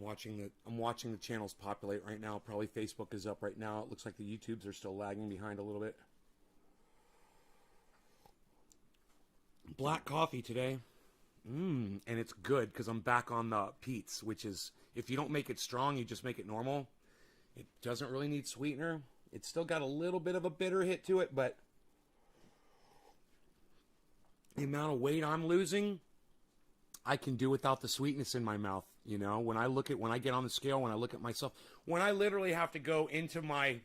I'm watching the channels populate right now. Probably Facebook is up right now. It looks like the YouTubes are still lagging behind a little bit. Black coffee today. And it's good because I'm back on the Pete's, which is, if you don't make it strong, you just make it normal. It doesn't really need sweetener. It's still got a little bit of a bitter hit to it, but the amount of weight I'm losing, I can do without the sweetness in my mouth. You know, when I get on the scale, when I look at myself, when I literally have to go into my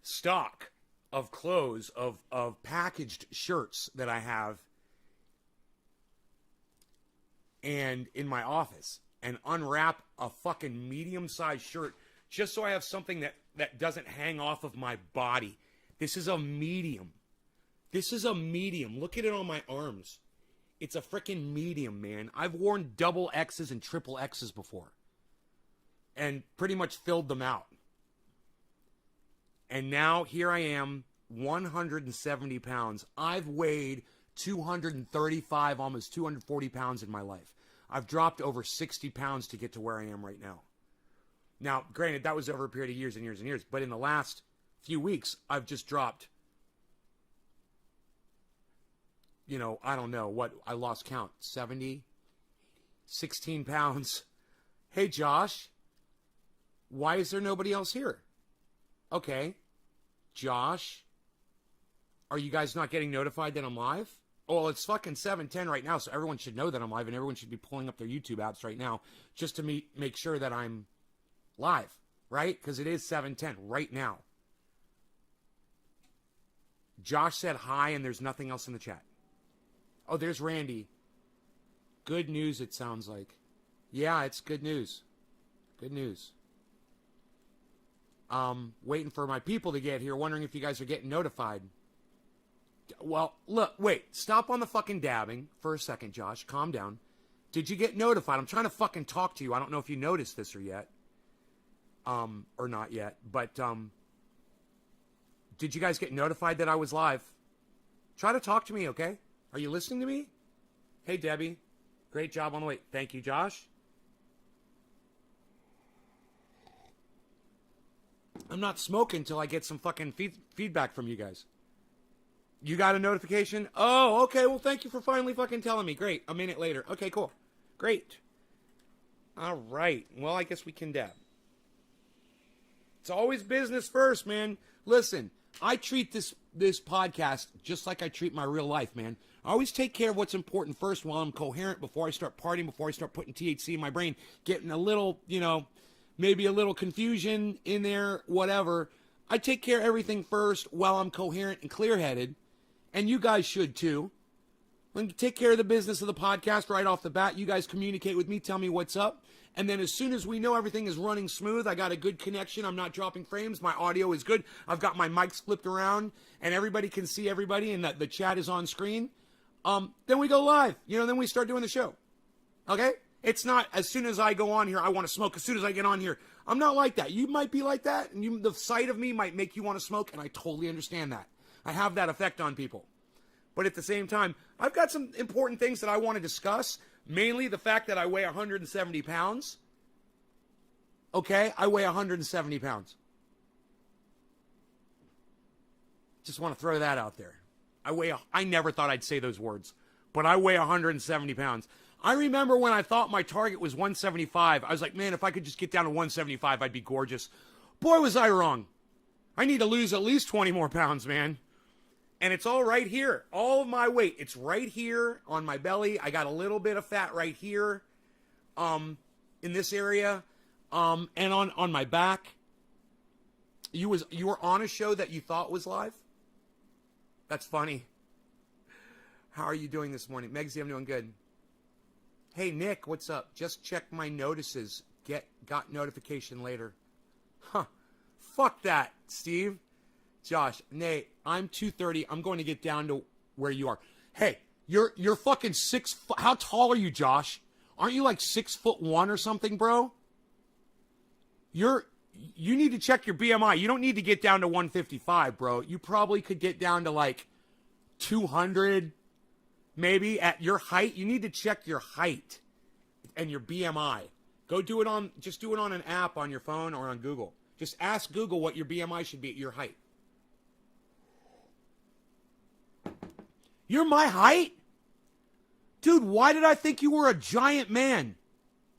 stock of clothes, of packaged shirts that I have, and in my office, and unwrap a fucking medium-sized shirt just so I have something that doesn't hang off of my body. This is a medium. This is a medium. Look at it on my arms. It's a freaking medium, man. I've worn double X's and triple X's before. And pretty much filled them out. And now here I am, 170 pounds. I've weighed 235, almost 240 pounds in my life. I've dropped over 60 pounds to get to where I am right now. Now, granted, that was over a period of years and years and years. But in the last few weeks, I've just dropped, you know, I don't know what, I lost count, 70, 16 pounds. Hey, Josh, why is there nobody else here? Okay, Josh, are you guys not getting notified that I'm live? Oh, well, it's fucking 7:10 right now, so everyone should know that I'm live, and everyone should be pulling up their YouTube apps right now just to make sure that I'm live, right? Because it is 7:10 right now. Josh said hi, and there's nothing else in the chat. Oh, there's Randy. Good news, it sounds like. Yeah, it's good news. Good news. Waiting for my people to get here, wondering if you guys are getting notified. Well, look, wait. Stop on the fucking dabbing for a second, Josh. Calm down. Did you get notified? I'm trying to fucking talk to you. I don't know if you noticed this or yet. Or not yet. But, did you guys get notified that I was live? Try to talk to me, okay? Are you listening to me? Hey, Debbie. Great job on the way. Thank you, Josh. I'm not smoking until I get some fucking feedback from you guys. You got a notification? Oh, okay. Well, thank you for finally fucking telling me. Great. A minute later. Okay, cool. Great. All right. Well, I guess we can dab. It's always business first, man. Listen, I treat this podcast just like I treat my real life, man. I always take care of what's important first while I'm coherent, before I start partying, before I start putting THC in my brain, getting a little, you know, maybe a little confusion in there, whatever. I take care of everything first while I'm coherent and clear-headed, and you guys should too. When you take care of the business of the podcast right off the bat, you guys communicate with me, tell me what's up, and then as soon as we know everything is running smooth, I got a good connection, I'm not dropping frames, my audio is good, I've got my mics flipped around, and everybody can see everybody, and the chat is on screen, then we go live, you know, then we start doing the show, okay? It's not as soon as I go on here, I want to smoke. As soon as I get on here, I'm not like that. You might be like that, and the sight of me might make you want to smoke, and I totally understand that. I have that effect on people. But at the same time, I've got some important things that I want to discuss, mainly the fact that I weigh 170 pounds. Okay, I weigh 170 pounds. Just want to throw that out there. I never thought I'd say those words, but I weigh 170 pounds. I remember when I thought my target was 175, I was like, man, if I could just get down to 175, I'd be gorgeous. Boy, was I wrong. I need to lose at least 20 more pounds, man. And it's all right here. All of my weight, it's right here on my belly. I got a little bit of fat right here, in this area, and on my back. You were on a show that you thought was live? That's funny. How are you doing this morning? Megsy, I'm doing good. Hey, Nick, what's up? Just check my notices. Got notification later. Huh. Fuck that, Steve. Josh, Nate, I'm 230. I'm going to get down to where you are. Hey, you're fucking 6 foot. How tall are you, Josh? Aren't you like 6'1" or something, bro? You need to check your BMI. You don't need to get down to 155, bro. You probably could get down to like 200. Maybe at your height, you need to check your height and your BMI. Go do it on, just do it on an app on your phone or on Google. Just ask Google what your BMI should be at your height. You're my height? Dude, why did I think you were a giant man?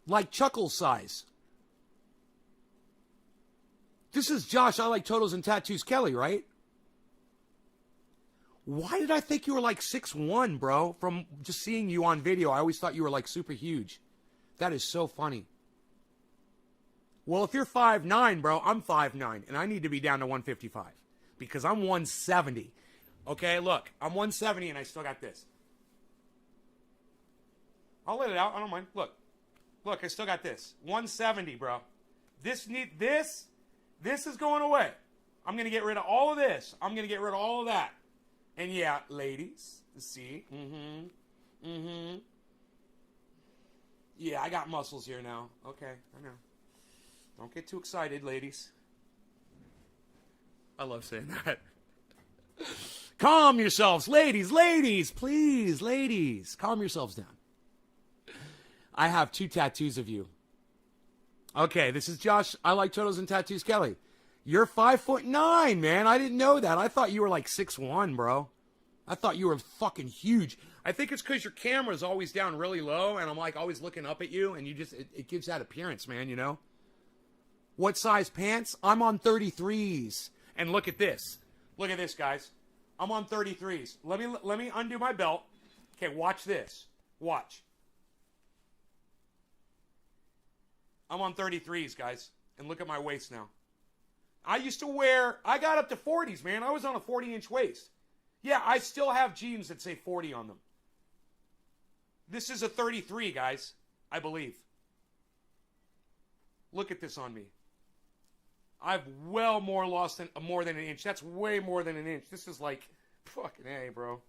Like Chuckles size. This is Josh, I Like Totals and Tattoos Kelly, right? Why did I think you were like 6'1", bro? From just seeing you on video, I always thought you were like super huge. That is so funny. Well, if you're 5'9", bro, I'm 5'9", and I need to be down to 155 because I'm 170. Okay, look, I'm 170 and I still got this. I'll let it out. I don't mind. Look, I still got this. 170, bro. This is going away. I'm gonna get rid of all of this. I'm gonna get rid of all of that. And yeah, ladies, see, yeah, I got muscles here now. Okay, I know. Don't get too excited, ladies. I love saying that. Calm yourselves, ladies, please, ladies. Calm yourselves down. I have 2 tattoos of you. Okay, this is Josh. I Like Totals and Tattoos Kelly. You're 5'9", man. I didn't know that. I thought you were like 6'1", bro. I thought you were fucking huge. I think it's because your camera's always down really low, and I'm like always looking up at you, and you just, it gives that appearance, man, you know? What size pants? I'm on 33s. And look at this. Look at this, guys. I'm on 33s. Let me undo my belt. Okay, watch this. Watch. I'm on 33s, guys. And look at my waist now. I got up to 40s, man. I was on a 40-inch waist. Yeah, I still have jeans that say 40 on them. This is a 33, guys, I believe. Look at this on me. I've well more lost than more than an inch. That's way more than an inch. This is like fucking A, bro.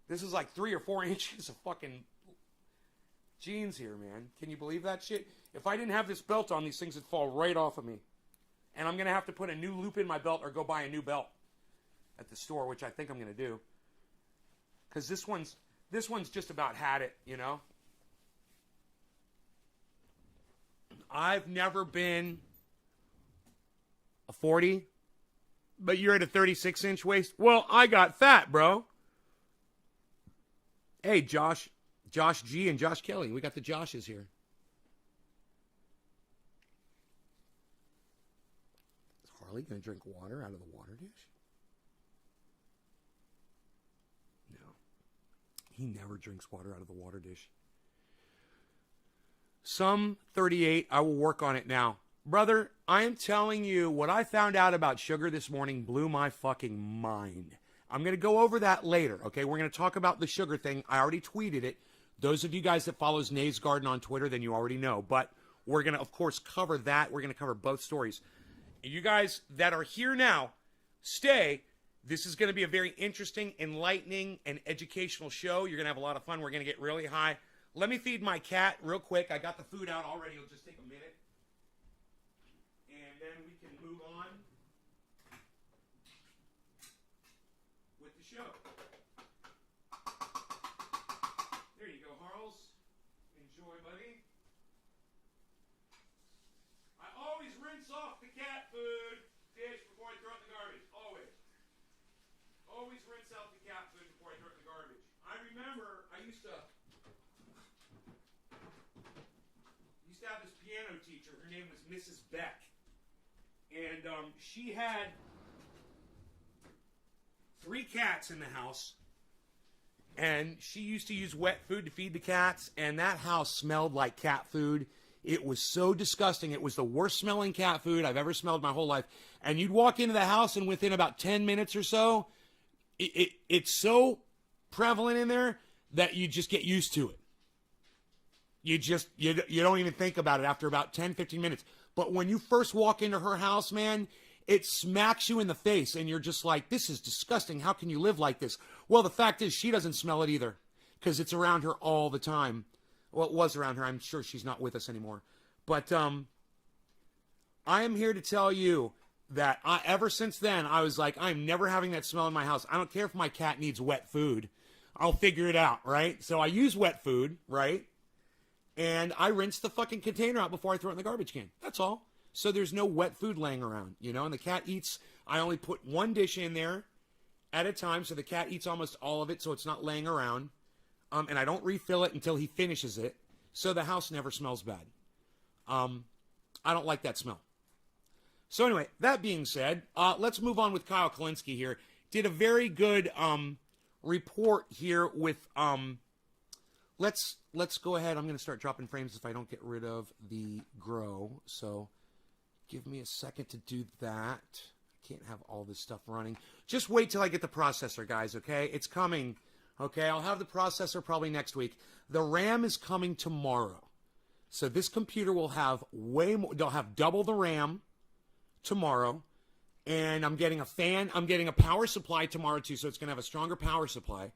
This is like 3 or 4 inches of fucking jeans here, man. Can you believe that shit? If I didn't have this belt on, these things would fall right off of me. And I'm going to have to put a new loop in my belt or go buy a new belt at the store, which I think I'm going to do. Because this one's just about had it, you know? I've never been a 40, but you're at a 36-inch waist. Well, I got fat, bro. Hey, Josh G and Josh Kelly. We got the Joshes here. Is Harley going to drink water out of the water dish? No. He never drinks water out of the water dish. Some 38, I will work on it now. Brother, I am telling you, what I found out about sugar this morning blew my fucking mind. I'm going to go over that later, okay? We're going to talk about the sugar thing. I already tweeted it. Those of you guys that follows Nays Garden on Twitter, then you already know. But we're going to, of course, cover that. We're going to cover both stories. You guys that are here now, stay. This is going to be a very interesting, enlightening, and educational show. You're going to have a lot of fun. We're going to get really high. Let me feed my cat real quick. I got the food out already. It'll just take a minute. And then we can move on with the show. There you go, Harles. Enjoy, buddy. I always rinse off the cat food dish before I throw it in the garbage. Always. Always rinse out the cat food before I throw it in the garbage. I remember I used to have this piano teacher. Her name was Mrs. Beck. And she had 3 cats in the house. And she used to use wet food to feed the cats. And that house smelled like cat food. It was so disgusting. It was the worst smelling cat food I've ever smelled in my whole life. And you'd walk into the house and within about 10 minutes or so, it's so prevalent in there that you just get used to it. You don't even think about it after about 10, 15 minutes. But when you first walk into her house, man, it smacks you in the face. And you're just like, this is disgusting. How can you live like this? Well, the fact is she doesn't smell it either because it's around her all the time. Well, it was around her. I'm sure she's not with us anymore. But I am here to tell you that ever since then, I was like, I'm never having that smell in my house. I don't care if my cat needs wet food. I'll figure it out, right? So I use wet food, right? and I rinse the fucking container out before I throw it in the garbage can. That's all. So there's no wet food laying around, you know, and the cat eats. I only put one dish in there at a time, so the cat eats almost all of it, so it's not laying around. And I don't refill it until he finishes it, so the house never smells bad. I don't like that smell. So anyway, that being said, let's move on with Kyle Kullinski here. Did a very good report here with let's go ahead. I'm going to start dropping frames if I don't get rid of the grow. So give me a second to do that. I can't have all this stuff running. Just wait till I get the processor, guys, okay? It's coming. Okay, I'll have the processor probably next week. The RAM is coming tomorrow. So this computer will have way more. They'll have double the RAM tomorrow. And I'm getting a fan. I'm getting a power supply tomorrow, too. So it's going to have a stronger power supply.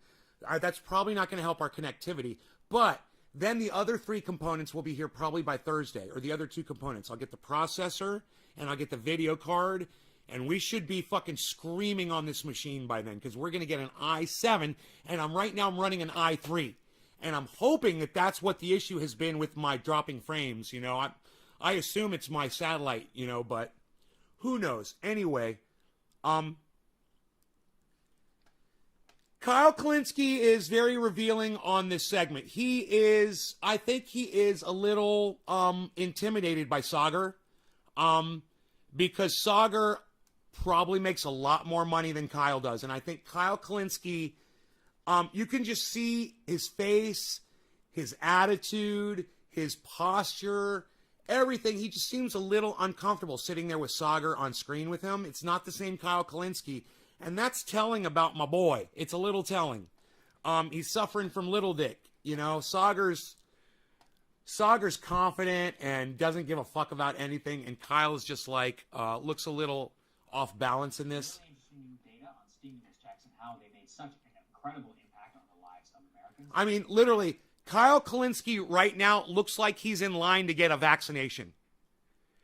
That's probably not going to help our connectivity. But then the other 3 components will be here probably by Thursday. Or the other 2 components. I'll get the processor. And I'll get the video card. And we should be fucking screaming on this machine by then, because we're going to get an i7, and I'm running an i3. And I'm hoping that that's what the issue has been with my dropping frames, you know. I assume it's my satellite, you know, but who knows. Anyway, Kyle Kullinski is very revealing on this segment. I think he is a little intimidated by Saagar, because Saagar probably makes a lot more money than Kyle does. And I think Kyle Kullinski, you can just see his face, his attitude, his posture, everything. He just seems a little uncomfortable sitting there with Saagar on screen with him. It's not the same Kyle Kullinski. And that's telling about my boy. It's a little telling. He's suffering from little dick. You know, Saagar's confident and doesn't give a fuck about anything. And Kyle's just like, looks a little off balance in this. Really interesting new data on stimulus checks and how they made such an incredible impact on the lives of Americans. I mean, literally, Kyle Kullinski right now looks like he's in line to get a vaccination.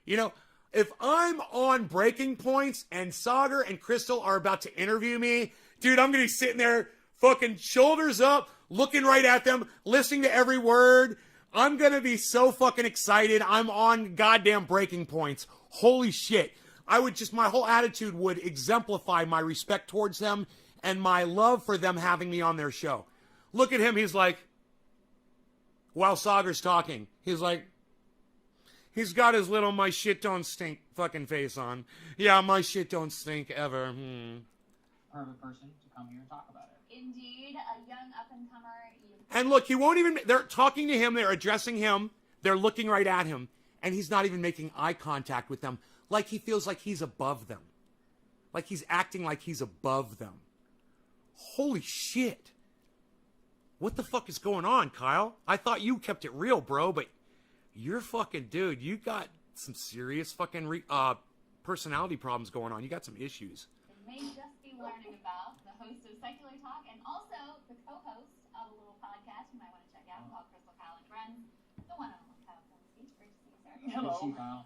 You know, if I'm on breaking points and Saagar and Crystal are about to interview me, dude, I'm going to be sitting there fucking shoulders up, looking right at them, listening to every word. I'm going to be so fucking excited. I'm on goddamn breaking points. Holy shit. My whole attitude would exemplify my respect towards them and my love for them having me on their show. Look at him. He's like, while Saagar's talking, he's like, he's got his little my shit don't stink fucking face on. Yeah, my shit don't stink ever. Perfect person to come here and talk about it. Indeed, a young up-and-comer. And look, he won't even, they're talking to him, they're addressing him, they're looking right at him, and he's not even making eye contact with them, like he feels like he's above them. Like he's acting like he's above them. Holy shit. What the fuck is going on, Kyle? I thought you kept it real, bro, but you're fucking, dude, you got some serious fucking personality problems going on. You got some issues. May just be learning about the host of Secular Talk and also the co-host of a little podcast you might want to check out called Crystal, Kyle, and Friends. The one on one Kyle Kullinski. Great to see you, sir. Hello.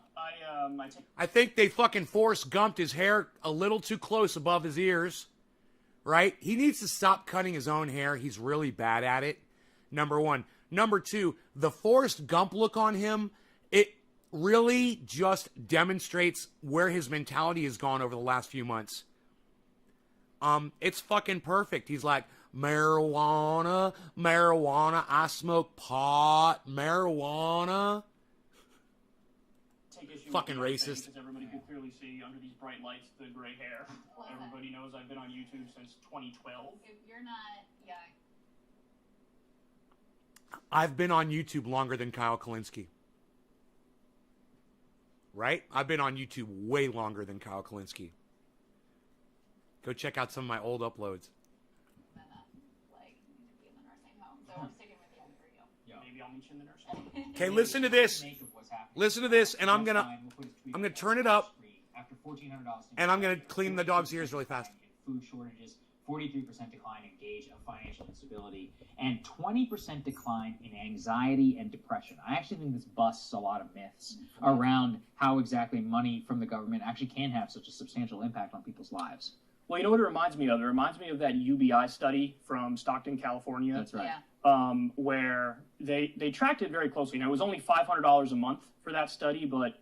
I think they fucking Forrest Gumped his hair a little too close above his ears, right? He needs to stop cutting his own hair. He's really bad at it, number one. Number two, the Forrest Gump look on him, it really just demonstrates where his mentality has gone over the last few months. It's fucking perfect. He's like, marijuana, I smoke pot, marijuana. Fucking racist. Because everybody could clearly see under these bright lights the gray hair. Everybody knows I've been on YouTube since 2012. If you're not young. I've been on YouTube longer than Kyle Kullinski. Right? I've been on YouTube way longer than Kyle Kullinski. Go check out some of my old uploads. Like, you need to be in the nursing home, so we're sticking with you for you. Yeah. Maybe I'll meet you in the nursing home. Okay, listen to this. Listen to this, and I'm gonna turn it up, and I'm gonna clean the dog's ears really fast. Food shortages, 43% decline in gauge of financial instability, and 20% decline in anxiety and depression. I actually think this busts a lot of myths around how exactly money from the government actually can have such a substantial impact on people's lives. Well, you know what it reminds me of? It reminds me of that UBI study from Stockton, California. That's right. Yeah. where they tracked it very closely. Now, it was only $500 a month for that study, but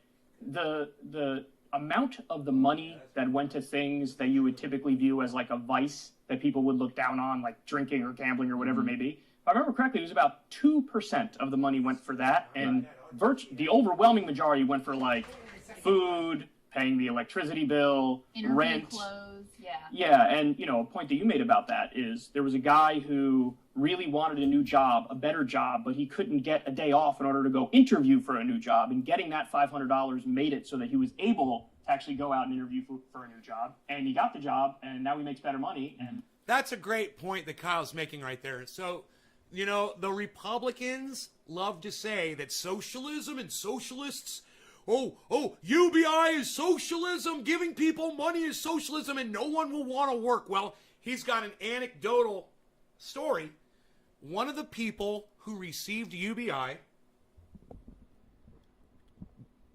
the amount of the money that went to things that you would typically view as like a vice that people would look down on, like drinking or gambling or whatever it may be, if I remember correctly, it was about 2% of the money went for that, and the overwhelming majority went for like food, paying the electricity bill, Interview rent. clothes, yeah. Yeah, and a point that you made about that is there was a guy who really wanted a new job, a better job, but he couldn't get a day off in order to go interview for a new job, and getting that $500 made it so that he was able to actually go out and interview for a new job, and he got the job, and now he makes better money. And That's a great point that Kyle's making right there. So, the Republicans love to say that socialism and socialists, UBI is socialism, giving people money is socialism, and no one will want to work. Well, he's got an anecdotal story. One of the people who received UBI,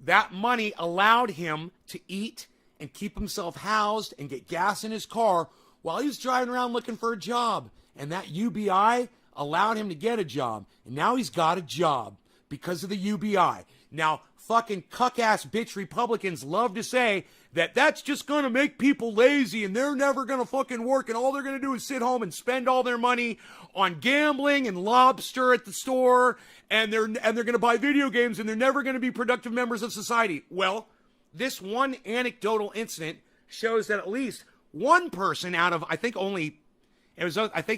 that money allowed him to eat and keep himself housed and get gas in his car while he was driving around looking for a job. And that UBI allowed him to get a job. And now he's got a job because of the UBI. Now, fucking cuck-ass bitch Republicans love to say that that's just going to make people lazy and they're never going to fucking work and all they're going to do is sit home and spend all their money on gambling and lobster at the store and they're going to buy video games and they're never going to be productive members of society. Well, this one anecdotal incident shows that at least one person out of, I think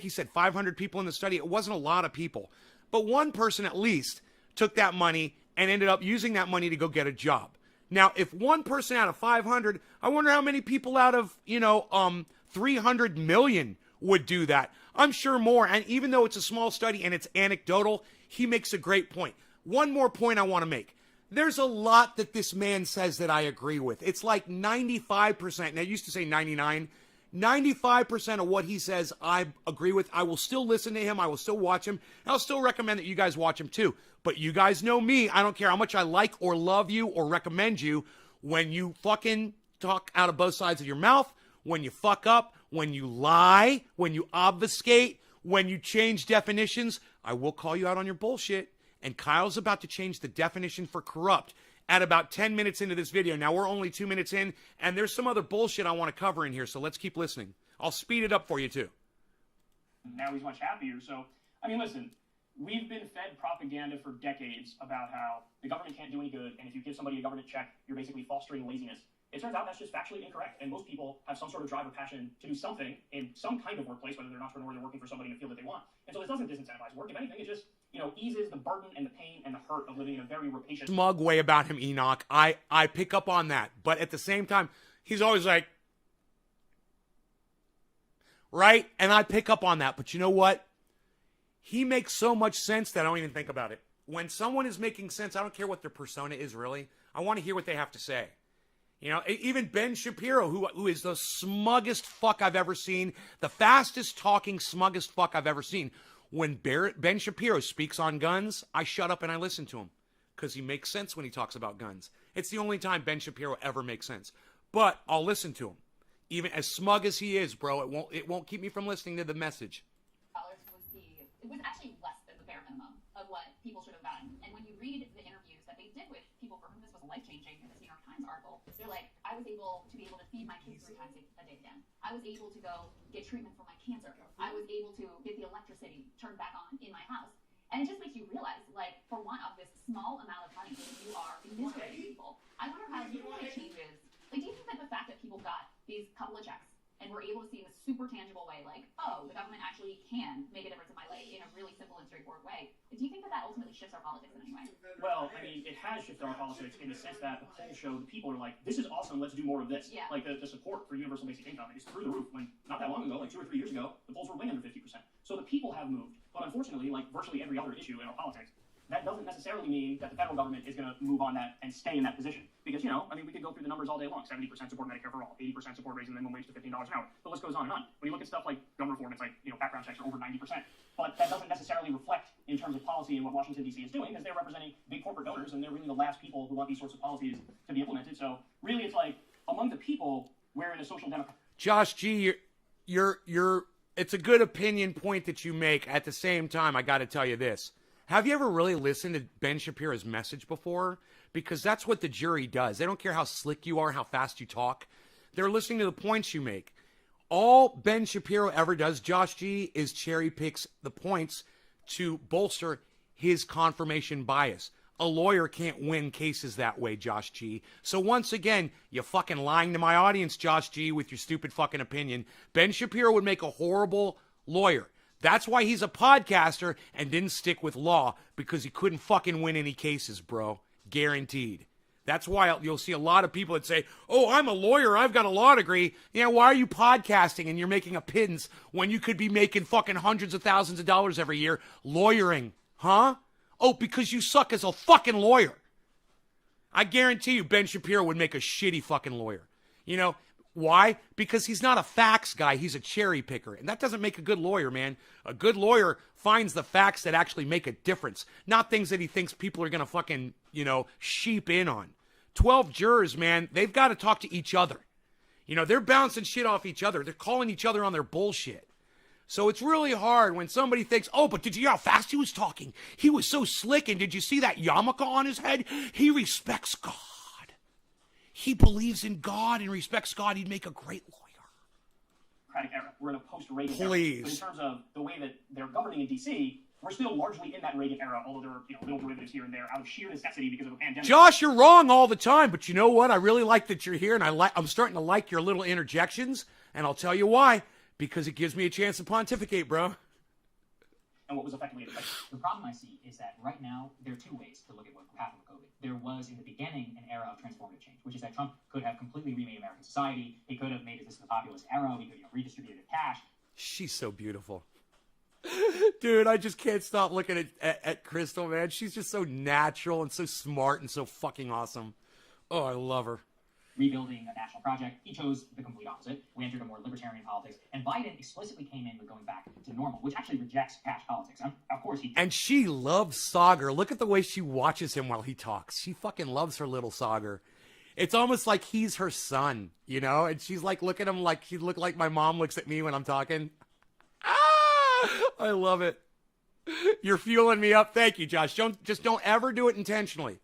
he said 500 people in the study. It wasn't a lot of people, but one person at least took that money and ended up using that money to go get a job. Now, if one person out of 500, I wonder how many people out of, 300 million would do that. I'm sure more. And even though it's a small study and it's anecdotal, he makes a great point. One more point I want to make. There's a lot that this man says that I agree with. It's like 95%. And I used to say 99. 95% of what he says I agree with. I will still listen to him. I will still watch him. And I'll still recommend that you guys watch him too. But you guys know me. I don't care how much I like or love you or recommend you. When you fucking talk out of both sides of your mouth, when you fuck up, when you lie, when you obfuscate, when you change definitions, I will call you out on your bullshit. And Kyle's about to change the definition for corrupt at about 10 minutes into this video. Now, we're only 2 minutes in, and there's some other bullshit I want to cover in here, so let's keep listening. I'll speed it up for you, too. now he's much happier. So, listen, we've been fed propaganda for decades about how the government can't do any good, and if you give somebody a government check, you're basically fostering laziness. It turns out that's just factually incorrect, and most people have some sort of drive or passion to do something in some kind of workplace, whether they're an entrepreneur or they're working for somebody in a field that they want. And so this doesn't disincentivize work. If anything, it just, eases the burden and the pain and the hurt of living in a very rapacious... Smug way about him, Enoch. I pick up on that. But at the same time, he's always like... Right? And I pick up on that. But you know what? He makes so much sense that I don't even think about it. When someone is making sense, I don't care what their persona is, really. I want to hear what they have to say. Even Ben Shapiro, who is the smuggest fuck I've ever seen, the fastest talking, smuggest fuck I've ever seen. When Ben Shapiro speaks on guns, I shut up and I listen to him because he makes sense when he talks about guns. It's the only time Ben Shapiro ever makes sense. But I'll listen to him. Even as smug as he is, bro, it won't keep me from listening to the message. It was actually less than the bare minimum of what people should have gotten. And when you read the interviews that they did with people for whom this was life-changing in this New York Times article, they're like, I was able to feed my kids 3 times a day again. I was able to go get treatment for my cancer. I was able to get the electricity turned back on in my house. And it just makes you realize, for one of this small amount of money, you are miserating people. I wonder how you think it changes. Do you think that the fact that people got these couple of checks and we're able to see in a super tangible way, the government actually can make a difference in my life in a really simple and straightforward way. Do you think that ultimately shifts our politics in any way? Well, it has shifted our politics in the sense that the polls show that people are like, this is awesome, let's do more of this. Yeah. The support for universal basic income is through the roof. When not that long ago, 2 or 3 years ago, the polls were way under 50%. So the people have moved. But unfortunately, virtually every other issue in our politics, that doesn't necessarily mean that the federal government is going to move on that and stay in that position. Because, we could go through the numbers all day long. 70% support Medicare for all, 80% support raising the minimum wage to $15 an hour. The list goes on and on. When you look at stuff like gun reform, it's background checks are over 90%. But that doesn't necessarily reflect in terms of policy and what Washington, D.C. is doing, because they're representing big corporate donors, and they're really the last people who want these sorts of policies to be implemented. So really, it's among the people, we're in a social democracy. Josh G, you're it's a good opinion point that you make. At the same time, I got to tell you this. Have you ever really listened to Ben Shapiro's message before? Because that's what the jury does. They don't care how slick you are, how fast you talk. They're listening to the points you make. All Ben Shapiro ever does, Josh G, is cherry picks the points to bolster his confirmation bias. A lawyer can't win cases that way, Josh G. So once again, you're fucking lying to my audience, Josh G, with your stupid fucking opinion. Ben Shapiro would make a horrible lawyer. That's why he's a podcaster and didn't stick with law, because he couldn't fucking win any cases, bro. Guaranteed. That's why you'll see a lot of people that say, oh, I'm a lawyer, I've got a law degree. Yeah, why are you podcasting and you're making a pittance when you could be making fucking hundreds of thousands of dollars every year lawyering? Huh? Oh, because you suck as a fucking lawyer. I guarantee you Ben Shapiro would make a shitty fucking lawyer. You know, why? Because he's not a facts guy, he's a cherry picker. And that doesn't make a good lawyer, man. A good lawyer finds the facts that actually make a difference, not things that he thinks people are going to fucking, you know, sheep in on. 12 jurors, man, they've got to talk to each other. You know, they're bouncing shit off each other. They're calling each other on their bullshit. So it's really hard when somebody thinks, oh, but did you hear how fast he was talking? He was so slick, and did you see that yarmulke on his head? He respects God. He believes in God and respects God. He'd make a great lawyer. Era. We're in a post-Reagan Please. era. But in terms of the way that they're governing in D.C., we're still largely in that Reagan era, although there are little derivatives here and there out of sheer necessity because of a pandemic. Josh, you're wrong all the time, but you know what? I really like that you're here, and I'm starting to like your little interjections, and I'll tell you why. Because it gives me a chance to pontificate, bro. And what was effectively The problem I see is that right now there are two ways to look at what happened with COVID. There was, in the beginning, an era of transformative change, which is that Trump could have completely remade American society. He could have made this the populist era. He could have redistributed cash. She's so beautiful. Dude, I just can't stop looking at Crystal, man. She's just so natural and so smart and so fucking awesome. Oh, I love her. Rebuilding a national project. He chose the complete opposite. We entered a more libertarian politics. And Biden explicitly came in with going back to normal, which actually rejects cash politics. And of course, he... And she loves Sagar. Look at the way she watches him while he talks. She fucking loves her little Sagar. It's almost like he's her son, you know? And she's like, look at him like she look like my mom looks at me when I'm talking. Ah! I love it. You're fueling me up. Thank you, Josh. Don't ever do it intentionally.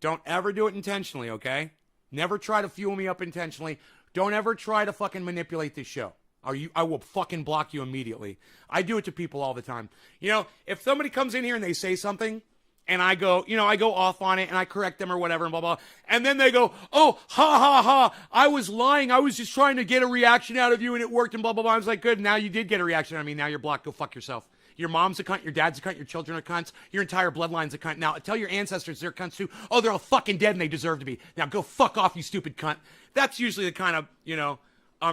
Don't ever do it intentionally, okay? Never try to fuel me up intentionally. Don't ever try to fucking manipulate this show. I will fucking block you immediately. I do it to people all the time. You know, if somebody comes in here and they say something, and I go off on it, and I correct them or whatever, and blah, blah, and then they go, oh, ha, ha, ha, I was lying. I was just trying to get a reaction out of you, and it worked, and blah, blah, blah. I was like, good, now you did get a reaction out of me. Now you're blocked. Go fuck yourself. Your mom's a cunt, your dad's a cunt, your children are cunts, your entire bloodline's a cunt. Now, tell your ancestors they're cunts too. Oh, they're all fucking dead and they deserve to be. Now, go fuck off, you stupid cunt. That's usually the kind of,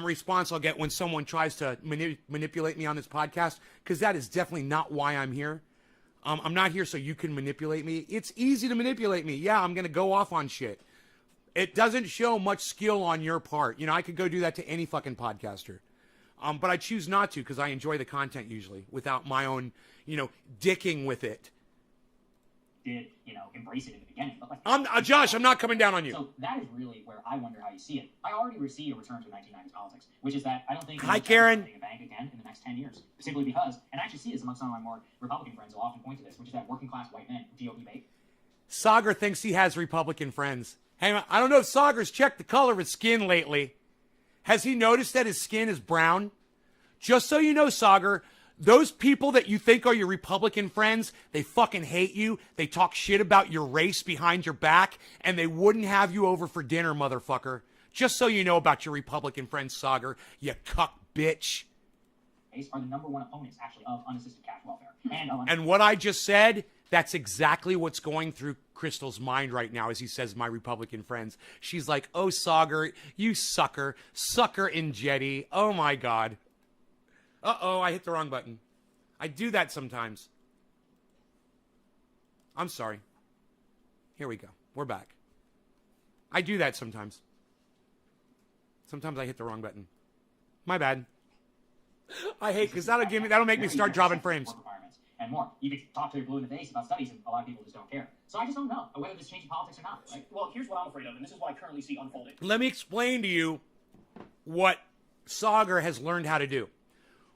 response I'll get when someone tries to manipulate me on this podcast, because that is definitely not why I'm here. I'm not here so you can manipulate me. It's easy to manipulate me. Yeah, I'm going to go off on shit. It doesn't show much skill on your part. You know, I could go do that to any fucking podcaster. But I choose not to because I enjoy the content usually without my own, dicking with it. Did, embrace it in the beginning. But Josh, I'm not coming down on you. So that is really where I wonder how you see it. I already see a return to 1990s politics, which is that I don't think... Hi, Karen. ...a bank again in the next 10 years. Simply because, and I actually see this amongst some of my more Republican friends will often point to this, which is that working class white men, GOP bait. Sagar thinks he has Republican friends. Hang on, I don't know if Sagar's checked the color of his skin lately. Has he noticed that his skin is brown? Just so you know, Sagar, those people that you think are your Republican friends, they fucking hate you. They talk shit about your race behind your back, and they wouldn't have you over for dinner, motherfucker. Just so you know about your Republican friends, Sagar, you cuck bitch. Are the number one opponents, actually, of unassisted cash welfare. And what I just said, that's exactly what's going through Crystal's mind right now as he says my Republican friends. She's like, oh, Sagar, you sucker. Sucker in Jetty. Oh, my God. Uh-oh, I hit the wrong button. I do that sometimes. I'm sorry. Here we go. We're back. I do that sometimes. Sometimes I hit the wrong button. My bad. I hate, because that'll make me start dropping frames. And more. You could talk to your blue in the face about studies, and a lot of people just don't care. So I just don't know whether this changes politics or not. Right? Well, here's what I'm afraid of, and this is what I currently see unfolding. Let me explain to you what Sagar has learned how to do.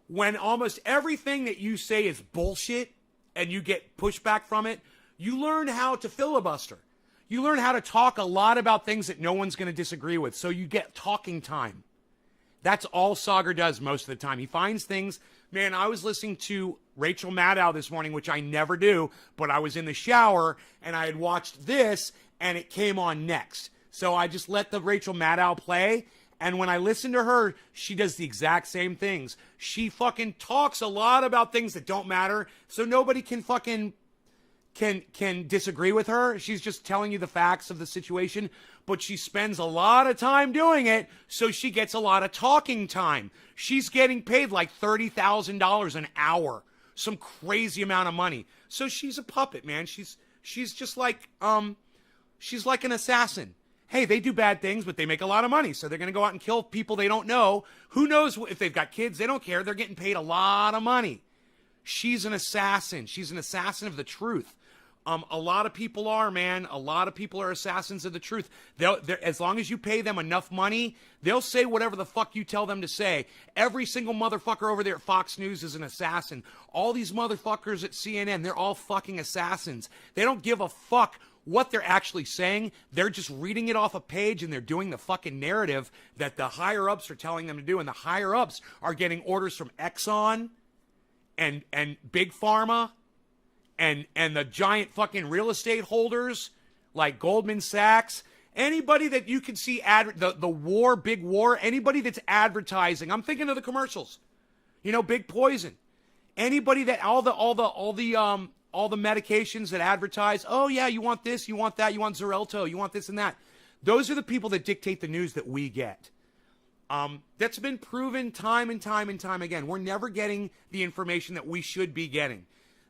when almost everything that you say is bullshit and you get pushback from it, you learn how to filibuster. You learn how to talk a lot about things that no one's going to disagree with. So you get talking time. That's all Sauger does most of the time. He finds things. Man, I was listening to Rachel Maddow this morning, which I never do, but I was in the shower and I had watched this and it came on next. So I just let the Rachel Maddow play. And when I listen to her, she does the exact same things. She fucking talks a lot about things that don't matter. So nobody can fucking can disagree with her. She's just telling you the facts of the situation, but she spends a lot of time doing it, so she gets a lot of talking time. She's getting paid like $30,000 an hour, some crazy amount of money. So she's a puppet, man. She's just like she's like an assassin. Hey, they do bad things, but they make a lot of money, so they're going to go out and kill people they don't know. Who knows if they've got kids? They don't care. They're getting paid a lot of money. She's an assassin. She's an assassin of the truth. A lot of people are, man. A lot of people are assassins of the truth. As long as you pay them enough money, they'll say whatever the fuck you tell them to say. Every single motherfucker over there at Fox News is an assassin. All these motherfuckers at CNN, they're all fucking assassins. They don't give a fuck what they're actually saying. They're just reading it off a page and they're doing the fucking narrative that the higher-ups are telling them to do. And the higher-ups are getting orders from Exxon and Big Pharma and the giant fucking real estate holders like Goldman Sachs. Anybody that you can see the war, big war, anybody that's advertising. I'm thinking of the commercials. You know, Big Poison. Anybody that all the medications that advertise, oh yeah, you want this, you want that, you want Xarelto, you want this and that. Those are the people that dictate the news that we get. That's been proven time and time and time again. We're never getting the information that we should be getting.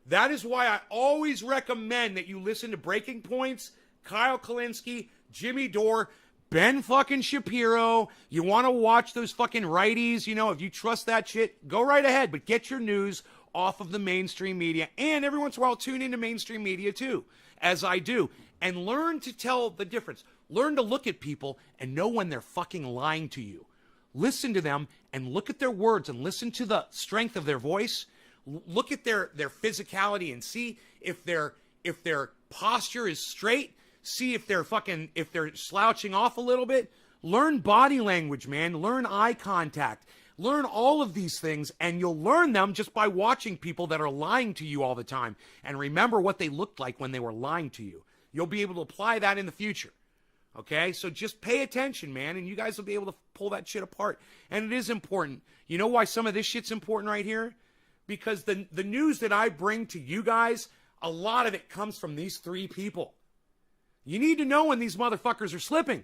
That is why I always recommend that you listen to Breaking Points, Kyle Kullinski, Jimmy Dore, Ben fucking Shapiro. You want to watch those fucking righties, you know, if you trust that shit, go right ahead, but get your news off of the mainstream media. And every once in a while, tune into mainstream media too, as I do. And learn to tell the difference. Learn to look at people and know when they're fucking lying to you. Listen to them and look at their words and listen to the strength of their voice. Look at their physicality and see if their posture is straight. See if they're slouching off a little bit. Learn body language, man. Learn eye contact. Learn all of these things, and you'll learn them just by watching people that are lying to you all the time. And remember what they looked like when they were lying to you. You'll be able to apply that in the future. Okay? So just pay attention, man, and you guys will be able to pull that shit apart. And it is important. You know why some of this shit's important right here? Because the news that I bring to you guys, a lot of it comes from these three people. You need to know when these motherfuckers are slipping.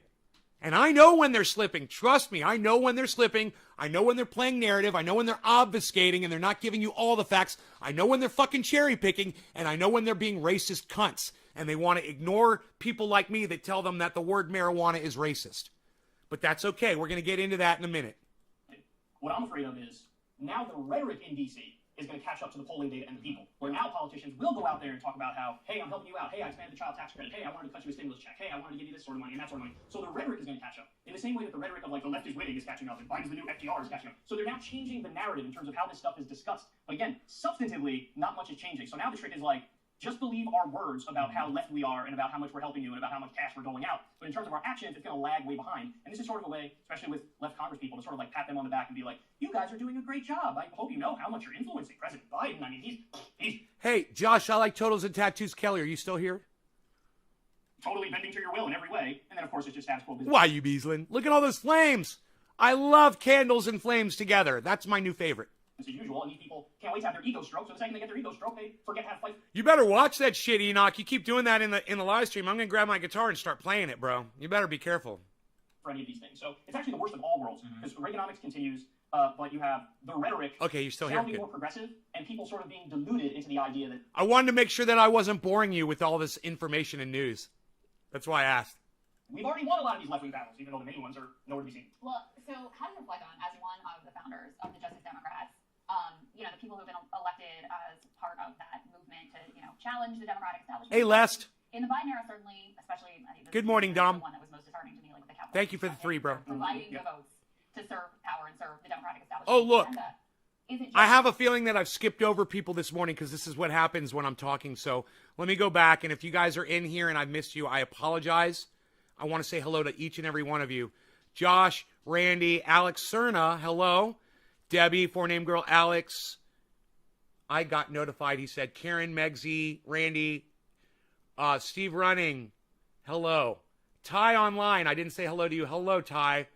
And I know when they're slipping. Trust me, I know when they're slipping. I know when they're playing narrative. I know when they're obfuscating and they're not giving you all the facts. I know when they're fucking cherry picking. And I know when they're being racist cunts. And they want to ignore people like me that tell them that the word marijuana is racist. But that's okay. We're going to get into that in a minute. What I'm afraid of is now the rhetoric in D.C. is going to catch up to the polling data and the people. Where now politicians will go out there and talk about how, hey, I'm helping you out. Hey, I expanded the child tax credit. Hey, I wanted to cut you a stimulus check. Hey, I wanted to give you this sort of money and that sort of money. So the rhetoric is going to catch up. In the same way that the rhetoric of like the left is winning is catching up and Biden's the new FDR is catching up. So they're now changing the narrative in terms of how this stuff is discussed. But again, substantively, not much is changing. So now the trick is like, just believe our words about how left we are and about how much we're helping you and about how much cash we're going out. But in terms of our actions, it's going to lag way behind. And this is sort of a way, especially with left Congress people, to sort of like pat them on the back and be like, you guys are doing a great job. I hope you know how much you're influencing President Biden. I mean, he's Hey, Josh, I like Totals and Tattoos. Kelly, are you still here? totally bending to your will in every way. And then, of course, it's just status quo business. Why, you Beaslin? Look at all those flames. I love candles and flames together. That's my new favorite. As usual, and these people can't wait to have their ego stroke. So the second they get their ego stroke, they forget how to fight. You better watch that shit, Enoch. You keep doing that in the live stream. I'm gonna grab my guitar and start playing it, bro. You better be careful. For any of these things. So it's actually the worst of all worlds. Because Reaganomics continues, but you have the rhetoric Okay, you're still here. sounding Good. more progressive, and people sort of being deluded into the idea that I wanted to make sure that I wasn't boring you with all this information and news. That's why I asked. we've already won a lot of these left-wing battles, even though the main ones are nowhere to be seen. Well, so how do you reflect on, as one of the founders of the Justice Democrats, you know, the people who have been elected as part of that movement to, you know, challenge the Democratic establishment? Hey, Lest. In the Biden era, certainly, especially, I think this Good is morning, the Dom. one that was most disheartening to me, like with the Thank Capitol. you for the 3, bro. Providing the votes to serve power and serve the Democratic establishment. Oh, look. agenda. isn't just... I have a feeling that I've skipped over people this morning because this is what happens when I'm talking. So let me go back. And if you guys are in here and I've missed you, I apologize. I want to say hello to each and every one of you. Josh, Randy, Alex Cerna, hello. Debbie, four-name girl, Alex. I got notified. He said Karen, Megsy, Randy, Steve Running, hello. Ty online, I didn't say hello to you. Hello, Ty.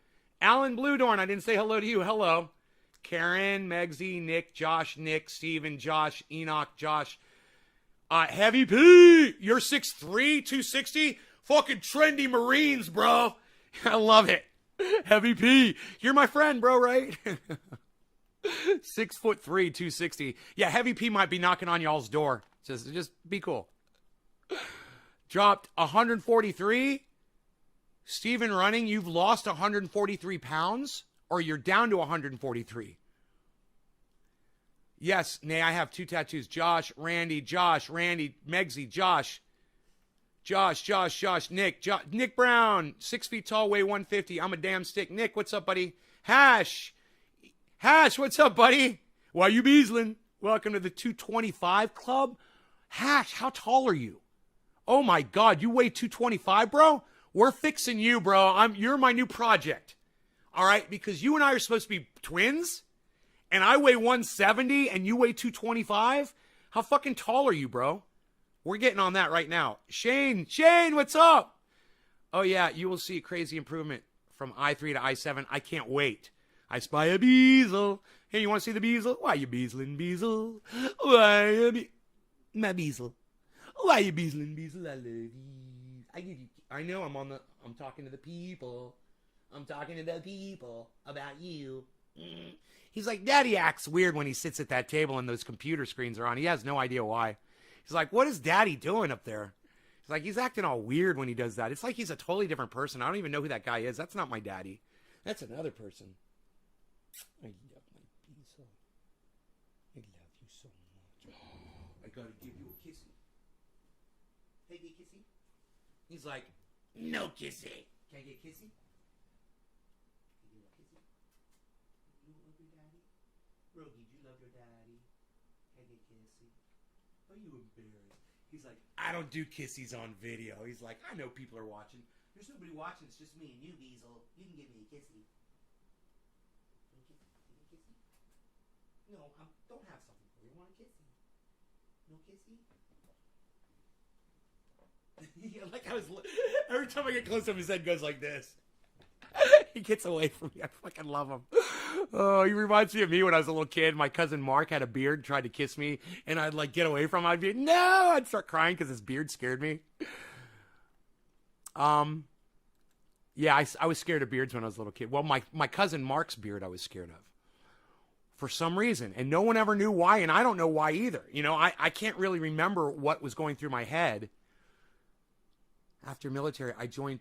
Alan Bluedorn, I didn't say hello to you. Hello. Karen, Megsy, Nick, Josh, Nick, Steven, Josh, Enoch, Josh. Heavy P, you're 6'3", 260? Fucking trendy Marines, bro. I love it. Heavy P, you're my friend, bro, right? 6'3", 260. Yeah, Heavy P might be knocking on y'all's door. Just be cool. Dropped 143. Steven Running, you've lost 143 pounds? Or you're down to 143? Yes, Nay, I have 2 tattoos. Josh, Randy, Megsy, Josh, Nick Brown, 6 feet tall, weigh 150. I'm a damn stick. Nick, what's up, buddy? Hash, what's up, buddy? Why you beasling? Welcome to the 225 club. Hash, how tall are you? Oh my God, you weigh 225, bro? We're fixing you, bro. You're my new project. All right, because you and I are supposed to be twins, and I weigh 170 and you weigh 225. How fucking tall are you, bro? We're getting on that right now. Shane, what's up? Oh yeah, you will see a crazy improvement from I3 to I7. I can't wait. I spy a beazle. Hey, you want to see the beazle? Why you beazling, beazle? Why you my beazle? Why you beazling, beazle? I love you. I know I'm talking to the people. I'm talking to the people about you. He's like, Daddy acts weird when he sits at that table and those computer screens are on. He has no idea why. He's like, what is Daddy doing up there? He's like, he's acting all weird when he does that. It's like he's a totally different person. I don't even know who that guy is. That's not my daddy. That's another person. I love my beazle. I love you so much. I gotta give you a kissy. Hey, get kissy. He's like, no kissy. Can I get kissy? Rogie, do you love your daddy? Can I get kissy? Are you embarrassed? He's like, I don't do kissies on video. He's like, I know people are watching. There's nobody watching. It's just me and you, Beazle. You can give me a kissy. Kissy? No, I don't have something for you. I want a kissy. No kissy? Yeah, like every time I get close to him, his head goes like this. He gets away from me. I fucking love him. Oh, he reminds me of me when I was a little kid. My cousin Mark had a beard, tried to kiss me, and I'd like get away from him. I'd be, no! I'd start crying because his beard scared me. Yeah, I was scared of beards when I was a little kid. Well, my cousin Mark's beard I was scared of. For some reason. And no one ever knew why, and I don't know why either. You know, I can't really remember what was going through my head. After military, I joined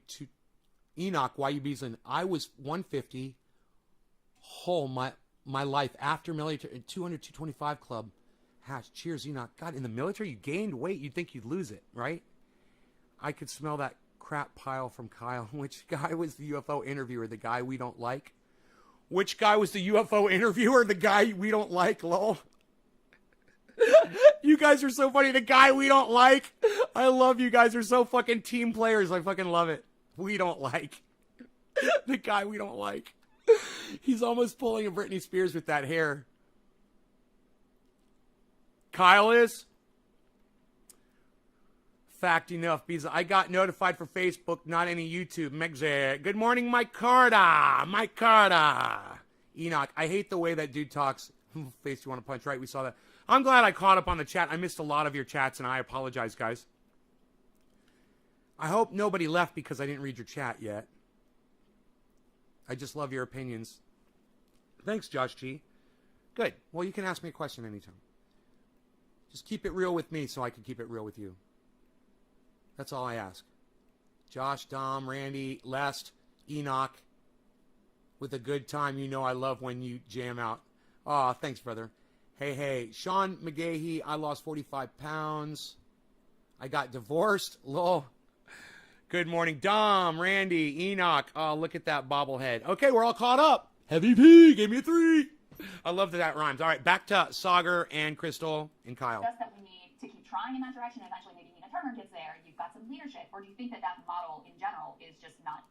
Enoch, why you beasling? I was 150 whole my life after military, 200, 225 club. Hash, cheers, Enoch. God, in the military, you gained weight. You'd think you'd lose it, right? I could smell that crap pile from Kyle. Which guy was the UFO interviewer? The guy we don't like? Which guy was the UFO interviewer? The guy we don't like, lol. You guys are so funny. The guy we don't like. I love you guys. Are so fucking team players. I fucking love it. We don't like. The guy we don't like. He's almost pulling a Britney Spears with that hair. Kyle is. Fact enough, because I got notified for Facebook, not any YouTube. Megze. Good morning, Mike Carter. Mike Carter. Enoch, I hate the way that dude talks. Face you want to punch, right? We saw that. I'm glad I caught up on the chat. I missed a lot of your chats, and I apologize, guys. I hope nobody left because I didn't read your chat yet. I just love your opinions. Thanks, Josh G. Good. Well, you can ask me a question anytime. Just keep it real with me so I can keep it real with you. That's all I ask. Josh, Dom, Randy, Lest, Enoch. With a good time, you know I love when you jam out. Aw, thanks, brother. Hey. Sean McGahee, I lost 45 pounds. I got divorced. Lol. Good morning, Dom, Randy, Enoch. Oh, look at that bobblehead. Okay, we're all caught up. Heavy P gave me a 3. I love that rhymes. All right, back to Sagar and Crystal and Kyle. Just that we need to keep trying in that direction, and eventually maybe Nina Turner gets there, you've got some leadership, or do you think that that model in general is just not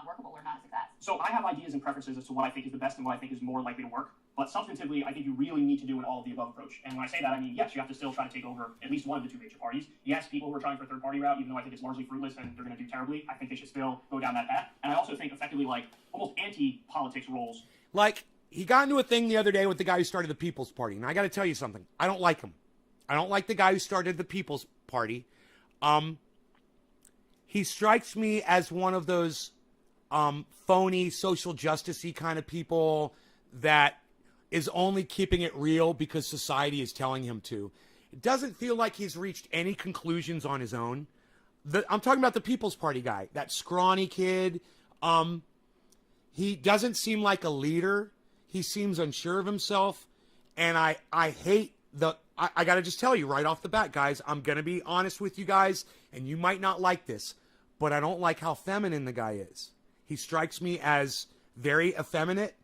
workable or not a success? So I have ideas and preferences as to what I think is the best and what I think is more likely to work. But substantively, I think you really need to do an all of the above approach. And when I say that, I mean, yes, you have to still try to take over at least one of the two major parties. Yes, people who are trying for a third party route, even though I think it's largely fruitless and they're going to do terribly, I think they should still go down that path. And I also think effectively like almost anti-politics roles. Like, he got into a thing the other day with the guy who started the People's Party. And I got to tell you something. I don't like him. I don't like the guy who started the People's Party. He strikes me as one of those phony social justice-y kind of people that is only keeping it real because society is telling him to. It doesn't feel like he's reached any conclusions on his own. I'm talking about the People's Party guy, that scrawny kid. He doesn't seem like a leader. He seems unsure of himself. And I hate I got to just tell you right off the bat, guys, I'm going to be honest with you guys, and you might not like this, but I don't like how feminine the guy is. He strikes me as very effeminate,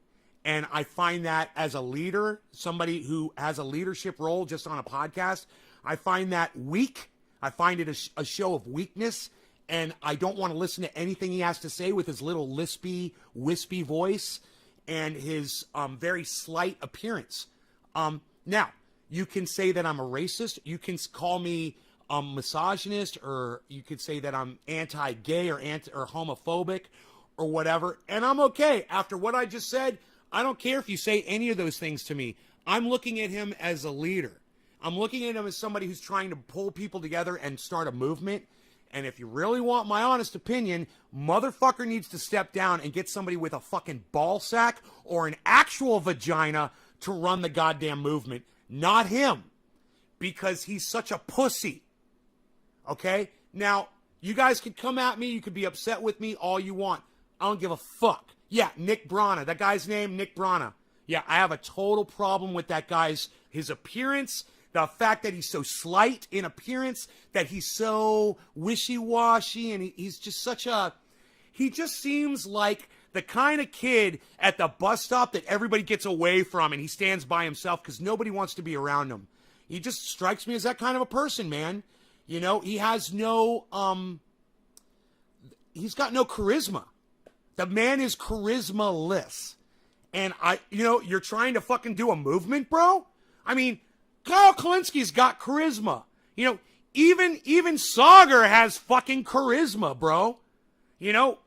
and I find that as a leader, somebody who has a leadership role just on a podcast, I find that weak. I find it a show of weakness, and I don't want to listen to anything he has to say with his little lispy, wispy voice and his very slight appearance. Now, you can say that I'm a racist. You can call me misogynist, or you could say that I'm anti-gay or homophobic or whatever, and I'm okay. After what I just said, I don't care if you say any of those things to me. I'm looking at him as a leader. I'm looking at him as somebody who's trying to pull people together and start a movement. And if you really want my honest opinion, motherfucker needs to step down and get somebody with a fucking ball sack or an actual vagina to run the goddamn movement. Not him. Because he's such a pussy. Okay? Now, you guys could come at me. You could be upset with me all you want. I don't give a fuck. Yeah, Nick Brana. That guy's name, Nick Brana. Yeah, I have a total problem with that his appearance, the fact that he's so slight in appearance, that he's so wishy-washy, and he's just he just seems like the kind of kid at the bus stop that everybody gets away from, and he stands by himself because nobody wants to be around him. He just strikes me as that kind of a person, man. You know, he has no, he's got no charisma. The man is charisma-less. And you're trying to fucking do a movement, bro? I mean, Kyle Kullinski's got charisma. You know, even Sagar has fucking charisma, bro. You know,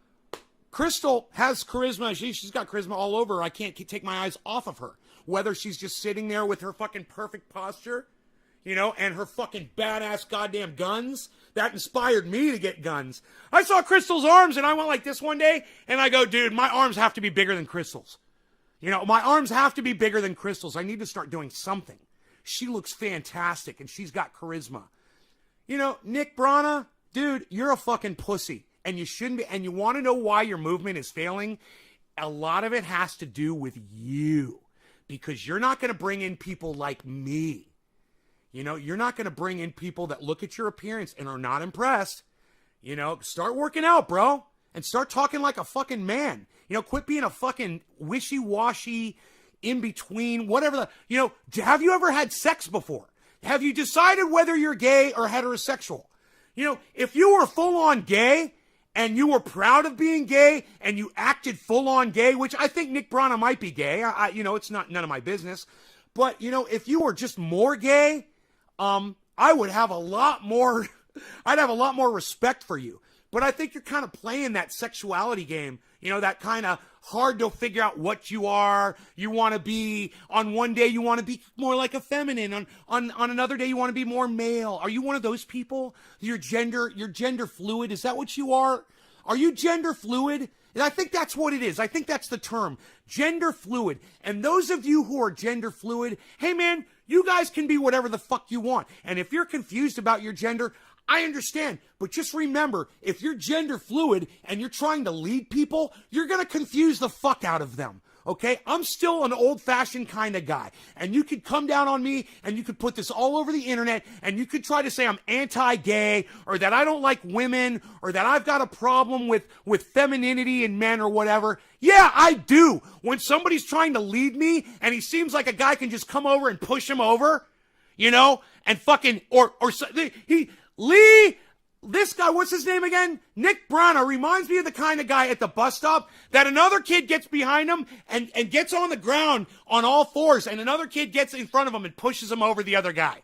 Crystal has charisma. She's got charisma all over her. I can't take my eyes off of her. Whether she's just sitting there with her fucking perfect posture, you know, and her fucking badass goddamn guns. That inspired me to get guns. I saw Crystal's arms and I went like this one day and I go, dude, my arms have to be bigger than Crystal's. You know, my arms have to be bigger than Crystal's. I need to start doing something. She looks fantastic and she's got charisma. You know, Nick Brana, dude, you're a fucking pussy and you shouldn't be. And you want to know why your movement is failing? A lot of it has to do with you because you're not going to bring in people like me. You know, you're not going to bring in people that look at your appearance and are not impressed. You know, start working out, bro. And start talking like a fucking man. You know, quit being a fucking wishy-washy, in-between, whatever you know, have you ever had sex before? Have you decided whether you're gay or heterosexual? You know, if you were full-on gay and you were proud of being gay and you acted full-on gay, which I think Nick Brana might be gay. You know, it's none of my business. But, you know, if you were just more gay, I would have a lot more, I'd have a lot more respect for you. But I think you're kind of playing that sexuality game, you know, that kind of hard to figure out what you are. You want to be, on one day you want to be more like a feminine, on another day you want to be more male. Are you one of those people? You're gender fluid. Is that what you are? Are you gender fluid? And I think that's what it is. I think that's the term, gender fluid. And those of you who are gender fluid, hey man, you guys can be whatever the fuck you want. And if you're confused about your gender, I understand. But just remember, if you're gender fluid and you're trying to lead people, you're going to confuse the fuck out of them. Okay? I'm still an old-fashioned kind of guy. And you could come down on me and you could put this all over the internet and you could try to say I'm anti-gay or that I don't like women or that I've got a problem with femininity in men or whatever. Yeah, I do. When somebody's trying to lead me and he seems like a guy can just come over and push him over, you know, and fucking, this guy, what's his name again? Nick Brana reminds me of the kind of guy at the bus stop that another kid gets behind him and gets on the ground on all fours and another kid gets in front of him and pushes him over the other guy.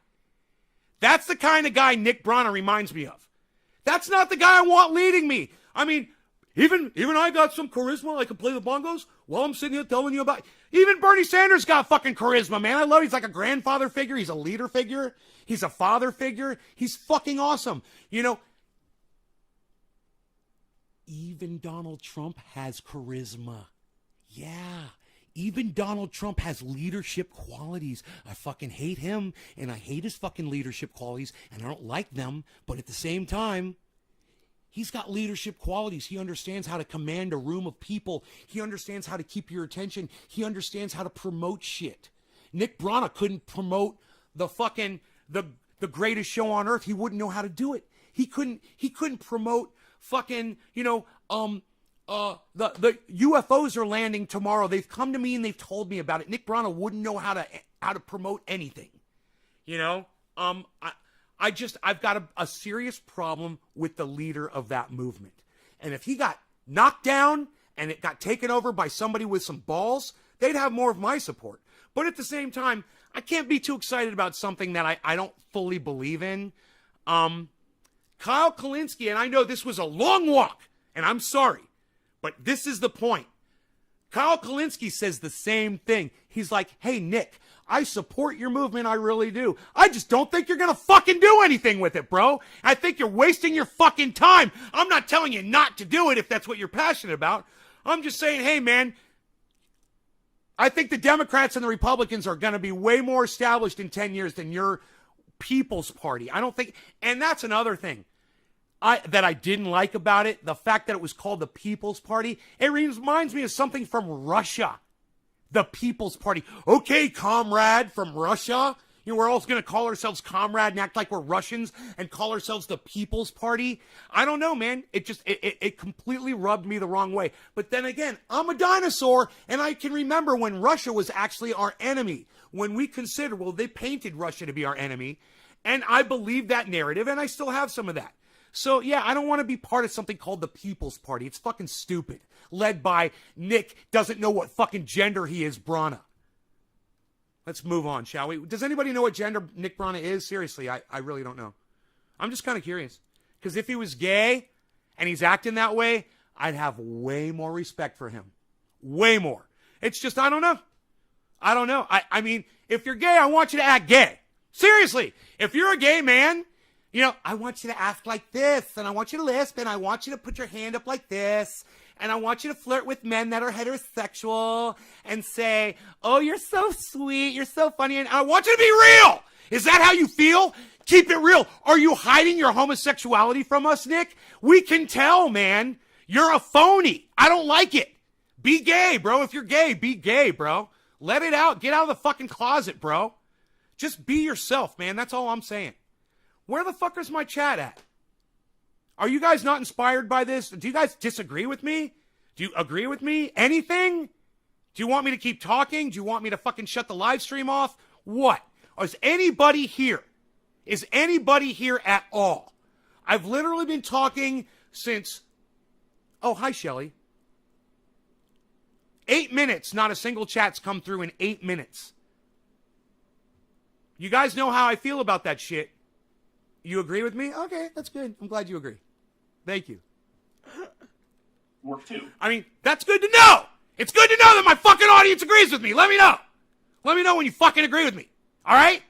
That's the kind of guy Nick Brana reminds me of. That's not the guy I want leading me. I mean, even I got some charisma. I can play the bongos while I'm sitting here telling you about. Even Bernie Sanders got fucking charisma, man. I love. He's like a grandfather figure. He's a leader figure. He's a father figure. He's fucking awesome. You know. Even Donald Trump has charisma. Yeah. Even Donald Trump has leadership qualities. I fucking hate him, and I hate his fucking leadership qualities, and I don't like them, but at the same time, he's got leadership qualities. He understands how to command a room of people. He understands how to keep your attention. He understands how to promote shit. Nick Brana couldn't promote the fucking, the greatest show on earth. He wouldn't know how to do it. He couldn't promote fucking, you know, the UFOs are landing tomorrow. They've come to me and they've told me about it. Nick Brana wouldn't know how to promote anything. You know, I've got a serious problem with the leader of that movement. And if he got knocked down and it got taken over by somebody with some balls, they'd have more of my support. But at the same time, I can't be too excited about something that I don't fully believe in. Kyle Kullinski, and I know this was a long walk, and I'm sorry, but this is the point. Kyle Kullinski says the same thing. He's like, hey, Nick, I support your movement, I really do. I just don't think you're going to fucking do anything with it, bro. I think you're wasting your fucking time. I'm not telling you not to do it if that's what you're passionate about. I'm just saying, hey, man, I think the Democrats and the Republicans are going to be way more established in 10 years than your People's Party. I don't think, and that's another thing that I didn't like about it, the fact that it was called the People's Party. It reminds me of something from Russia. The People's Party. Okay, comrade from Russia. You know, we're all going to call ourselves comrade and act like we're Russians and call ourselves the People's Party. I don't know, man. It completely rubbed me the wrong way. But then again, I'm a dinosaur, and I can remember when Russia was actually our enemy. When we considered, well, they painted Russia to be our enemy, and I believe that narrative, and I still have some of that. So, yeah, I don't want to be part of something called the People's Party. It's fucking stupid. Led by Nick doesn't know what fucking gender he is, Brana. Let's move on, shall we? Does anybody know what gender Nick Brana is? Seriously, I really don't know. I'm just kind of curious. Because if he was gay and he's acting that way, I'd have way more respect for him. Way more. It's just, I don't know. I mean, if you're gay, I want you to act gay. Seriously. If you're a gay man, you know, I want you to act like this, and I want you to lisp, and I want you to put your hand up like this, and I want you to flirt with men that are heterosexual and say, oh, you're so sweet, you're so funny, and I want you to be real. Is that how you feel? Keep it real. Are you hiding your homosexuality from us, Nick? We can tell, man. You're a phony. I don't like it. Be gay, bro. If you're gay, be gay, bro. Let it out. Get out of the fucking closet, bro. Just be yourself, man. That's all I'm saying. Where the fuck is my chat at? Are you guys not inspired by this? Do you guys disagree with me? Do you agree with me? Anything? Do you want me to keep talking? Do you want me to fucking shut the live stream off? What? Is anybody here? Is anybody here at all? I've literally been talking since... Oh, hi, Shelly. 8 minutes. Not a single chat's come through in 8 minutes. You guys know how I feel about that shit. You agree with me? Okay, that's good. I'm glad you agree. Thank you. Work too. I mean, that's good to know. It's good to know that my fucking audience agrees with me. Let me know. Let me know when you fucking agree with me. All right?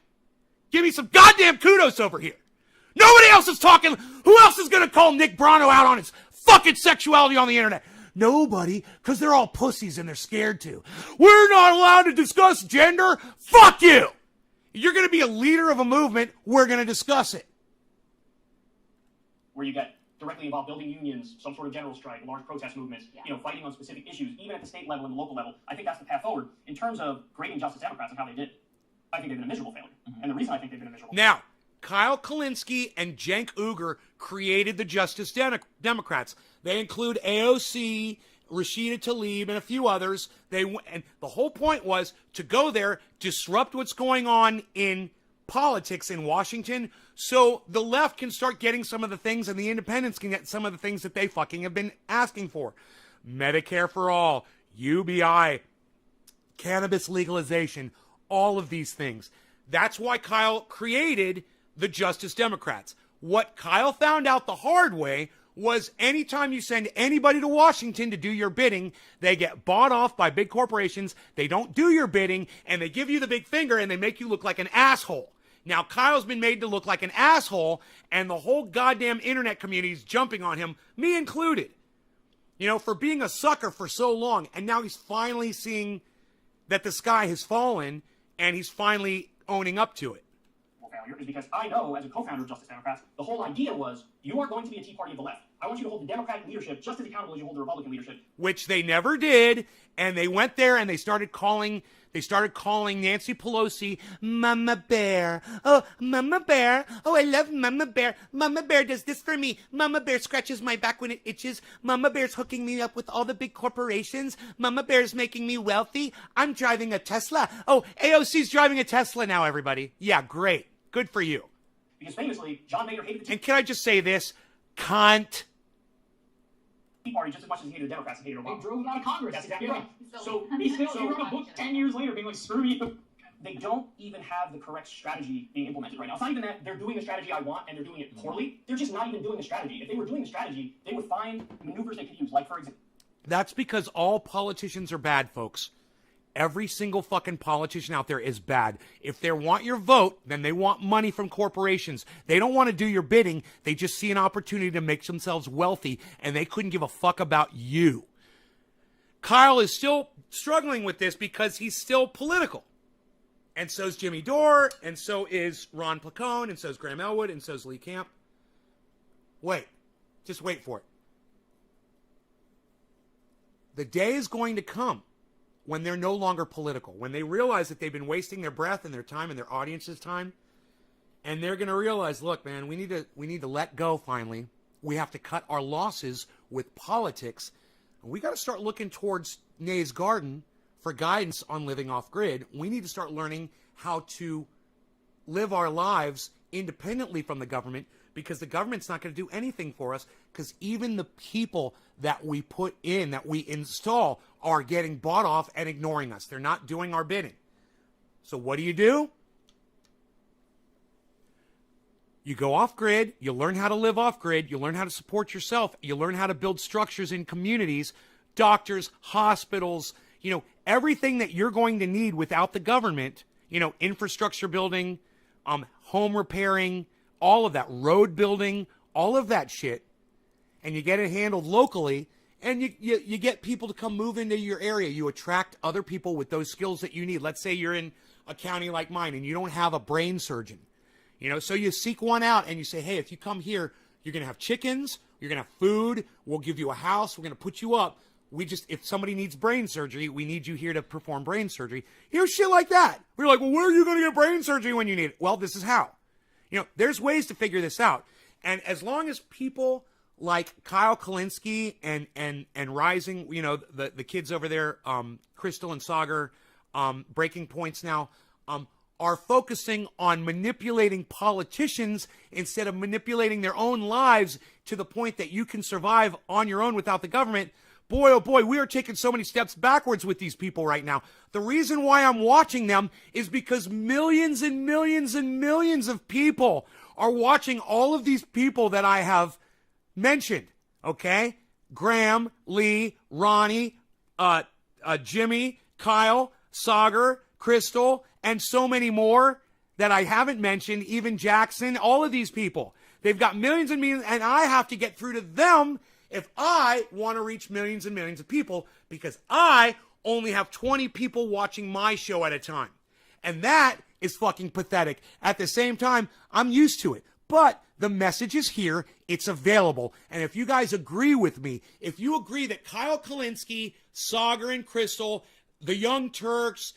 Give me some goddamn kudos over here. Nobody else is talking. Who else is going to call Nick Brano out on his fucking sexuality on the internet? Nobody, because they're all pussies and they're scared to. We're not allowed to discuss gender. Fuck you. You're going to be a leader of a movement. We're going to discuss it. Where you got directly involved building unions, some sort of general strike, large protest movements, fighting on specific issues, even at the state level and the local level. I think that's the path forward. In terms of grading Justice Democrats and how they did, I think they've been a miserable failure. And the reason I think they've been a miserable Now, Kyle Kullinski and Cenk Uygur created the Justice Democrats. They include AOC, Rashida Tlaib, and a few others. And the whole point was to go there, disrupt what's going on in politics in Washington, so the left can start getting some of the things and the independents can get some of the things that they fucking have been asking for. Medicare for all, UBI, cannabis legalization, all of these things. That's why Kyle created the Justice Democrats. What Kyle found out the hard way was anytime you send anybody to Washington to do your bidding, they get bought off by big corporations, they don't do your bidding, and they give you the big finger and they make you look like an asshole. Now, Kyle's been made to look like an asshole, and the whole goddamn internet community is jumping on him, me included, for being a sucker for so long. And now he's finally seeing that the sky has fallen, and he's finally owning up to it. failure is because I know, as a co-founder of Justice Democrats, the whole idea was you are going to be a Tea Party of the left. I want you to hold the Democratic leadership just as accountable as you hold the Republican leadership. Which they never did, and they went there and they started calling Nancy Pelosi Mama Bear. Oh, Mama Bear. Oh, I love Mama Bear. Mama Bear does this for me. Mama Bear scratches my back when it itches. Mama Bear's hooking me up with all the big corporations. Mama Bear's making me wealthy. I'm driving a Tesla. Oh, AOC's driving a Tesla now, everybody. Yeah, great. Good for you. Because famously, John Mayer hated the Tea And can I just say this? Cunt. Party just as much as he hated the Democrats and hated Obama. They drove him out of Congress. That's exactly right. So He wrote a book 10 years later being like, screw you. They don't even have the correct strategy being implemented right now. It's not even that they're doing the strategy I want and they're doing it poorly. They're just not even doing the strategy. If they were doing the strategy, they would find maneuvers they could use. Like, for example, That's because all politicians are bad, folks. Every single fucking politician out there is bad. If they want your vote, then they want money from corporations. They don't want to do your bidding. They just see an opportunity to make themselves wealthy, and they couldn't give a fuck about you. Kyle is still struggling with this because he's still political. And so is Jimmy Dore, and so is Ron Placone, and so is Graham Elwood, and so is Lee Camp. Wait. Just wait for it. The day is going to come when they're no longer political, when they realize that they've been wasting their breath and their time and their audience's time, and they're going to realize, look, man, we need to let go finally. We have to cut our losses with politics. And we got to start looking towards Nay's Garden for guidance on living off grid. We need to start learning how to live our lives independently from the government, because the government's not going to do anything for us, because even the people that we put in, that we install, are getting bought off and ignoring us. They're not doing our bidding. So what do? You go off grid, you learn how to live off grid, you learn how to support yourself, you learn how to build structures in communities, doctors, hospitals, everything that you're going to need without the government, infrastructure building, home repairing, all of that, road building, all of that shit, and you get it handled locally, and you get people to come move into your area. You attract other people with those skills that you need. Let's say you're in a county like mine and you don't have a brain surgeon, so you seek one out and you say, hey, if you come here, you're going to have chickens, you're going to have food, we'll give you a house, we're going to put you up. If somebody needs brain surgery, we need you here to perform brain surgery. Here's shit like that. We're like, well, where are you going to get brain surgery when you need it? Well, this is how. There's ways to figure this out. And as long as people like Kyle Kullinski and Rising, the kids over there, Crystal and Sagar, Breaking Points now, are focusing on manipulating politicians instead of manipulating their own lives to the point that you can survive on your own without the government, boy, oh boy, we are taking so many steps backwards with these people right now. The reason why I'm watching them is because millions and millions and millions of people are watching all of these people that I have mentioned, okay? Graham, Lee, Ronnie, Jimmy, Kyle, Sagar, Crystal, and so many more that I haven't mentioned, even Jackson, all of these people. They've got millions and millions, and I have to get through to them if I want to reach millions and millions of people, because I only have 20 people watching my show at a time. And that is fucking pathetic. At the same time, I'm used to it. But The message is here. It's available. And if you guys agree with me, if you agree that Kyle Kullinski, Sagar and Crystal, the Young Turks,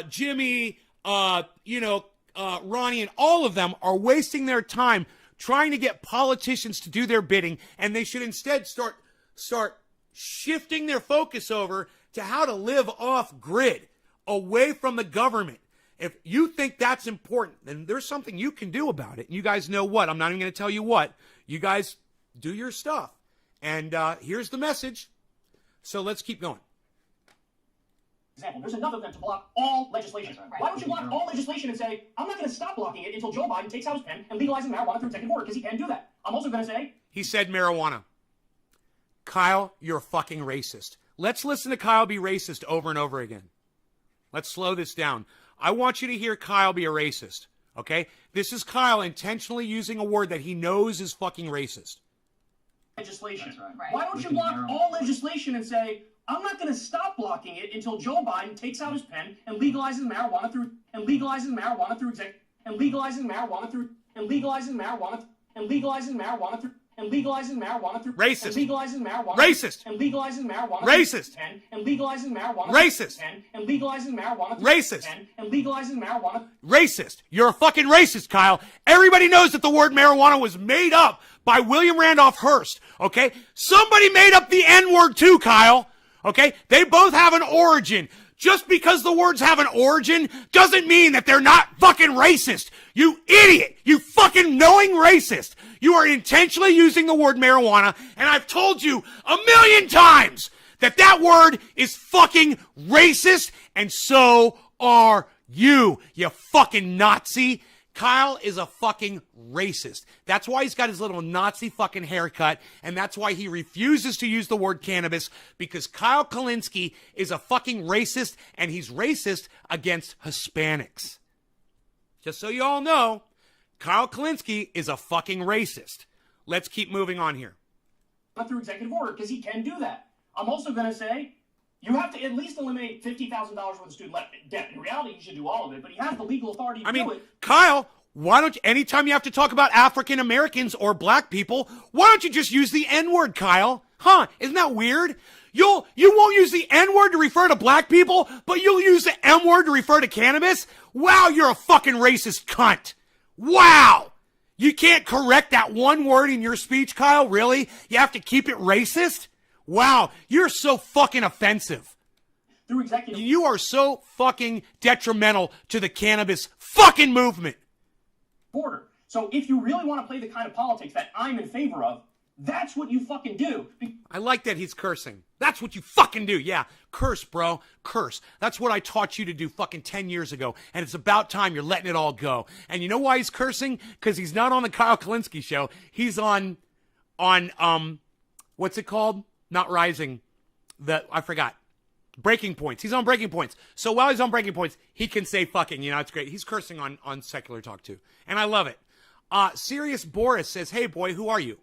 Jimmy, Ronnie, and all of them are wasting their time trying to get politicians to do their bidding, and they should instead start shifting their focus over to how to live off grid, away from the government. If you think that's important, then there's something you can do about it. And you guys know what. I'm not even going to tell you what. You guys do your stuff. And here's the message. So let's keep going. Example, there's enough of them to block all legislation. Right. Why don't you block all legislation and say, I'm not going to stop blocking it until Joe Biden takes out his pen and legalizes marijuana through executive order, because he can do that. I'm also going to say... He said marijuana. Kyle, you're a fucking racist. Let's listen to Kyle be racist over and over again. Let's slow this down. I want you to hear Kyle be a racist, okay? This is Kyle intentionally using a word that he knows is fucking racist. Legislation. Right. Why don't you block all legislation and say, I'm not going to stop blocking it until Joe Biden takes out his pen and legalizes marijuana through Racist. And legalizing marijuana. Racist. And legalizing marijuana. Racist. And legalizing marijuana. Racist. And legalizing marijuana. Racist. And legalizing marijuana. Racist. You're a fucking racist, Kyle. Everybody knows that the word marijuana was made up by William Randolph Hearst, okay? Somebody made up the N-word too, Kyle, okay? They both have an origin. Just because the words have an origin doesn't mean that they're not fucking racist. You idiot. You fucking knowing racist. You are intentionally using the word marijuana, and I've told you 1,000,000 times that that word is fucking racist, and so are you, you fucking Nazi. Kyle is a fucking racist. That's why he's got his little Nazi fucking haircut, and that's why he refuses to use the word cannabis, because Kyle Kullinski is a fucking racist, and he's racist against Hispanics. Just so you all know, Kyle Kullinski is a fucking racist. Let's keep moving on here. Not through executive order, because he can do that. I'm also going to say, you have to at least eliminate $50,000 worth of student debt. In reality, you should do all of it, but he has the legal authority to do it. Kyle, why don't you, anytime you have to talk about African Americans or black people, why don't you just use the N-word, Kyle? Huh? Isn't that weird? You won't use the N-word to refer to black people, but you'll use the M-word to refer to cannabis? Wow, you're a fucking racist cunt. Wow. You can't correct that one word in your speech, Kyle? Really? You have to keep it racist? Wow, you're so fucking offensive. Through executive You are so fucking detrimental to the cannabis fucking movement. order. So if you really want to play the kind of politics that I'm in favor of, that's what you fucking do. I like that he's cursing. That's what you fucking do. Yeah, curse, bro. Curse. That's what I taught you to do fucking 10 years ago. And it's about time you're letting it all go. And you know why he's cursing? Because he's not on the Kyle Kullinski show. He's on what's it called? Not Rising. I forgot. Breaking Points. He's on Breaking Points. So while he's on Breaking Points, he can say fucking, it's great. He's cursing on Secular Talk too. And I love it. Serious Boris says, hey boy, who are you?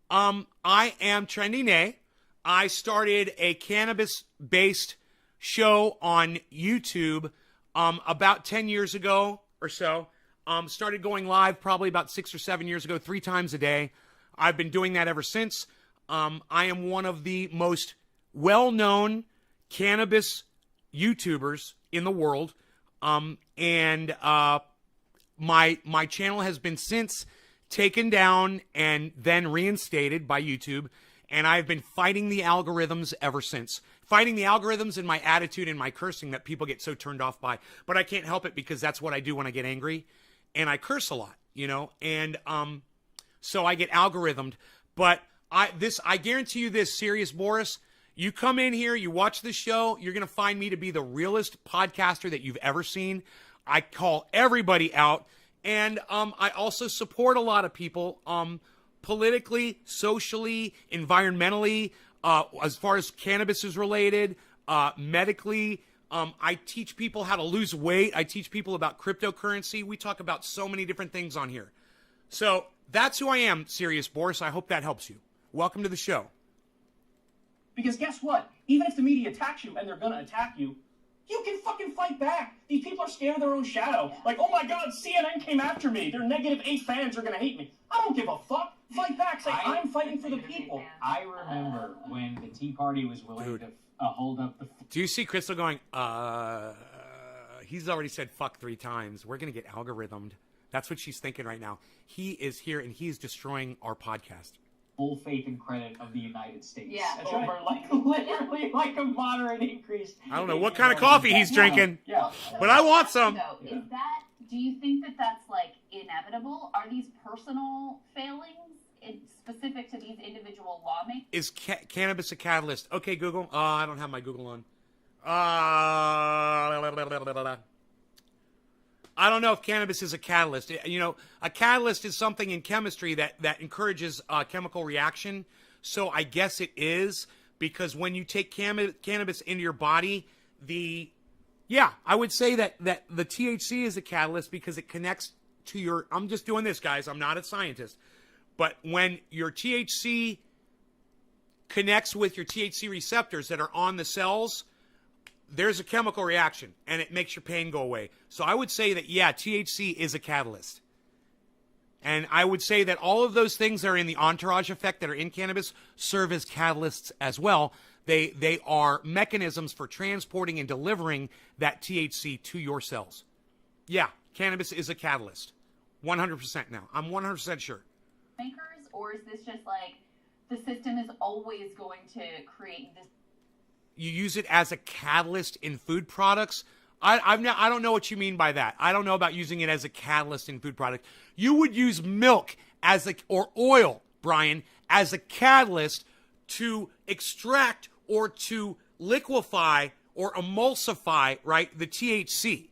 I am Trendy Nay. I started a cannabis-based show on YouTube about 10 years ago or so. Started going live probably about 6 or 7 years ago, 3 times a day. I've been doing that ever since. I am one of the most well-known cannabis YouTubers in the world. And my channel has been since taken down and then reinstated by YouTube. And I've been fighting the algorithms ever since. Fighting the algorithms and my attitude and my cursing that people get so turned off by. But I can't help it because that's what I do when I get angry. And I curse a lot, And so I get algorithmed. But I guarantee you this, Serious Boris, you come in here, you watch this show, you're going to find me to be the realest podcaster that you've ever seen. I call everybody out. And I also support a lot of people politically, socially, environmentally, as far as cannabis is related, medically. I teach people how to lose weight. I teach people about cryptocurrency. We talk about so many different things on here. So that's who I am, Serious Boris. I hope that helps you. Welcome to the show. Because guess what? Even if the media attacks you, and they're going to attack you, you can fucking fight back. These people are scared of their own shadow. Like, oh my God, CNN came after me. Their -8 fans are gonna hate me. I don't give a fuck. Fight back. Say, I'm fighting for the people. I remember when the Tea Party was willing to hold up the... Do you see Crystal going, he's already said fuck 3 times. We're going to get algorithmed. That's what she's thinking right now. He is here and he's destroying our podcast. Full faith and credit of the United States. Yeah. That's over, like, literally, like a moderate increase. I don't know what kind of coffee he's drinking, but I want some. Though, is that? Do you think that that's like inevitable? Are these personal failings specific to these individual lawmakers? Is cannabis a catalyst? Okay, Google. I don't have my Google on. I don't know if cannabis is a catalyst. You know, a catalyst is something in chemistry that encourages chemical reaction. So I guess it is, because when you take cannabis into your body, I would say that the THC is a catalyst because it connects to your, I'm just doing this, guys. I'm not a scientist. But when your THC connects with your THC receptors that are on the cells, there's a chemical reaction, and it makes your pain go away. So I would say that, yeah, THC is a catalyst. And I would say that all of those things that are in the entourage effect that are in cannabis serve as catalysts as well. They are mechanisms for transporting and delivering that THC to your cells. Yeah, cannabis is a catalyst. 100% now. I'm 100% sure. Makers, or is this just like the system is always going to create this? You use it as a catalyst in food products. I don't know what you mean by that. I don't know about using it as a catalyst in food products. You would use milk or oil, Brian, as a catalyst to extract or to liquefy or emulsify, right, the THC.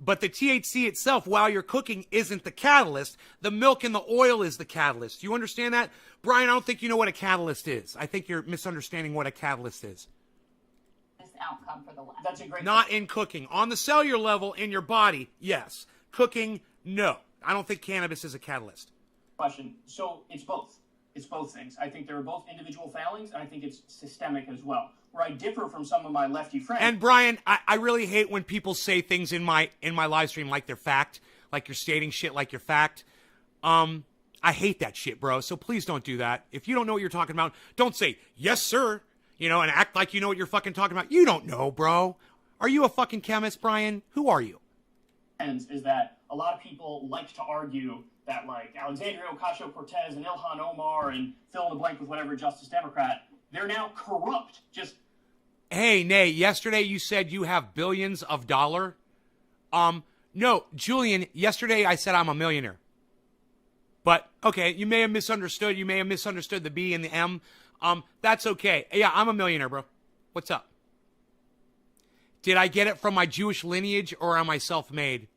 But the THC itself, while you're cooking, isn't the catalyst. The milk and the oil is the catalyst. Do you understand that? Brian, I don't think you know what a catalyst is. I think you're misunderstanding what a catalyst is. Outcome for the lab. That's a great Not in cooking. On the cellular level in your body, yes. Cooking, no. I don't think cannabis is a catalyst. question. So it's both. It's both things. I think there are both individual failings, and I think it's systemic as well. Where I differ from some of my lefty friends. And Brian, I really hate when people say things in my live stream like they're fact, like you're stating shit like you're fact. I hate that shit, bro. So please don't do that. If you don't know what you're talking about, don't say, yes, sir, and act like you know what you're fucking talking about. You don't know, bro. Are you a fucking chemist, Brian? Who are you? Is that a lot of people like to argue that, like, Alexandria Ocasio-Cortez and Ilhan Omar and fill in the blank with whatever Justice Democrat, they're now corrupt. Just Hey, Nay, yesterday you said you have billions of dollars. No, Julian, yesterday I said I'm a millionaire. But, okay, you may have misunderstood. You may have misunderstood the B and the M. That's okay. Yeah, I'm a millionaire, bro. What's up? Did I get it from my Jewish lineage or am I self-made?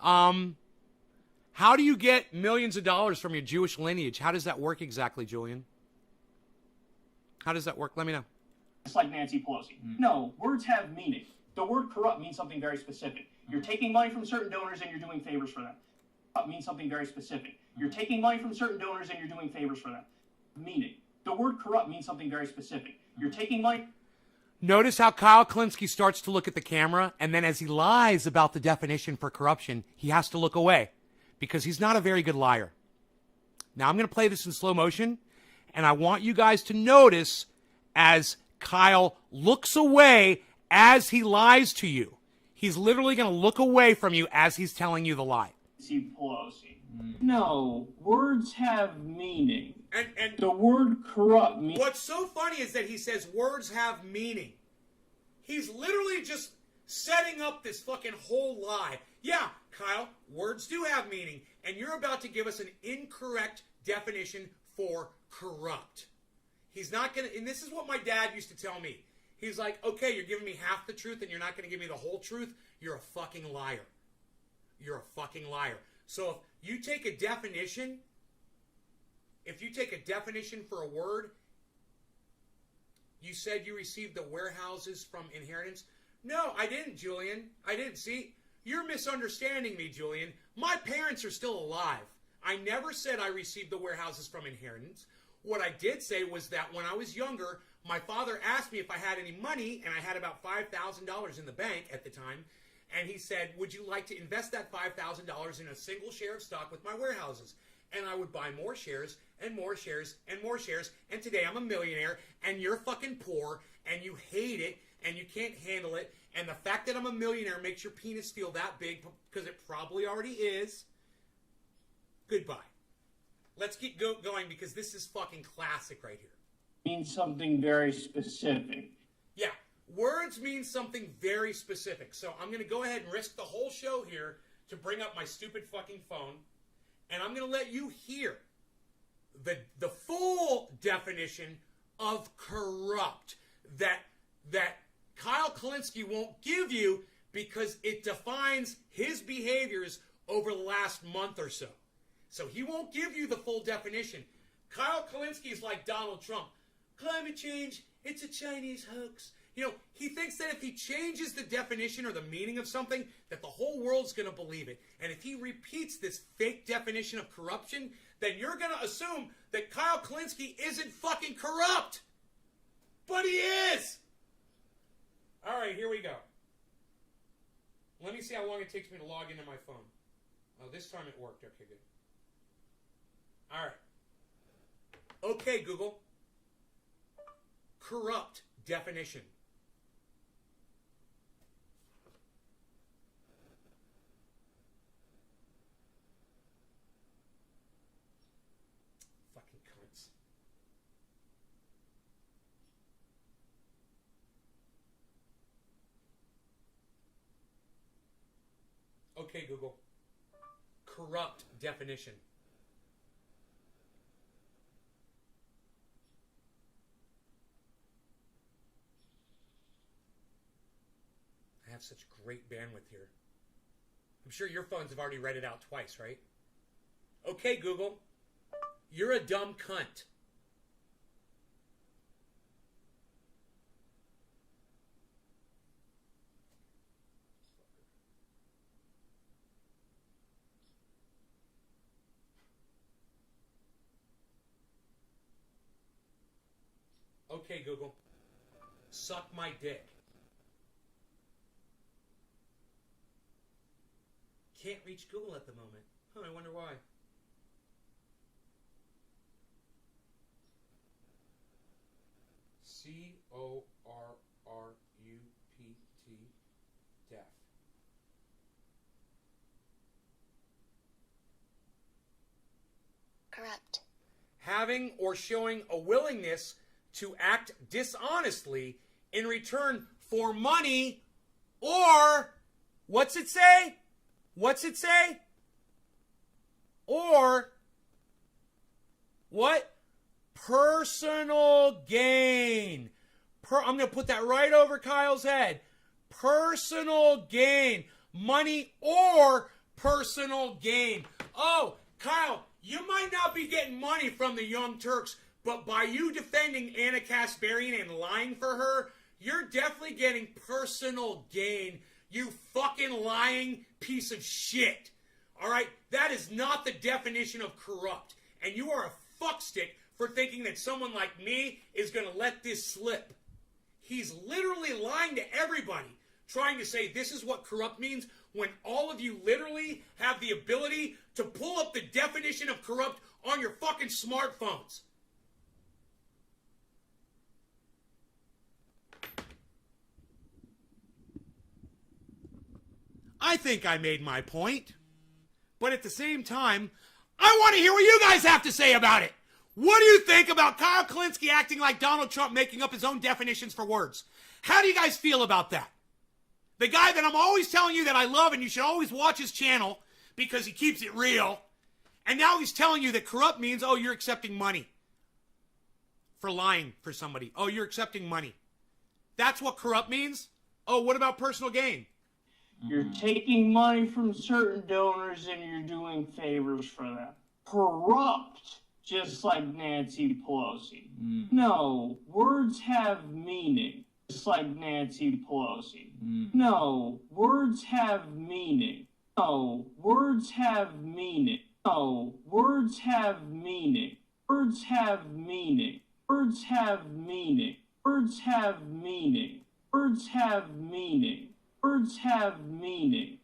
How do you get millions of dollars from your Jewish lineage? How does that work exactly, Julian? How does that work? Let me know. It's like Nancy Pelosi. No, words have meaning. The word corrupt means something very specific. You're taking money from certain donors and you're doing favors for them. Corrupt means something very specific. You're taking money from certain donors and you're doing favors for them. Meaning. The word corrupt means something very specific. You're taking money. Notice how Kyle Kullinski starts to look at the camera, and then as he lies about the definition for corruption, he has to look away because he's not a very good liar. Now, I'm going to play this in slow motion, and I want you guys to notice as Kyle looks away as he lies to you. He's literally going to look away from you as he's telling you the lie. Nancy Pelosi. No, words have meaning. And The word corrupt means... what's so funny is that he says words have meaning. He's literally just setting up this fucking whole lie. Yeah, Kyle, words do have meaning, and you're about to give us an incorrect definition for corrupt. He's not going to, and this is what my dad used to tell me. He's like, okay, you're giving me half the truth and you're not going to give me the whole truth. You're a fucking liar. You're a fucking liar. So if you take a definition... if you take a definition for a word, you said you received the warehouses from inheritance. No, I didn't, Julian. I didn't. See, you're misunderstanding me, Julian. My parents are still alive. I never said I received the warehouses from inheritance. What I did say was that when I was younger, My father asked me if I had any money, and I had about $5,000 in the bank at the time. And he said, would you like to invest that $5,000 in a single share of stock with my warehouses? And I would buy more shares and more shares and more shares. And today I'm a millionaire, and you're fucking poor, and you hate it, and you can't handle it. And the fact that I'm a millionaire makes your penis feel that big, because it probably already is. Goodbye. Let's keep going, because this is fucking classic right here. Means something very specific. Yeah, words mean something very specific. So I'm going to go ahead and risk the whole show here to bring up my stupid fucking phone. And I'm going to let you hear the full definition of corrupt that Kyle Kullinski won't give you, because it defines his behaviors over the last month or so. So he won't give you the full definition. Kyle Kullinski is like Donald Trump. Climate change, it's a Chinese hoax. You know, he thinks that if he changes the definition or the meaning of something, that the whole world's going to believe it. And if he repeats this fake definition of corruption, then you're going to assume that Kyle Kullinski isn't fucking corrupt. But he is! All right, here we go. Let me see how long it takes me to log into my phone. Oh, this time it worked. Okay, good. All right. Okay, Google. Corrupt definition. Fucking cunts. Okay, Google. Corrupt definition. I have such great bandwidth here. I'm sure your phones have already read it out twice, right? Okay, Google. You're a dumb cunt. Okay, Google. Suck my dick. Can't reach Google at the moment. Huh, I wonder why. C-O-R-R-U-P-T, deaf. Corrupt. Having or showing a willingness to act dishonestly in return for money or, what's it say? What's it say? Or, what? Personal gain. I'm going to put that right over Kyle's head. Personal gain. Money or personal gain. Oh, Kyle, you might not be getting money from the Young Turks, but by you defending Anna Kasparian and lying for her, you're definitely getting personal gain. You fucking lying piece of shit. All right? That is not the definition of corrupt. And you are a fuckstick for thinking that someone like me is going to let this slip. He's literally lying to everybody, trying to say this is what corrupt means, when all of you literally have the ability to pull up the definition of corrupt on your fucking smartphones. I think I made my point. But at the same time, I want to hear what you guys have to say about it. What do you think about Kyle Kullinski acting like Donald Trump, making up his own definitions for words? How do you guys feel about that? The guy that I'm always telling you that I love and you should always watch his channel because he keeps it real. And now he's telling you that corrupt means, oh, you're accepting money for lying for somebody. Oh, you're accepting money. That's what corrupt means? Oh, what about personal gain? You're taking money from certain donors and you're doing favors for them. Corrupt, just like Nancy Pelosi. No, words have meaning, just like Nancy Pelosi. No, words have meaning. No, words have meaning. No, words have meaning. Words have meaning. Words have meaning. Words have meaning. Words have meaning. Words have meaning.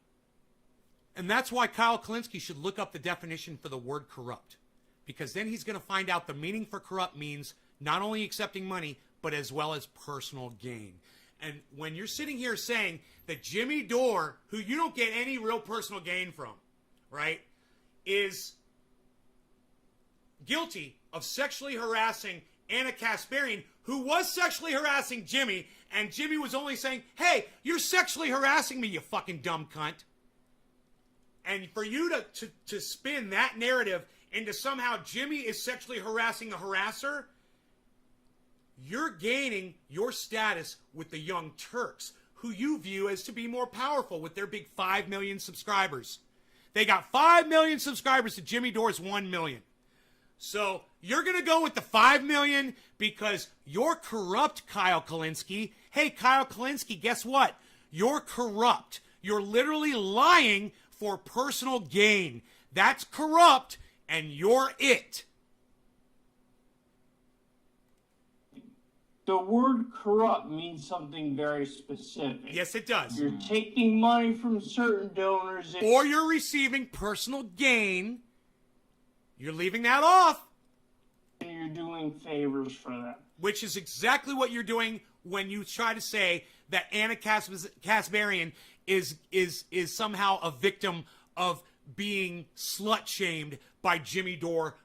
And that's why Kyle Kullinski should look up the definition for the word corrupt. Because then he's going to find out the meaning for corrupt means not only accepting money, but as well as personal gain. And when you're sitting here saying that Jimmy Dore, who you don't get any real personal gain from, right, is guilty of sexually harassing Anna Kasparian, who was sexually harassing Jimmy, and Jimmy was only saying, hey, you're sexually harassing me, you fucking dumb cunt. And for you to spin that narrative into somehow Jimmy is sexually harassing a harasser, you're gaining your status with the Young Turks, who you view as to be more powerful with their big 5 million subscribers. They got 5 million subscribers to Jimmy Dore's 1 million. So you're going to go with the 5 million because you're corrupt, Kyle Kullinski. Hey, Kyle Kullinski, guess what? You're corrupt. You're literally lying for personal gain. That's corrupt, and you're it. The word corrupt means something very specific. Yes, it does. You're taking money from certain donors. Or you're receiving personal gain. You're leaving that off. And you're doing favors for them. Which is exactly what you're doing when you try to say that Anna Kasparian is somehow a victim of being slut-shamed by Jimmy Dore.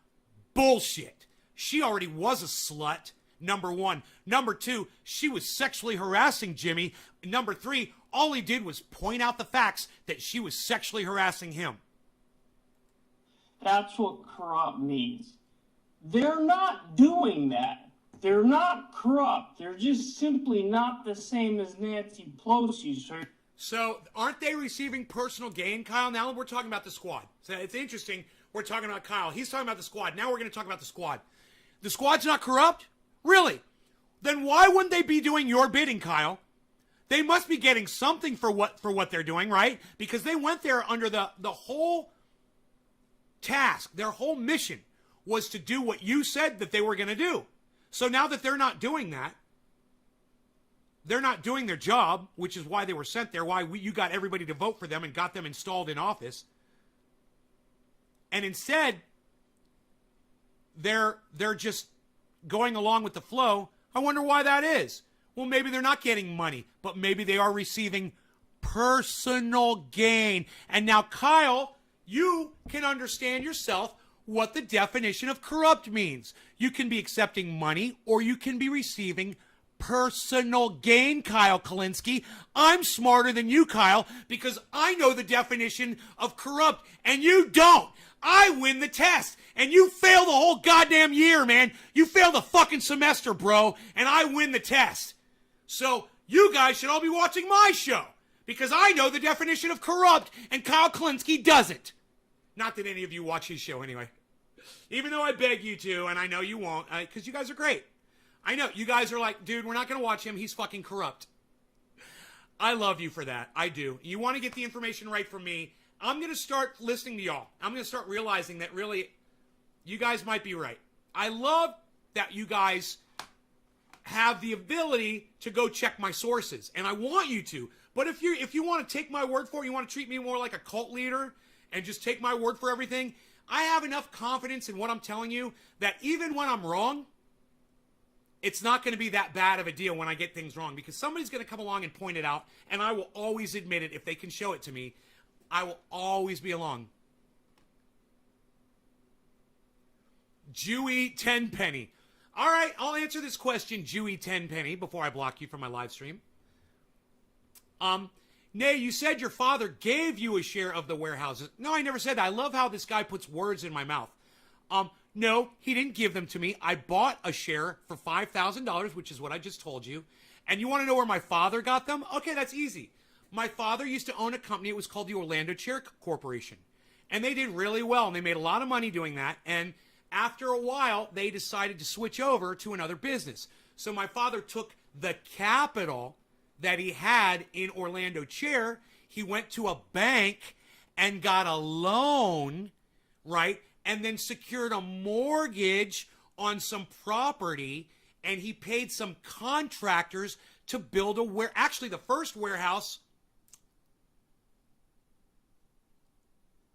Bullshit. She already was a slut, number one. Number two, she was sexually harassing Jimmy. Number three, all he did was point out the facts that she was sexually harassing him. That's what corrupt means. They're not doing that. They're not corrupt. They're just simply not the same as Nancy Pelosi. So aren't they receiving personal gain, Kyle? Now we're talking about the squad. So it's interesting. We're talking about Kyle. He's talking about the squad. Now we're going to talk about the squad. The squad's not corrupt? Really? Then why wouldn't they be doing your bidding, Kyle? They must be getting something for what they're doing, right? Because they went there under the whole task. Their whole mission was to do what you said that they were going to do. So now that they're not doing that, they're not doing their job, which is why they were sent there, why you got everybody to vote for them and got them installed in office. And instead, they're just going along with the flow. I wonder why that is. Well, maybe they're not getting money, but maybe they are receiving personal gain. And now, Kyle, you can understand yourself what the definition of corrupt means. You can be accepting money or you can be receiving personal gain, Kyle Kullinski. I'm smarter than you, Kyle, because I know the definition of corrupt and you don't. I win the test and you fail the whole goddamn year, man. You fail the fucking semester, bro, and I win the test. So you guys should all be watching my show because I know the definition of corrupt and Kyle Kullinski doesn't. Not that any of you watch his show anyway. Even though I beg you to, and I know you won't, because you guys are great. I know, you guys are like, dude, we're not going to watch him. He's fucking corrupt. I love you for that. I do. You want to get the information right from me. I'm going to start listening to y'all. I'm going to start realizing that really, you guys might be right. I love that you guys have the ability to go check my sources, and I want you to. But if you want to take my word for it, you want to treat me more like a cult leader and just take my word for everything, I have enough confidence in what I'm telling you that even when I'm wrong, it's not going to be that bad of a deal when I get things wrong because somebody's going to come along and point it out, and I will always admit it if they can show it to me. I will always be along. Jewy Tenpenny. All right, I'll answer this question, Jewy Tenpenny, before I block you from my live stream. Nay, you said your father gave you a share of the warehouses. No, I never said that. I love how this guy puts words in my mouth. No, he didn't give them to me. I bought a share for $5,000, which is what I just told you. And you want to know where my father got them? Okay, that's easy. My father used to own a company. It was called the Orlando Chair Corporation. And they did really well, and they made a lot of money doing that. And after a while, they decided to switch over to another business. So my father took the capital that he had in Orlando Chair. He went to a bank and got a loan, right? And then secured a mortgage on some property. and he paid some contractors to build actually the first warehouse.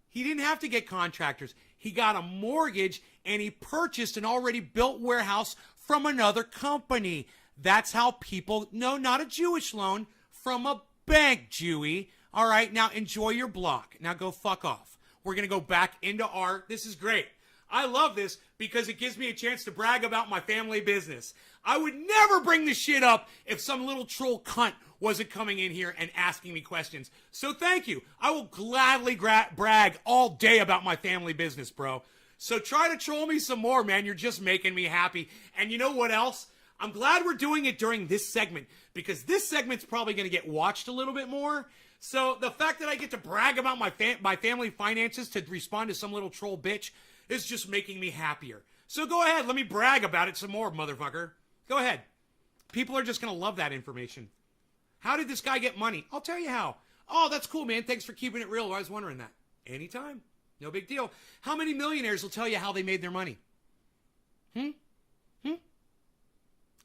He didn't have to get contractors. He got a mortgage and he purchased an already built warehouse from another company. That's how people, no, not a Jewish loan, from a bank, Jewy. All right, now enjoy your block. Now go fuck off. We're going to go back into art. This is great. I love this because it gives me a chance to brag about my family business. I would never bring this shit up if some little troll cunt wasn't coming in here and asking me questions. So thank you. I will gladly brag all day about my family business, bro. So try to troll me some more, man. You're just making me happy. And you know what else? I'm glad we're doing it during this segment because this segment's probably going to get watched a little bit more. So the fact that I get to brag about my family finances to respond to some little troll bitch is just making me happier. So go ahead. Let me brag about it some more, motherfucker. Go ahead. People are just going to love that information. How did this guy get money? I'll tell you how. Oh, that's cool, man. Thanks for keeping it real. I was wondering that. Anytime. No big deal. How many millionaires will tell you how they made their money?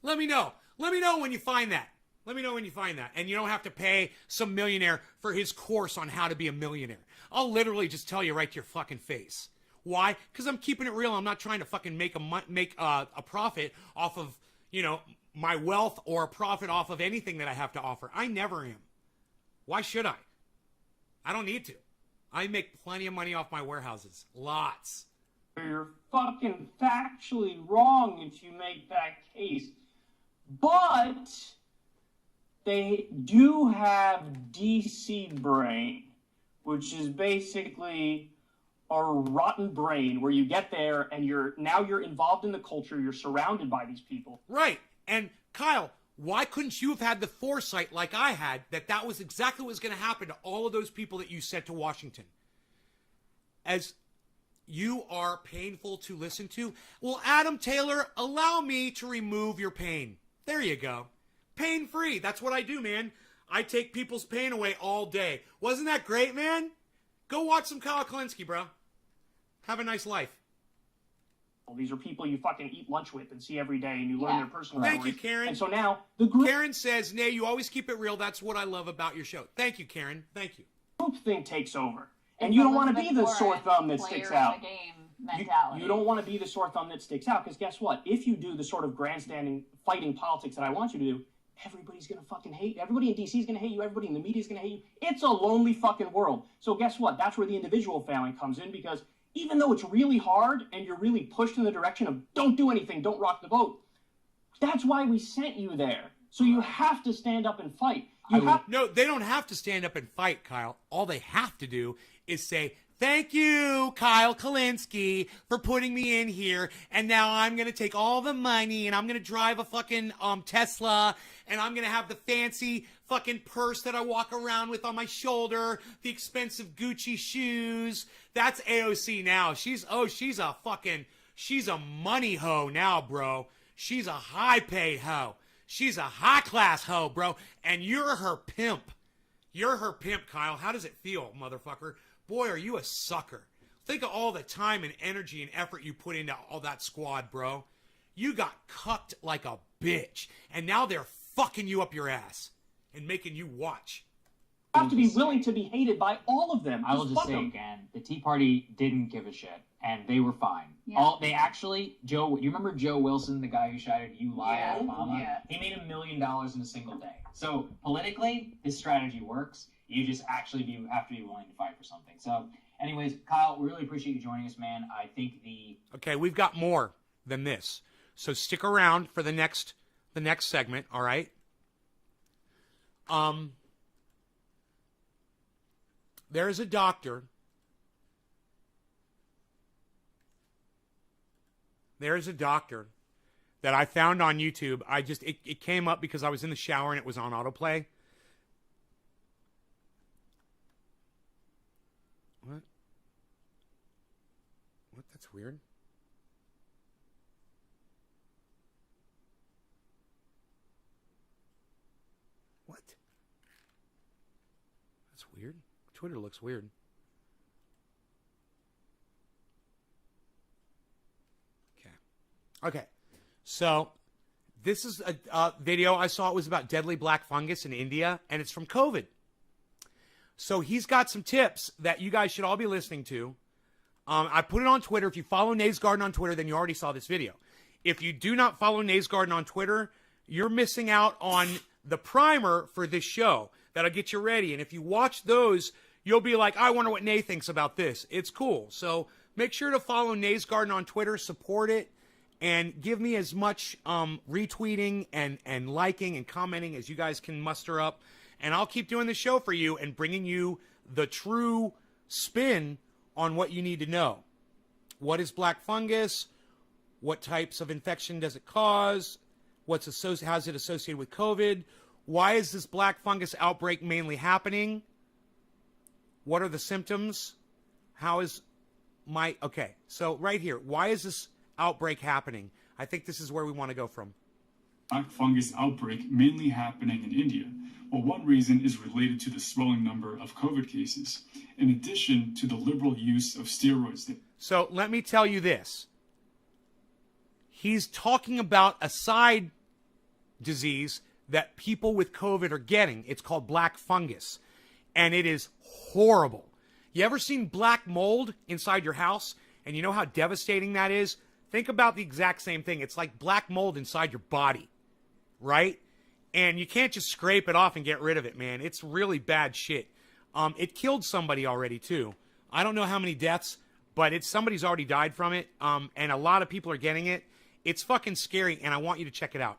Let me know. Let me know when you find that. Let me know when you find that. And you don't have to pay some millionaire for his course on how to be a millionaire. I'll literally just tell you right to your fucking face. Why? Because I'm keeping it real. I'm not trying to fucking make a profit off of, you know, my wealth or a profit off of anything that I have to offer. I never am. Why should I? I don't need to. I make plenty of money off my warehouses. Lots. You're fucking factually wrong if you make that case. But they do have DC brain, which is basically a rotten brain where you get there and you're involved in the culture, you're surrounded by these people. Right. And Kyle, why couldn't you have had the foresight like I had that was exactly what was going to happen to all of those people that you sent to Washington? As you are painful to listen to, well, Adam Taylor, allow me to remove your pain. There you go. Pain-free. That's what I do, man. I take people's pain away all day. Wasn't that great, man? Go watch some Kyle Kullinski, bro. Have a nice life. These are people you fucking eat lunch with and see every day, and you learn their personal Thank stories. you, Karen. And so now, Karen says, Nay, you always keep it real. That's what I love about your show. Thank you, Karen. Thank you. group thing takes over. And you don't want to be the sore thumb that sticks out. You don't want to be the sore thumb that sticks out, because guess what? If you do the sort of grandstanding, fighting politics that I want you to do, everybody's going to fucking hate you. Everybody in D.C. is going to hate you. Everybody in the media is going to hate you. It's a lonely fucking world. So guess what? That's where the individual failing comes in, because even though it's really hard and you're really pushed in the direction of don't do anything, don't rock the boat, that's why we sent you there. So you have to stand up and fight. No, they don't have to stand up and fight, Kyle. All they have to do is say, thank you, Kyle Kullinski, for putting me in here. And now I'm going to take all the money and I'm going to drive a fucking Tesla, and I'm going to have the fancy fucking purse that I walk around with on my shoulder, the expensive Gucci shoes. That's AOC now. She's a money hoe now, bro. She's a high-paid hoe. She's a high-class hoe, bro. And you're her pimp. You're her pimp, Kyle. How does it feel, motherfucker? Boy, are you a sucker. Think of all the time and energy and effort you put into all that squad, bro. You got cucked like a bitch. And now they're fucking you up your ass and making you watch. You have to be willing to be hated by all of them. I will just say again, the Tea Party didn't give a shit, and they were fine. Yeah. You remember Joe Wilson, the guy who shouted, "You lie," at Obama? Yeah. He made $1 million in a single day. So politically, this strategy works. You just have to be willing to fight for something. So anyways, Kyle, we really appreciate you joining us, man. I think Okay, we've got more than this. So stick around for the next segment, all right? There's a doctor. There's a doctor that I found on YouTube. It came up because I was in the shower and it was on autoplay. What? That's weird. What? That's weird. Twitter looks weird. Okay. So, This is a video I saw. It was about deadly black fungus in India, and it's from COVID. So he's got some tips that you guys should all be listening to. I put it on Twitter. If you follow Nays Garden on Twitter, then you already saw this video. If you do not follow Nays Garden on Twitter, you're missing out on the primer for this show that'll get you ready. And if you watch those, you'll be like, I wonder what Nay thinks about this. It's cool. So make sure to follow Nays Garden on Twitter, support it, and give me as much retweeting and liking and commenting as you guys can muster up. And I'll keep doing the show for you and bringing you the true spin on what you need to know. What is black fungus? What types of infection does it cause? How's it associated with COVID? Why is this black fungus outbreak mainly happening? What are the symptoms? Okay, so right here, why is this outbreak happening? I think this is where we want to go from. Black fungus outbreak mainly happening in India. Well, one reason is related to the swelling number of COVID cases, in addition to the liberal use of steroids. So let me tell you this. He's talking about a side disease that people with COVID are getting. It's called black fungus, and it is horrible. You ever seen black mold inside your house, and you know how devastating that is? Think about the exact same thing. It's like black mold inside your body, right? And you can't just scrape it off and get rid of it, man. It's really bad shit. It killed somebody already, too. I don't know how many deaths, but somebody's already died from it, and a lot of people are getting it. It's fucking scary, and I want you to check it out.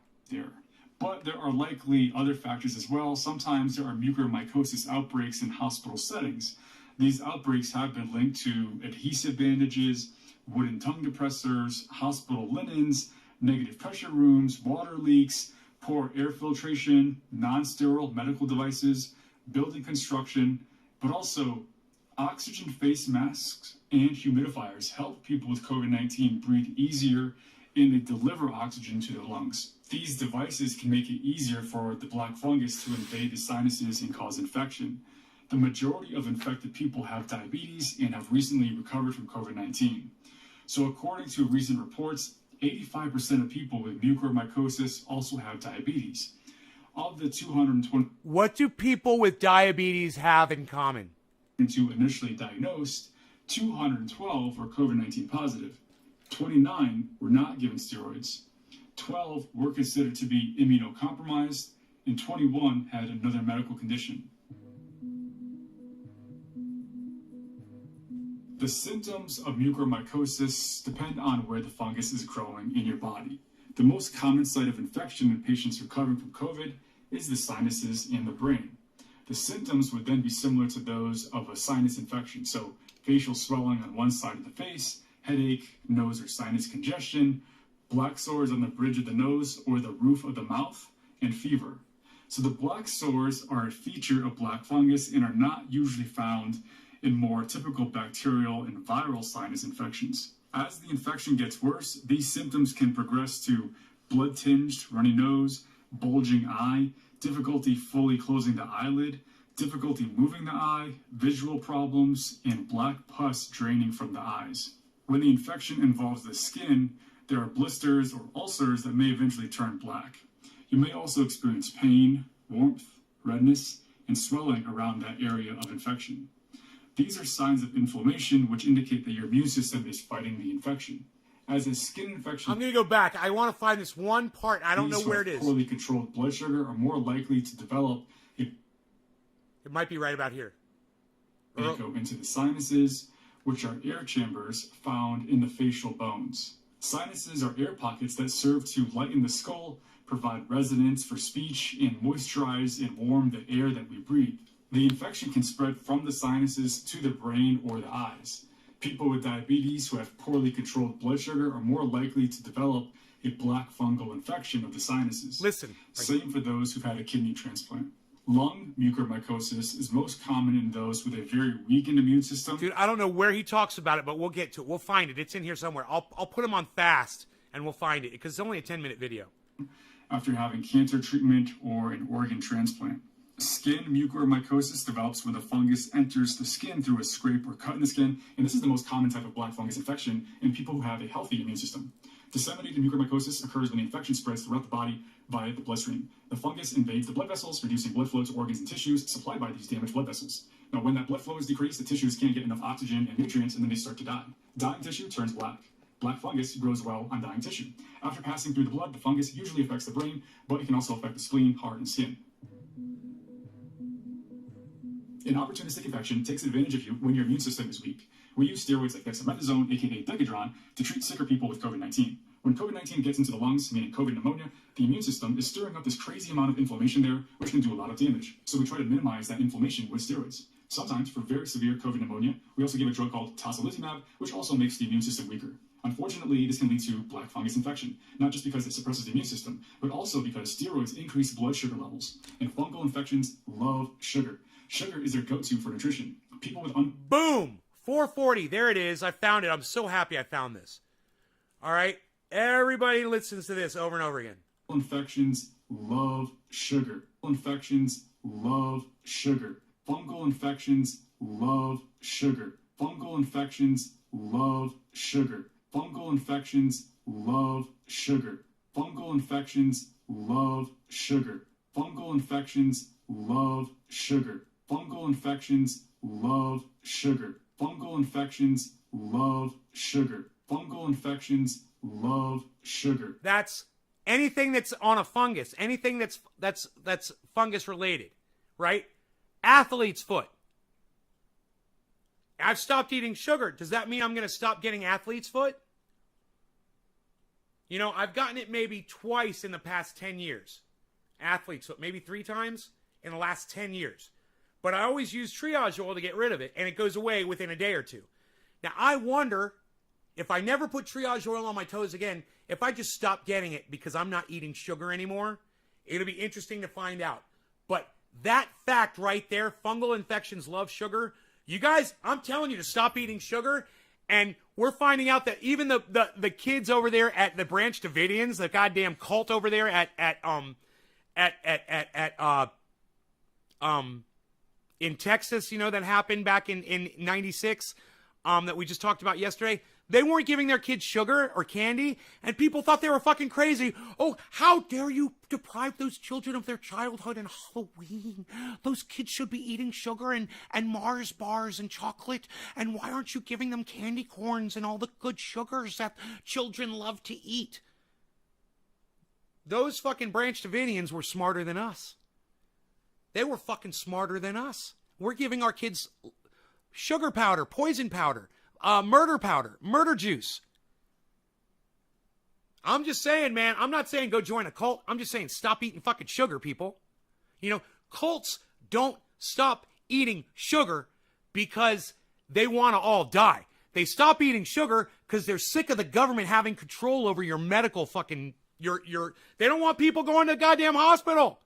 But there are likely other factors as well. Sometimes there are mucormycosis outbreaks in hospital settings. These outbreaks have been linked to adhesive bandages, wooden tongue depressors, hospital linens, negative pressure rooms, water leaks, poor air filtration, non-sterile medical devices, building construction, but also oxygen face masks and humidifiers help people with COVID-19 breathe easier and they deliver oxygen to their lungs. These devices can make it easier for the black fungus to invade the sinuses and cause infection. The majority of infected people have diabetes and have recently recovered from COVID-19. So according to recent reports, 85% of people with mucormycosis also have diabetes. Of the 220... What do people with diabetes have in common? Initially diagnosed, 212 were COVID-19 positive. 29 were not given steroids. 12 were considered to be immunocompromised, and 21 had another medical condition. The symptoms of mucormycosis depend on where the fungus is growing in your body. The most common site of infection in patients recovering from COVID is the sinuses and the brain. The symptoms would then be similar to those of a sinus infection, so facial swelling on one side of the face, headache, nose or sinus congestion, black sores on the bridge of the nose or the roof of the mouth, and fever. So the black sores are a feature of black fungus and are not usually found in more typical bacterial and viral sinus infections. As the infection gets worse, these symptoms can progress to blood-tinged, runny nose, bulging eye, difficulty fully closing the eyelid, difficulty moving the eye, visual problems, and black pus draining from the eyes. When the infection involves the skin, there are blisters or ulcers that may eventually turn black. You may also experience pain, warmth, redness, and swelling around that area of infection. These are signs of inflammation which indicate that your immune system is fighting the infection. As a skin infection... I'm going to go back. I want to find this one part. I don't know where it is. Poorly controlled blood sugar are more likely to develop It might be right about here. Go into the sinuses, which are air chambers found in the facial bones. Sinuses are air pockets that serve to lighten the skull, provide resonance for speech, and moisturize and warm the air that we breathe. The infection can spread from the sinuses to the brain or the eyes. People with diabetes who have poorly controlled blood sugar are more likely to develop a black fungal infection of the sinuses. Listen. Same for those who've had a kidney transplant. Lung mucormycosis is most common in those with a very weakened immune system. Dude, I don't know where he talks about it, but we'll get to it. We'll find it. It's in here somewhere. I'll put him on fast, and we'll find it, because it's only a 10-minute video. After having cancer treatment or an organ transplant. Skin mucormycosis develops when the fungus enters the skin through a scrape or cut in the skin, and this is the most common type of black fungus infection in people who have a healthy immune system. Disseminated mucormycosis occurs when the infection spreads throughout the body via the bloodstream. The fungus invades the blood vessels, reducing blood flow to organs and tissues supplied by these damaged blood vessels. Now, when that blood flow is decreased, the tissues can't get enough oxygen and nutrients, and then they start to die. Dying tissue turns black. Black fungus grows well on dying tissue. After passing through the blood, the fungus usually affects the brain, but it can also affect the spleen, heart, and skin. An opportunistic infection takes advantage of you when your immune system is weak. We use steroids like dexamethasone, aka Decadron, to treat sicker people with COVID-19. When COVID-19 gets into the lungs, meaning COVID pneumonia, the immune system is stirring up this crazy amount of inflammation there, which can do a lot of damage. So we try to minimize that inflammation with steroids. Sometimes, for very severe COVID pneumonia, we also give a drug called tocilizumab, which also makes the immune system weaker. Unfortunately, this can lead to black fungus infection, not just because it suppresses the immune system, but also because steroids increase blood sugar levels. And fungal infections love sugar. Sugar is their go-to for nutrition. People with Boom! 440. There it is. I found it. I'm so happy I found this. All right? Everybody listens to this over and over again. infections love sugar. Infections love sugar. Fungal infections love sugar. Fungal infections love sugar. Fungal infections love sugar. Fungal infections love sugar. Fungal infections love sugar. Fungal infections love sugar. Fungal infections love sugar. Fungal infections love sugar. That's anything that's on a fungus, anything that's fungus related, right? Athlete's foot. I've stopped eating sugar. Does that mean I'm going to stop getting athlete's foot? You know, I've gotten it maybe twice in the past 10 years. Athlete's foot, maybe 3 times in the last 10 years. But I always use triage oil to get rid of it, and it goes away within a day or two. Now, I wonder if I never put triage oil on my toes again, if I just stop getting it because I'm not eating sugar anymore, it'll be interesting to find out. But that fact right there, fungal infections love sugar. You guys, I'm telling you to stop eating sugar, and we're finding out that even the kids over there at the Branch Davidians, the goddamn cult over there in Texas, you know, that happened back in 96, that we just talked about yesterday. They weren't giving their kids sugar or candy, and people thought they were fucking crazy. Oh, how dare you deprive those children of their childhood and Halloween? Those kids should be eating sugar and Mars bars and chocolate, and why aren't you giving them candy corns and all the good sugars that children love to eat? Those fucking Branch Davidians were smarter than us. They were fucking smarter than us. We're giving our kids sugar powder, poison powder, murder powder, murder juice. I'm just saying, man, I'm not saying go join a cult. I'm just saying stop eating fucking sugar, people. You know, cults don't stop eating sugar because they want to all die. They stop eating sugar because they're sick of the government having control over your medical fucking, they don't want people going to the goddamn hospital.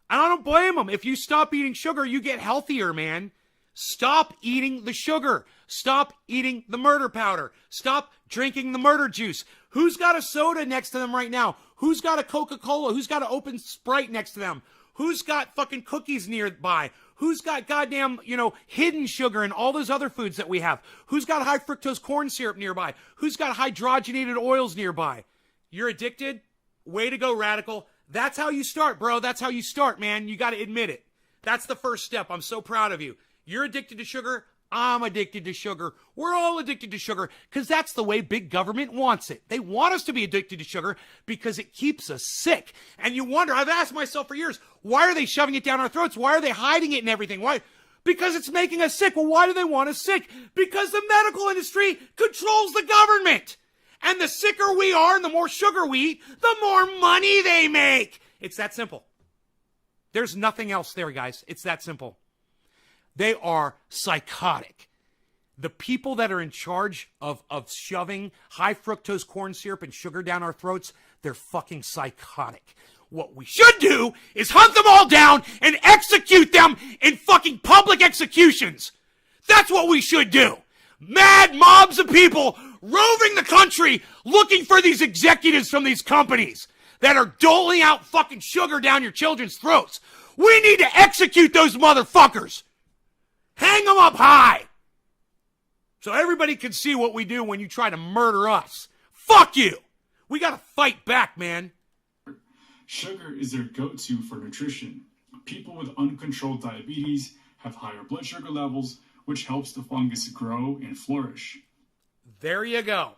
And I don't blame them. If you stop eating sugar, you get healthier, man. Stop eating the sugar. Stop eating the murder powder. Stop drinking the murder juice. Who's got a soda next to them right now? Who's got a Coca-Cola? Who's got an open Sprite next to them? Who's got fucking cookies nearby? Who's got goddamn, hidden sugar and all those other foods that we have? Who's got high fructose corn syrup nearby? Who's got hydrogenated oils nearby? You're addicted? Way to go, radical. That's how you start, bro. That's how you start, man. You got to admit it. That's the first step. I'm so proud of you. You're addicted to sugar. I'm addicted to sugar. We're all addicted to sugar because that's the way big government wants it. They want us to be addicted to sugar because it keeps us sick. And you wonder, I've asked myself for years, why are they shoving it down our throats? Why are they hiding it and everything? Why? Because it's making us sick. Well, why do they want us sick? Because the medical industry controls the government. And the sicker we are and the more sugar we eat, the more money they make. It's that simple. There's nothing else there, guys. It's that simple. They are psychotic. The people that are in charge of shoving high fructose corn syrup and sugar down our throats, they're fucking psychotic. What we should do is hunt them all down and execute them in fucking public executions. That's what we should do. Mad mobs of people roving the country looking for these executives from these companies that are doling out fucking sugar down your children's throats. We need to execute those motherfuckers. Hang them up high. So everybody can see what we do when you try to murder us. Fuck you. We gotta fight back, man. Sugar is their go-to for nutrition. People with uncontrolled diabetes have higher blood sugar levels, which helps the fungus grow and flourish. There you go.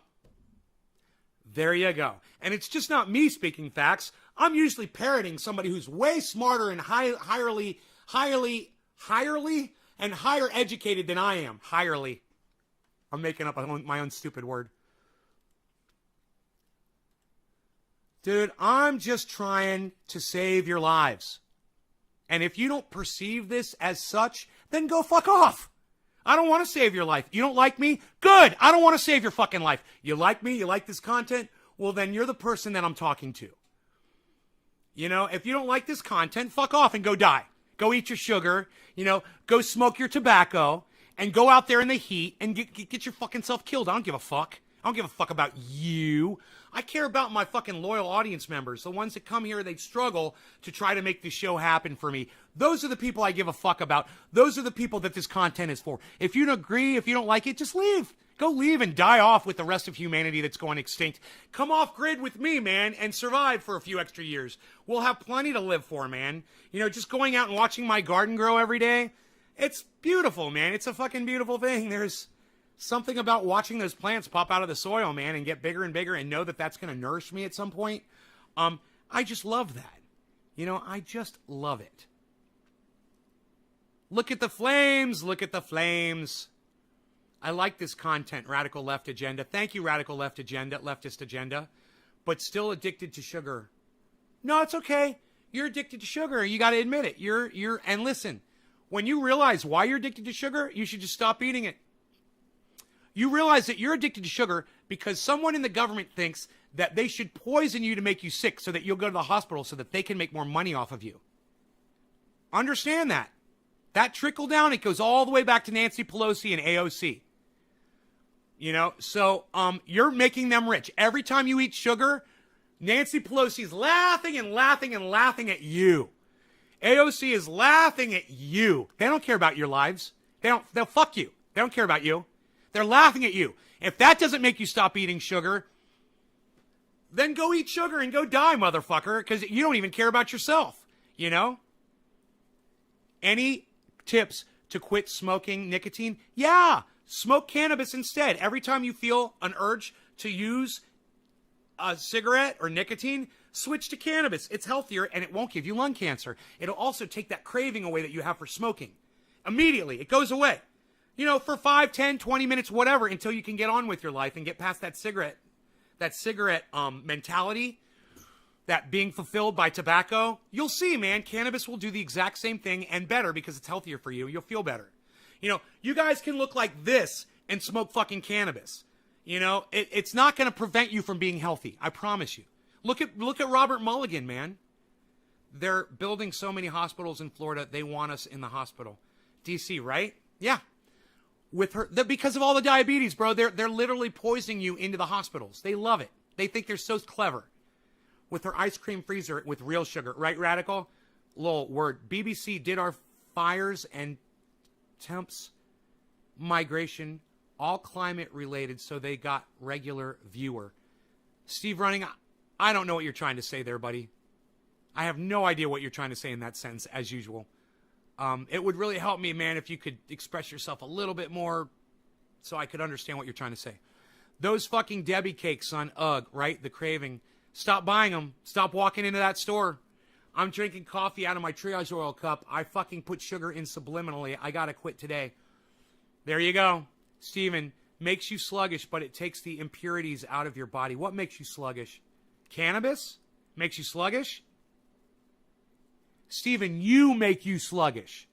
There you go. And it's just not me speaking facts. I'm usually parroting somebody who's way smarter and higher educated than I am. Hirely. I'm making up my own stupid word. Dude, I'm just trying to save your lives. And if you don't perceive this as such, then go fuck off. I don't want to save your life. You don't like me? Good. I don't want to save your fucking life. You like me? You like this content? Well, then you're the person that I'm talking to. You know, if you don't like this content, fuck off and go die. Go eat your sugar. You know, go smoke your tobacco and go out there in the heat and get your fucking self killed. I don't give a fuck. I don't give a fuck about you. I care about my fucking loyal audience members, the ones that come here, they struggle to try to make this show happen for me. Those are the people I give a fuck about. Those are the people that this content is for. If you don't agree, if you don't like it, just leave. Go leave and die off with the rest of humanity that's going extinct. Come off grid with me, man, and survive for a few extra years. We'll have plenty to live for, man. You know, just going out and watching my garden grow every day, it's beautiful, man. It's a fucking beautiful thing. There's something about watching those plants pop out of the soil, man, and get bigger and bigger and know that that's going to nourish me at some point. I just love that. You know, I just love it. Look at the flames. Look at the flames. I like this content, Radical Left Agenda. Thank you, Radical Left Agenda, Leftist Agenda. But still addicted to sugar. No, it's okay. You're addicted to sugar. You got to admit it. And listen, when you realize why you're addicted to sugar, you should just stop eating it. You realize that you're addicted to sugar because someone in the government thinks that they should poison you to make you sick so that you'll go to the hospital so that they can make more money off of you. Understand that. That trickle down, it goes all the way back to Nancy Pelosi and AOC. You know, so you're making them rich. Every time you eat sugar, Nancy Pelosi's laughing and laughing and laughing at you. AOC is laughing at you. They don't care about your lives. They'll fuck you. They don't care about you. They're laughing at you. If that doesn't make you stop eating sugar, then go eat sugar and go die, motherfucker, because you don't even care about yourself, you know? Any tips to quit smoking nicotine? Yeah, smoke cannabis instead. Every time you feel an urge to use a cigarette or nicotine, switch to cannabis. It's healthier and it won't give you lung cancer. It'll also take that craving away that you have for smoking. Immediately, it goes away. You know, for 5, 10, 20 minutes, whatever, until you can get on with your life and get past that cigarette mentality, that being fulfilled by tobacco. You'll see, man, cannabis will do the exact same thing and better because it's healthier for you. You'll feel better. You know, you guys can look like this and smoke fucking cannabis. You know, it's not going to prevent you from being healthy. I promise you. Look at Robert Mulligan, man. They're building so many hospitals in Florida. They want us in the hospital. DC, right? Yeah. With her, because of all the diabetes, bro, they're literally poisoning you into the hospitals. They love it. They think they're so clever. With her ice cream freezer with real sugar, right, Radical? Lol, word. BBC did our fires and temps migration, all climate related, so they got regular viewer. Steve Running, I don't know what you're trying to say there, buddy. I have no idea what you're trying to say in that sentence, as usual. It would really help me, man, if you could express yourself a little bit more so I could understand what you're trying to say. Those fucking Debbie cakes, son. Ugh, right? The craving. Stop buying them. Stop walking into that store. I'm drinking coffee out of my triage oil cup. I fucking put sugar in subliminally. I gotta quit today. There you go. Steven, makes you sluggish, but it takes the impurities out of your body. What makes you sluggish? Cannabis? Makes you sluggish? Stephen, you make you sluggish.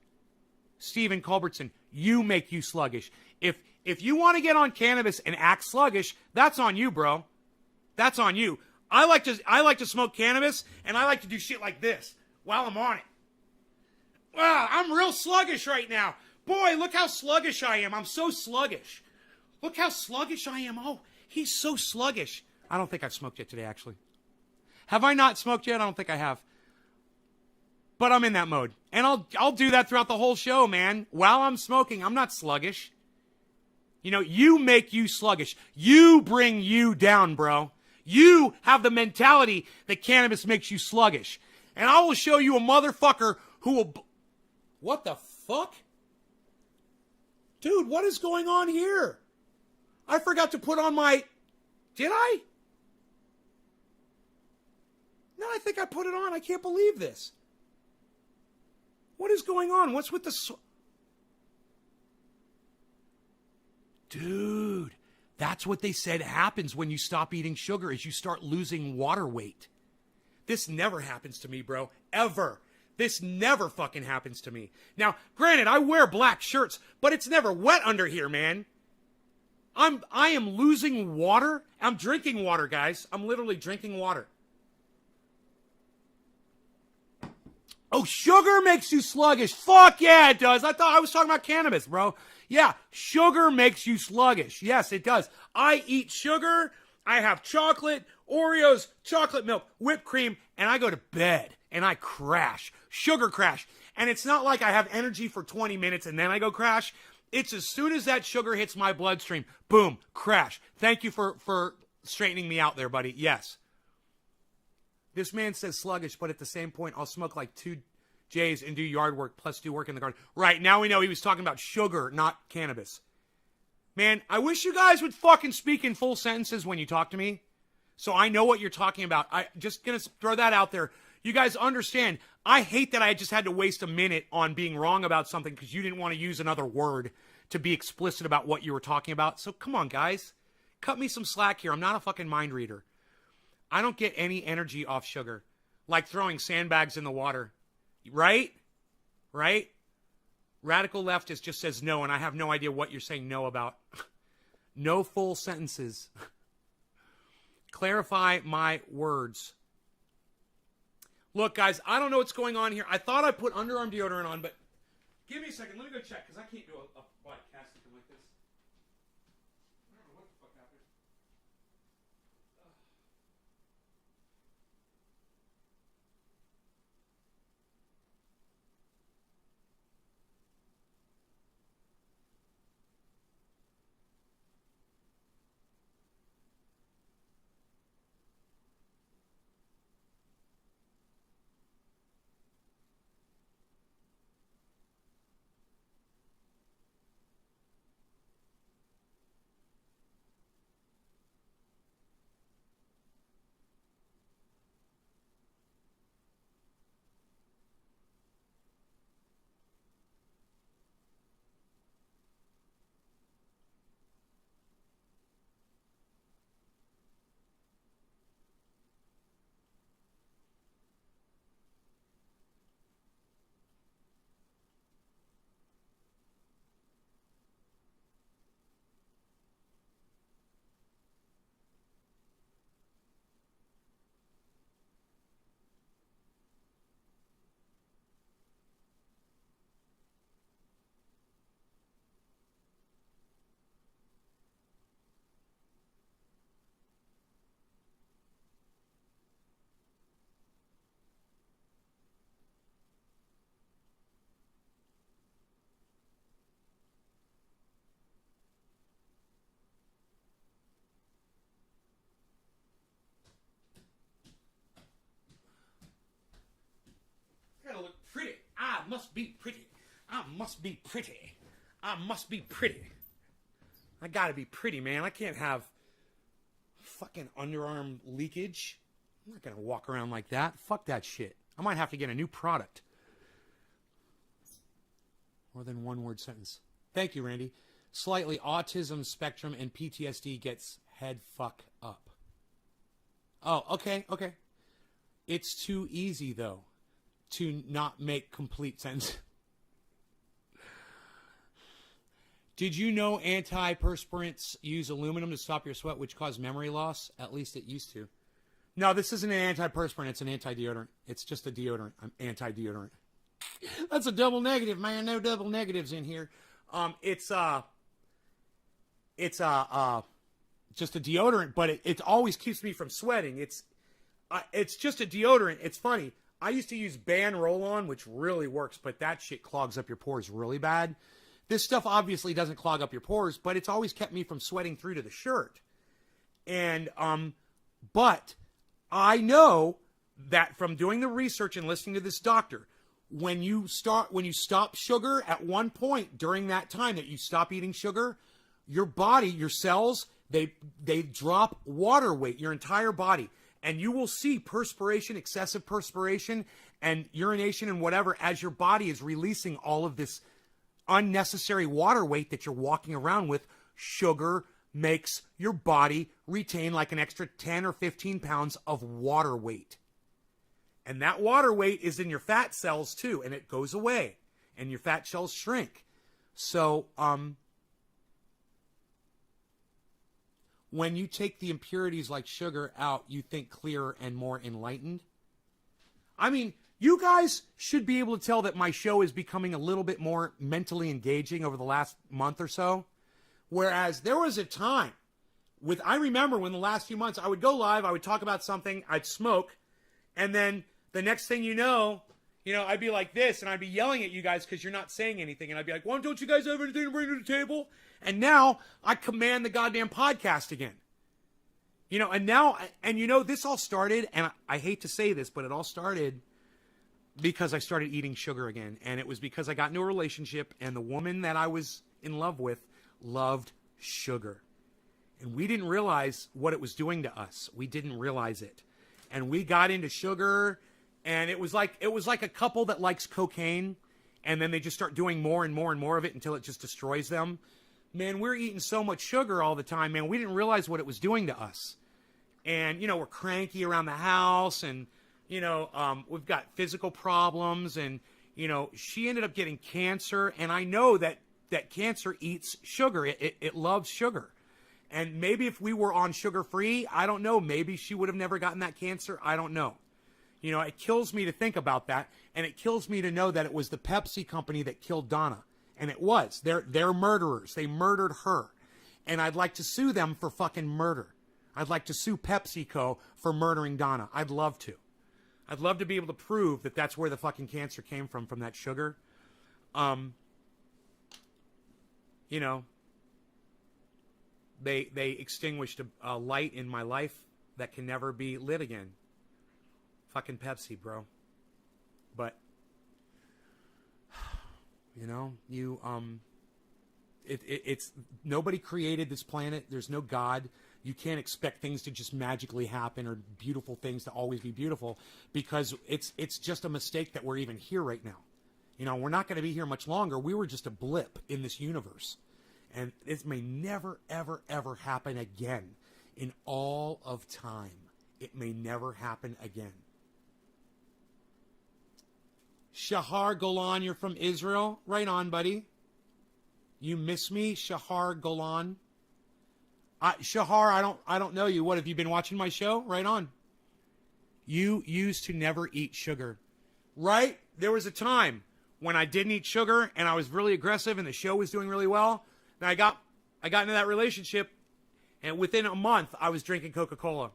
Stephen Culbertson, you make you sluggish. If you want to get on cannabis and act sluggish, that's on you, bro. That's on you. I like to smoke cannabis and I like to do shit like this while I'm on it. Wow, I'm real sluggish right now. Boy, look how sluggish I am. I'm so sluggish. Look how sluggish I am. Oh, he's so sluggish. I don't think I've smoked yet today, actually. Have I not smoked yet? I don't think I have. But I'm in that mode. And I'll do that throughout the whole show, man. While I'm smoking, I'm not sluggish. You know, you make you sluggish. You bring you down, bro. You have the mentality that cannabis makes you sluggish. And I will show you a motherfucker who will... What the fuck? Dude, what is going on here? I forgot to put on my... Did I? No, I think I put it on. I can't believe this. What is going on? What's with the... Dude, that's what they said happens when you stop eating sugar, is you start losing water weight. This never happens to me, bro. Ever. This never fucking happens to me. Now, granted, I wear black shirts, but it's never wet under here, man. I am losing water. I'm drinking water, guys. I'm literally drinking water. Oh, sugar makes you sluggish. Fuck yeah, it does. I thought I was talking about cannabis, bro. Yeah, sugar makes you sluggish. Yes, it does. I eat sugar. I have chocolate, Oreos, chocolate milk, whipped cream, and I go to bed and I crash. Sugar crash. And it's not like I have energy for 20 minutes and then I go crash. It's as soon as that sugar hits my bloodstream, boom, crash. Thank you for straightening me out there, buddy. Yes. This man says sluggish, but at the same point, I'll smoke like 2 J's and do yard work plus do work in the garden. Right, now we know he was talking about sugar, not cannabis. Man, I wish you guys would fucking speak in full sentences when you talk to me, so I know what you're talking about. I just gonna throw that out there. You guys understand, I hate that I just had to waste a minute on being wrong about something because you didn't want to use another word to be explicit about what you were talking about. So come on, guys. Cut me some slack here. I'm not a fucking mind reader. I don't get any energy off sugar. Like throwing sandbags in the water. Right? Right? Radical leftist just says no, and I have no idea what you're saying no about. No full sentences. Clarify my words. Look, guys, I don't know what's going on here. I thought I put underarm deodorant on, but give me a second. Let me go check, because I can't do a podcast like this. I don't know what the fuck happened. Gotta look pretty. I must be pretty. I must be pretty. I must be pretty. I gotta be pretty, man. I can't have fucking underarm leakage. I'm not gonna walk around like that. Fuck that shit. I might have to get a new product. More than one word sentence. Thank you, Randy. Slightly autism spectrum and PTSD gets head fuck up. Oh, okay, okay. It's too easy, though, to not make complete sense. Did you know antiperspirants use aluminum to stop your sweat, which cause memory loss? At least it used to. No, this isn't an antiperspirant. It's an anti-deodorant. It's just a deodorant. I'm anti-deodorant. That's a double negative, man. No double negatives in here. It's just a deodorant, but it always keeps me from sweating. It's just a deodorant. It's funny. I used to use Ban Roll-On, which really works, but that shit clogs up your pores really bad. This stuff obviously doesn't clog up your pores, but it's always kept me from sweating through to the shirt. And But I know that from doing the research and listening to this doctor, when you stop sugar at one point during that time that you stop eating sugar, your body, your cells, they drop water weight, your entire body. And you will see perspiration, excessive perspiration, and urination and whatever as your body is releasing all of this unnecessary water weight that you're walking around with. Sugar makes your body retain like an extra 10 or 15 pounds of water weight. And that water weight is in your fat cells too, and it goes away, and your fat cells shrink. So, when you take the impurities like sugar out, you think clearer and more enlightened. I mean, you guys should be able to tell that my show is becoming a little bit more mentally engaging over the last month or so. Whereas there was a time I remember when the last few months I would go live, I would talk about something, I'd smoke, and then the next thing you know, I'd be like this, and I'd be yelling at you guys because you're not saying anything, and I'd be like, "Why don't you guys have anything to bring to the table?" And now I command the goddamn podcast again. This all started, and I hate to say this, but it all started because I started eating sugar again, and it was because I got into a relationship, and the woman that I was in love with loved sugar. And we didn't realize what it was doing to us. We didn't realize it. And we got into sugar, and it was like a couple that likes cocaine, and then they just start doing more and more and more of it until it just destroys them. Man, we're eating so much sugar all the time, man. We didn't realize what it was doing to us. And, we're cranky around the house, and, we've got physical problems, and, she ended up getting cancer, and I know that cancer eats sugar. It loves sugar. And maybe if we were on sugar-free, I don't know. Maybe she would have never gotten that cancer. I don't know. It kills me to think about that, and it kills me to know that it was the Pepsi company that killed Donna. And it was. They're murderers. They murdered her. And I'd like to sue them for fucking murder. I'd like to sue PepsiCo for murdering Donna. I'd love to. I'd love to be able to prove that that's where the fucking cancer came from that sugar. They extinguished a light in my life that can never be lit again. Fucking Pepsi, bro. But it's nobody created this planet. There's no God. You can't expect things to just magically happen or beautiful things to always be beautiful, because it's just a mistake that we're even here right now. We're not going to be here much longer. We were just a blip in this universe. And it may never, ever, ever happen again in all of time. It may never happen again. Shahar Golan, you're from Israel. Right on, buddy. You miss me, Shahar Golan? Shahar, I don't know you. What, have you been watching my show? Right on. You used to never eat sugar. Right? There was a time when I didn't eat sugar and I was really aggressive and the show was doing really well. Then I got into that relationship, and within a month, I was drinking Coca-Cola.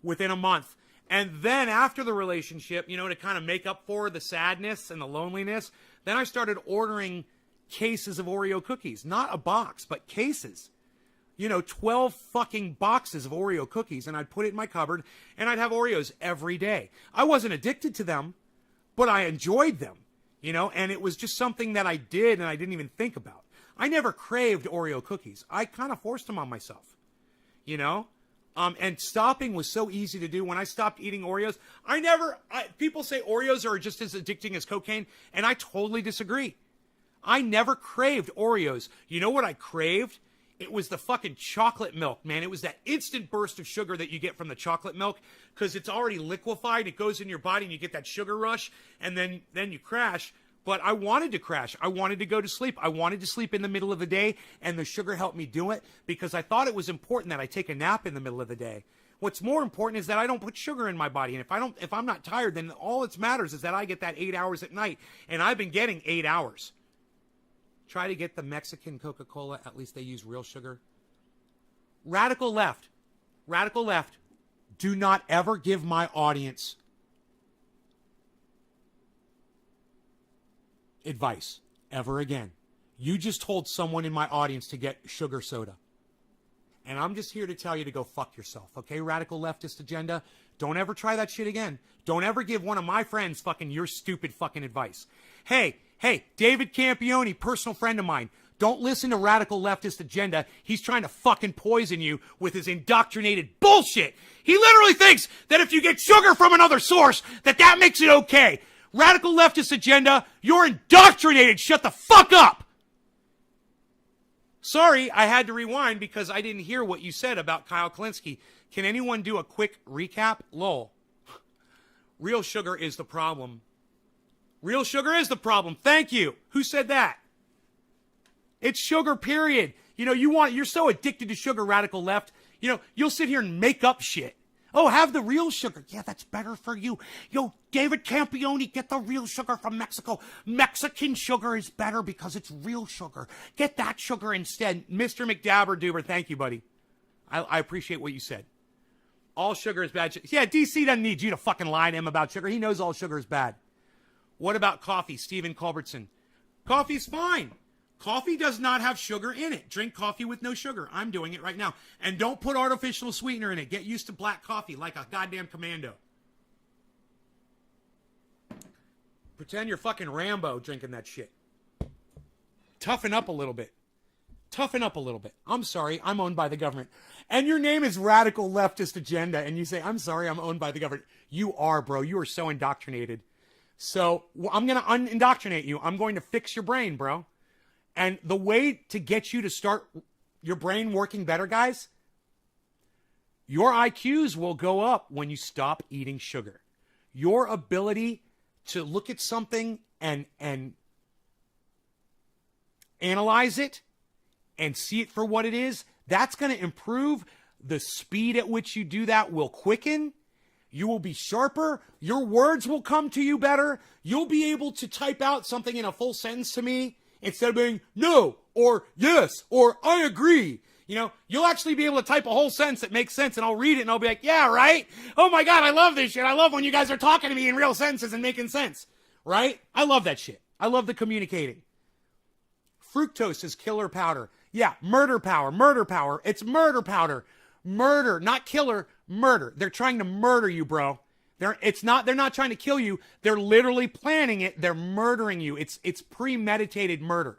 Within a month. And then after the relationship, to kind of make up for the sadness and the loneliness, then I started ordering cases of Oreo cookies. Not a box, but cases. 12 fucking boxes of Oreo cookies, and I'd put it in my cupboard, and I'd have Oreos every day. I wasn't addicted to them, but I enjoyed them, and it was just something that I did and I didn't even think about. I never craved Oreo cookies. I kind of forced them on myself, and stopping was so easy to do. When I stopped eating Oreos, people say Oreos are just as addicting as cocaine, and I totally disagree. I never craved Oreos. You know what I craved? It was the fucking chocolate milk, man. It was that instant burst of sugar that you get from the chocolate milk, because it's already liquefied. It goes in your body and you get that sugar rush, and then you crash. But I wanted to crash. I wanted to go to sleep. I wanted to sleep in the middle of the day, and the sugar helped me do it because I thought it was important that I take a nap in the middle of the day. What's more important is that I don't put sugar in my body, and if I'm not tired, then all that matters is that I get that 8 hours at night, and I've been getting 8 hours. Try to get the Mexican Coca-Cola. At least they use real sugar. Radical left. Do not ever give my audience advice ever again. You just told someone in my audience to get sugar soda. And I'm just here to tell you to go fuck yourself, okay, radical leftist agenda? Don't ever try that shit again. Don't ever give one of my friends fucking your stupid fucking advice. Hey, David Campione, personal friend of mine. Don't listen to radical leftist agenda. He's trying to fucking poison you with his indoctrinated bullshit. He literally thinks that if you get sugar from another source, that makes it okay. Radical leftist agenda, you're indoctrinated. Shut the fuck up. Sorry, I had to rewind because I didn't hear what you said about Kyle Kullinski. Can anyone do a quick recap? Lol. Real sugar is the problem. Real sugar is the problem. Thank you. Who said that? It's sugar, period. You know, you're so addicted to sugar, radical left. You know, you'll sit here and make up shit. Oh, have the real sugar. Yeah, that's better for you. Yo, David Campione, get the real sugar from Mexico. Mexican sugar is better because it's real sugar. Get that sugar instead. Mr. McDabberduber, thank you, buddy. I appreciate what you said. All sugar is bad. Yeah, DC doesn't need you to fucking lie to him about sugar. He knows all sugar is bad. What about coffee? Stephen Culbertson. Coffee's fine. Coffee does not have sugar in it. Drink coffee with no sugar. I'm doing it right now. And don't put artificial sweetener in it. Get used to black coffee like a goddamn commando. Pretend you're fucking Rambo drinking that shit. Toughen up a little bit. Toughen up a little bit. I'm sorry, I'm owned by the government. And your name is Radical Leftist Agenda, and you say, I'm sorry, I'm owned by the government. You are, bro. You are so indoctrinated. So I'm going to unindoctrinate you. I'm going to fix your brain, bro. And the way to get you to start your brain working better, guys, your IQs will go up when you stop eating sugar. Your ability to look at something and analyze it and see it for what it is, that's going to improve. The speed at which you do that will quicken. You will be sharper. Your words will come to you better. You'll be able to type out something in a full sentence to me instead of being no or yes or I agree. You know, you'll actually be able to type a whole sentence that makes sense, and I'll read it and I'll be like, yeah, right? Oh my God, I love this shit. I love when you guys are talking to me in real sentences and making sense, right? I love that shit. I love the communicating. Fructose is killer powder. Yeah, murder power. It's murder powder. Murder, not killer, murder. They're trying to murder you, bro. They're not trying to kill you. They're literally planning it. They're murdering you. It's premeditated murder.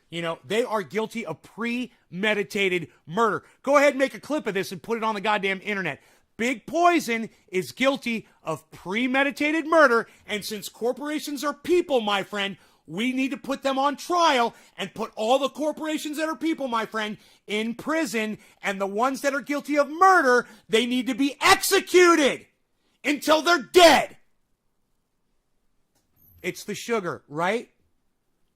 You know, they are guilty of premeditated murder. Go ahead and make a clip of this and put it on the goddamn internet. Big Poison is guilty of premeditated murder, and since corporations are people, my friend, we need to put them on trial and put all the corporations that are people, my friend, in prison, and the ones that are guilty of murder, they need to be executed until they're dead. It's the sugar, right?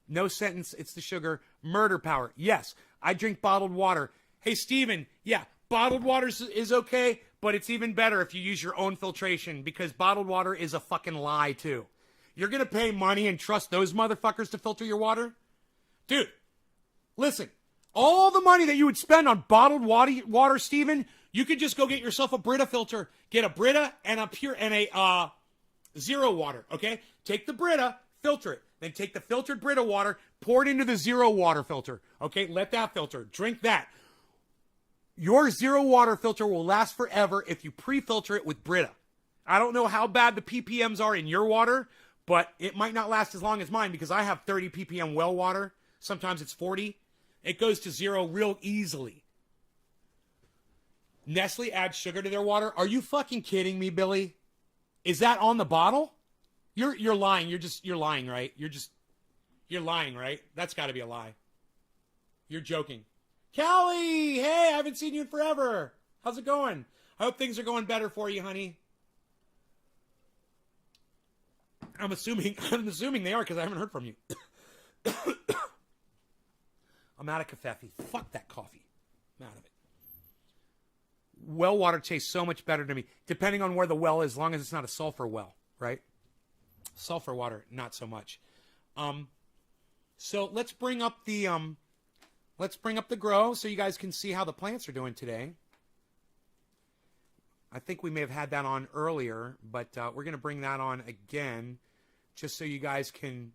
No sentence, it's the sugar. Murder power. Yes, I drink bottled water. Hey, Steven, yeah, bottled water is okay, but it's even better if you use your own filtration, because bottled water is a fucking lie, too. You're going to pay money and trust those motherfuckers to filter your water? Dude, listen, all the money that you would spend on bottled water, Steven, you could just go get yourself a Brita filter. Get a Brita and a zero water, okay? Take the Brita, filter it. Then take the filtered Brita water, pour it into the zero water filter, okay? Let that filter. Drink that. Your zero water filter will last forever if you pre-filter it with Brita. I don't know how bad the ppms are in your water, but it might not last as long as mine because I have 30 ppm well water. Sometimes it's 40. It goes to zero real easily. Nestle adds sugar to their water. Are you fucking kidding me, Billy? Is that on the bottle? You're lying. You're lying, right? You're lying, right? That's got to be a lie. You're joking. Callie, hey, I haven't seen you in forever. How's it going? I hope things are going better for you, honey. I'm assuming they are because I haven't heard from you. I'm out of kefefe. Fuck that coffee. I'm out of it. Well water tastes so much better to me, depending on where the well is, as long as it's not a sulfur well, right? Sulfur water, not so much. So let's bring up the grow so you guys can see how the plants are doing today. I think we may have had that on earlier, but we're going to bring that on again just so you guys can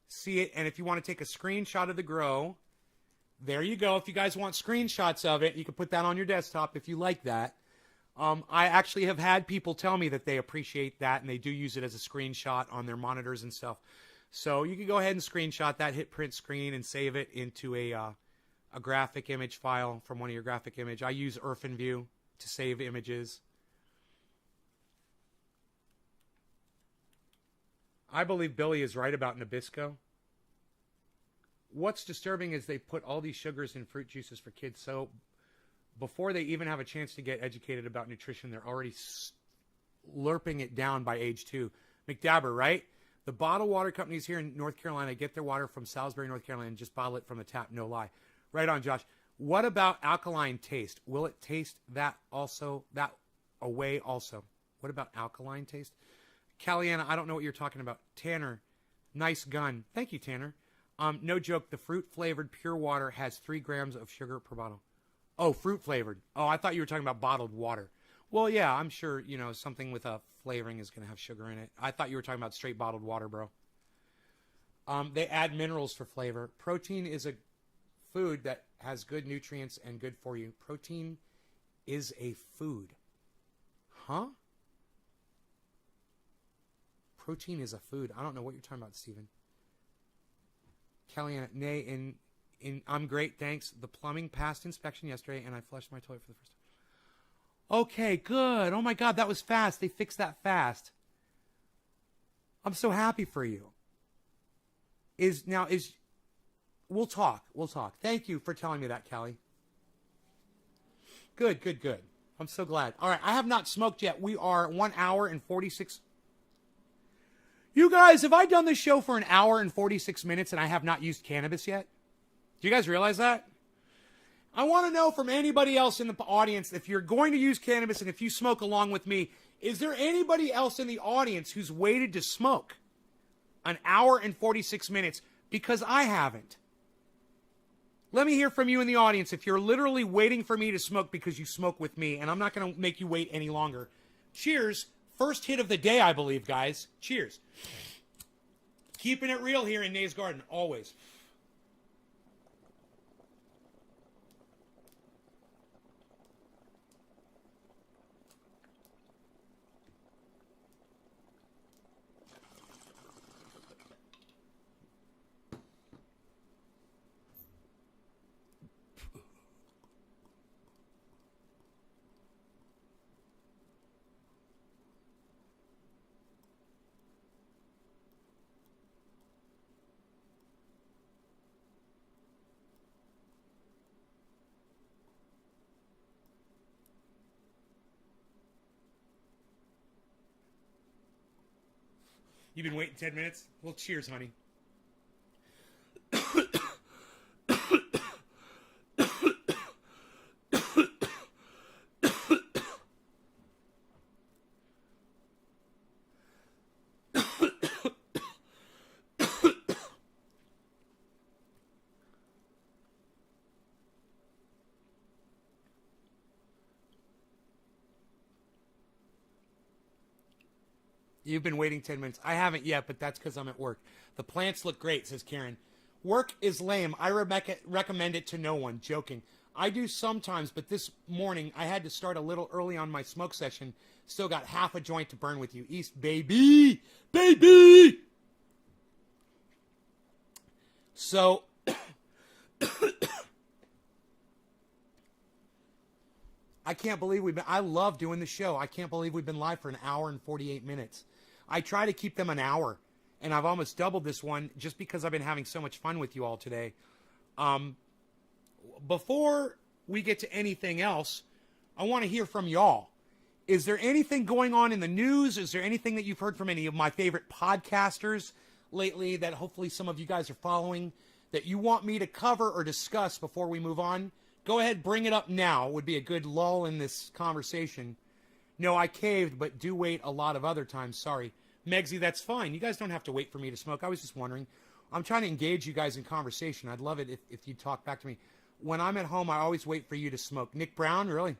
see it. And if you want to take a screenshot of the grow, There you go. If you guys want screenshots of it, you can put that on your desktop if you like that. I actually have had people tell me that they appreciate that and they do use it as a screenshot on their monitors and stuff. So you can go ahead and screenshot that, hit print screen, and save it into a graphic image file from one of your graphic image. I use IrfanView to save images. I believe Billy is right about Nabisco. What's disturbing is they put all these sugars in fruit juices for kids, so before they even have a chance to get educated about nutrition, they're already slurping it down by age 2. McDabber, right? The bottled water companies here in North Carolina get their water from Salisbury, North Carolina, and just bottle it from the tap, no lie. Right on, Josh. What about alkaline taste? Will it taste that away also? What about alkaline taste? Caliana, I don't know what you're talking about. Tanner, nice gun. Thank you, Tanner. No joke, the fruit-flavored pure water has 3 grams of sugar per bottle. Oh, fruit-flavored. Oh, I thought you were talking about bottled water. Well, yeah, I'm sure, something with a flavoring is going to have sugar in it. I thought you were talking about straight bottled water, bro. They add minerals for flavor. Protein is a food that has good nutrients and good for you. Protein is a food. Huh? Protein is a food. I don't know what you're talking about, Steven. Kellyanne, nay, I'm great, thanks. The plumbing passed inspection yesterday, and I flushed my toilet for the first time. Okay, good. Oh my God, that was fast. They fixed that fast. I'm so happy for you. We'll talk. Thank you for telling me that, Callie. Good. I'm so glad. All right, I have not smoked yet. We are 1 hour and 46. You guys, have I done this show for 1 hour and 46 minutes and I have not used cannabis yet? Do you guys realize that? I want to know from anybody else in the audience, if you're going to use cannabis and if you smoke along with me, is there anybody else in the audience who's waited to smoke 1 hour and 46 minutes? Because I haven't. Let me hear from you in the audience if you're literally waiting for me to smoke because you smoke with me, and I'm not going to make you wait any longer. Cheers. First hit of the day, I believe, guys. Cheers. Keeping it real here in Nay's Garden, always. You've been waiting 10 minutes? Well, cheers, honey. You've been waiting 10 minutes. I haven't yet, but that's because I'm at work. The plants look great, says Karen. Work is lame. I recommend it to no one. Joking. I do sometimes, but this morning I had to start a little early on my smoke session. Still got half a joint to burn with you. East, baby! Baby! So... I can't believe I love doing the show. I can't believe we've been live for 1 hour and 48 minutes. I try to keep them an hour, and I've almost doubled this one just because I've been having so much fun with you all today. Before we get to anything else, I want to hear from y'all. Is there anything going on in the news? Is there anything that you've heard from any of my favorite podcasters lately that hopefully some of you guys are following that you want me to cover or discuss before we move on? Go ahead, bring it up now. Would be a good lull in this conversation. No, I caved, but do wait a lot of other times. Sorry. Megsy, that's fine. You guys don't have to wait for me to smoke. I was just wondering. I'm trying to engage you guys in conversation. I'd love it if you talk back to me. When I'm at home, I always wait for you to smoke. Nick Brown, really?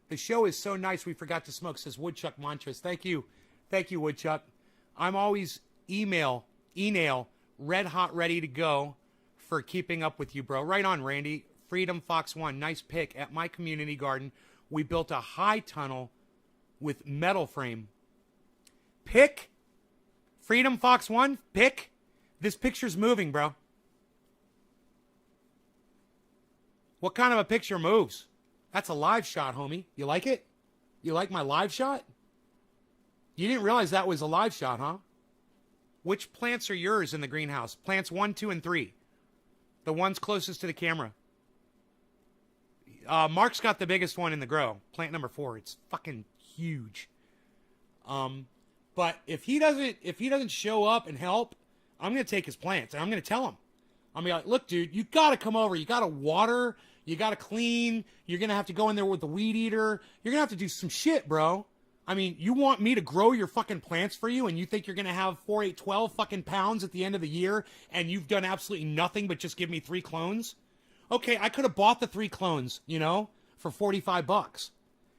The show is so nice we forgot to smoke, says Woodchuck Montrez. Thank you. Thank you, Woodchuck. I'm always email, red hot, ready to go for keeping up with you, bro. Right on, Randy. Freedom Fox 1, nice pick. At my community garden, we built a high tunnel with metal frame. Pick? Freedom Fox 1, pick? This picture's moving, bro. What kind of a picture moves? That's a live shot, homie. You like it? You like my live shot? You didn't realize that was a live shot, huh? Which plants are yours in the greenhouse? Plants 1, 2, and 3. The ones closest to the camera. Mark's got the biggest one in the grow. Plant number 4. It's fucking huge. But if he doesn't show up and help, I'm gonna take his plants and I'm gonna tell him. I'm gonna be like, look, dude, you gotta come over. You gotta water. You gotta clean. You're gonna have to go in there with the weed eater. You're gonna have to do some shit, bro. I mean, you want me to grow your fucking plants for you, and you think you're gonna have 4, 8, 12 fucking pounds at the end of the year, and you've done absolutely nothing but just give me 3 clones? Okay, I could have bought the 3 clones, you know, for $45.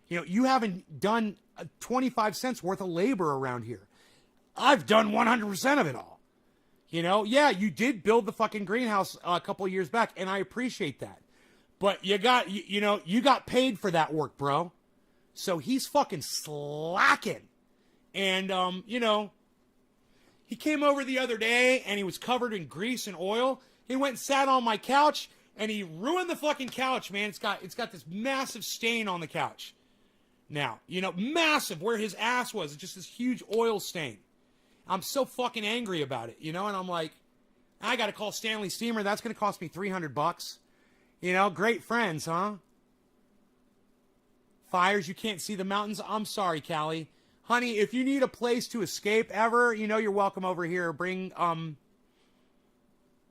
You know, you haven't done 25 cents worth of labor around here. I've done 100% of it all. You know, yeah, you did build the fucking greenhouse a couple of years back, and I appreciate that. But you got paid for that work, bro. So he's fucking slacking. And, you know, he came over the other day and he was covered in grease and oil. He went and sat on my couch and he ruined the fucking couch, man. It's got this massive stain on the couch. Now, you know, massive where his ass was. It's just this huge oil stain. I'm so fucking angry about it, you know, and I'm like, I got to call Stanley Steamer. That's going to cost me $300. You know, great friends, huh? Fires, you can't see the mountains. I'm sorry, Callie. Honey, if you need a place to escape ever, you know you're welcome over here. Bring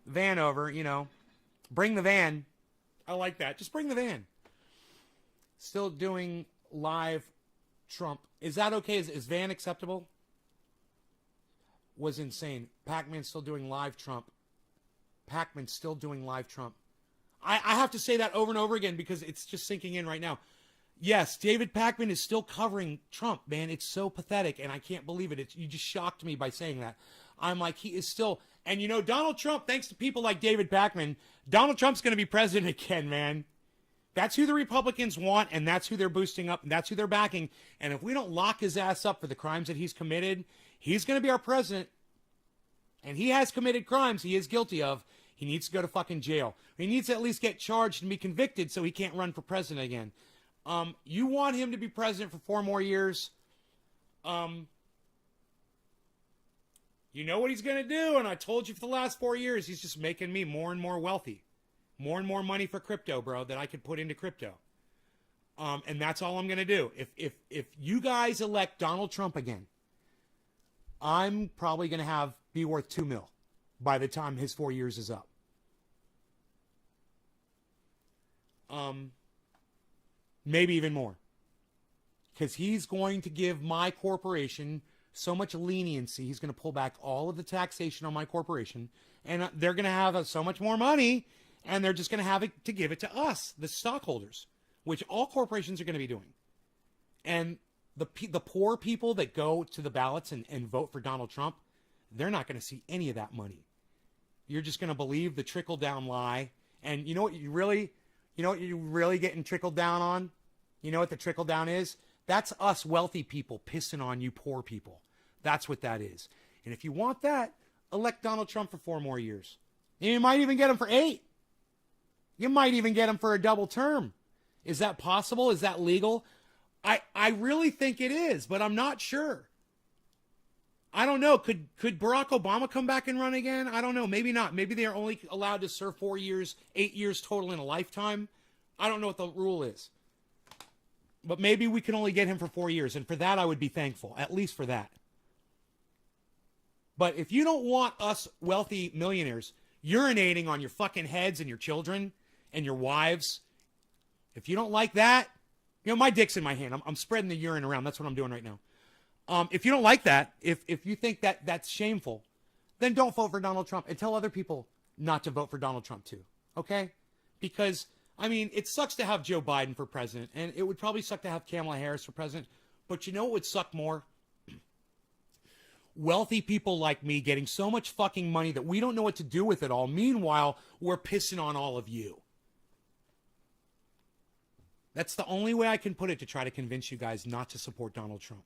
van over, you know. Bring the van. I like that. Just bring the van. Still doing live Trump. Is that okay? Is van acceptable? Was insane. Pac-Man still doing live Trump. Pac-Man still doing live Trump. I have to say that over and over again because it's just sinking in right now. Yes, David Pakman is still covering Trump, man. It's so pathetic, and I can't believe it. You just shocked me by saying that. I'm like, he is still... And, you know, Donald Trump, thanks to people like David Pakman, Donald Trump's going to be president again, man. That's who the Republicans want, and that's who they're boosting up, and that's who they're backing. And if we don't lock his ass up for the crimes that he's committed, he's going to be our president. And he has committed crimes he is guilty of. He needs to go to fucking jail. He needs to at least get charged and be convicted so he can't run for president again. You want him to be president for 4 more years. You know what he's going to do, and I told you for the last 4 years, he's just making me more and more wealthy. More and more money for crypto, bro, that I could put into crypto. And that's all I'm going to do. If you guys elect Donald Trump again, I'm probably going to be worth $2 million by the time his 4 years is up. Maybe even more. Because he's going to give my corporation so much leniency. He's going to pull back all of the taxation on my corporation. And they're going to have so much more money. And they're just going to have it to give it to us, the stockholders. Which all corporations are going to be doing. And the poor people that go to the ballots and vote for Donald Trump, they're not going to see any of that money. You're just going to believe the trickle-down lie. And you know what you're really getting trickled down on? You know what the trickle-down is? That's us wealthy people pissing on you poor people. That's what that is. And if you want that, elect Donald Trump for 4 more years. You might even get him for 8. You might even get him for a double term. Is that possible? Is that legal? I really think it is, but I'm not sure. I don't know. Could Barack Obama come back and run again? I don't know. Maybe not. Maybe they are only allowed to serve 4 years, 8 years total in a lifetime. I don't know what the rule is. But maybe we can only get him for 4 years. And for that, I would be thankful. At least for that. But if you don't want us wealthy millionaires urinating on your fucking heads and your children and your wives, if you don't like that, you know, my dick's in my hand. I'm spreading the urine around. That's what I'm doing right now. If you don't like that, if you think that that's shameful, then don't vote for Donald Trump and tell other people not to vote for Donald Trump too. Okay? Because, I mean, it sucks to have Joe Biden for president, and it would probably suck to have Kamala Harris for president. But you know what would suck more? wealthy people like me getting so much fucking money that we don't know what to do with it all. Meanwhile, we're pissing on all of you. That's the only way I can put it to try to convince you guys not to support Donald Trump.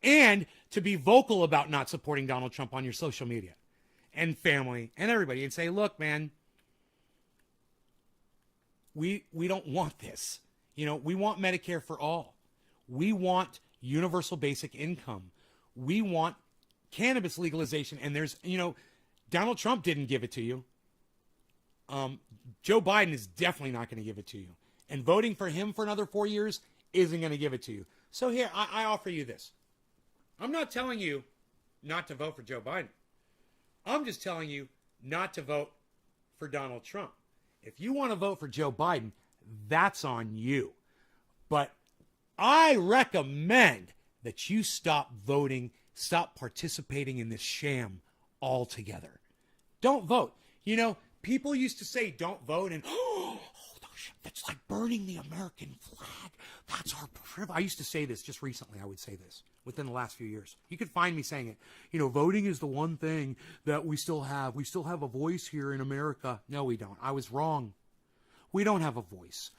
And to be vocal about not supporting Donald Trump on your social media and family and everybody and say, look, man, we don't want this. You know, we want Medicare for all. We want universal basic income. We want cannabis legalization. And there's, you know, Donald Trump didn't give it to you. Joe Biden is definitely not going to give it to you. And voting for him for another 4 years isn't going to give it to you. So here, I offer you this. I'm not telling you not to vote for Joe Biden. I'm just telling you not to vote for Donald Trump. If you want to vote for Joe Biden, that's on you. But I recommend that you stop voting, stop participating in this sham altogether. Don't vote. You know, people used to say don't vote and, oh, that's like burning the American flag. That's our privilege. I used to say this just recently. I would say this within the last few years. You could find me saying it. You know, voting is the one thing that we still have. We still have a voice here in America. No, we don't. I was wrong. We don't have a voice.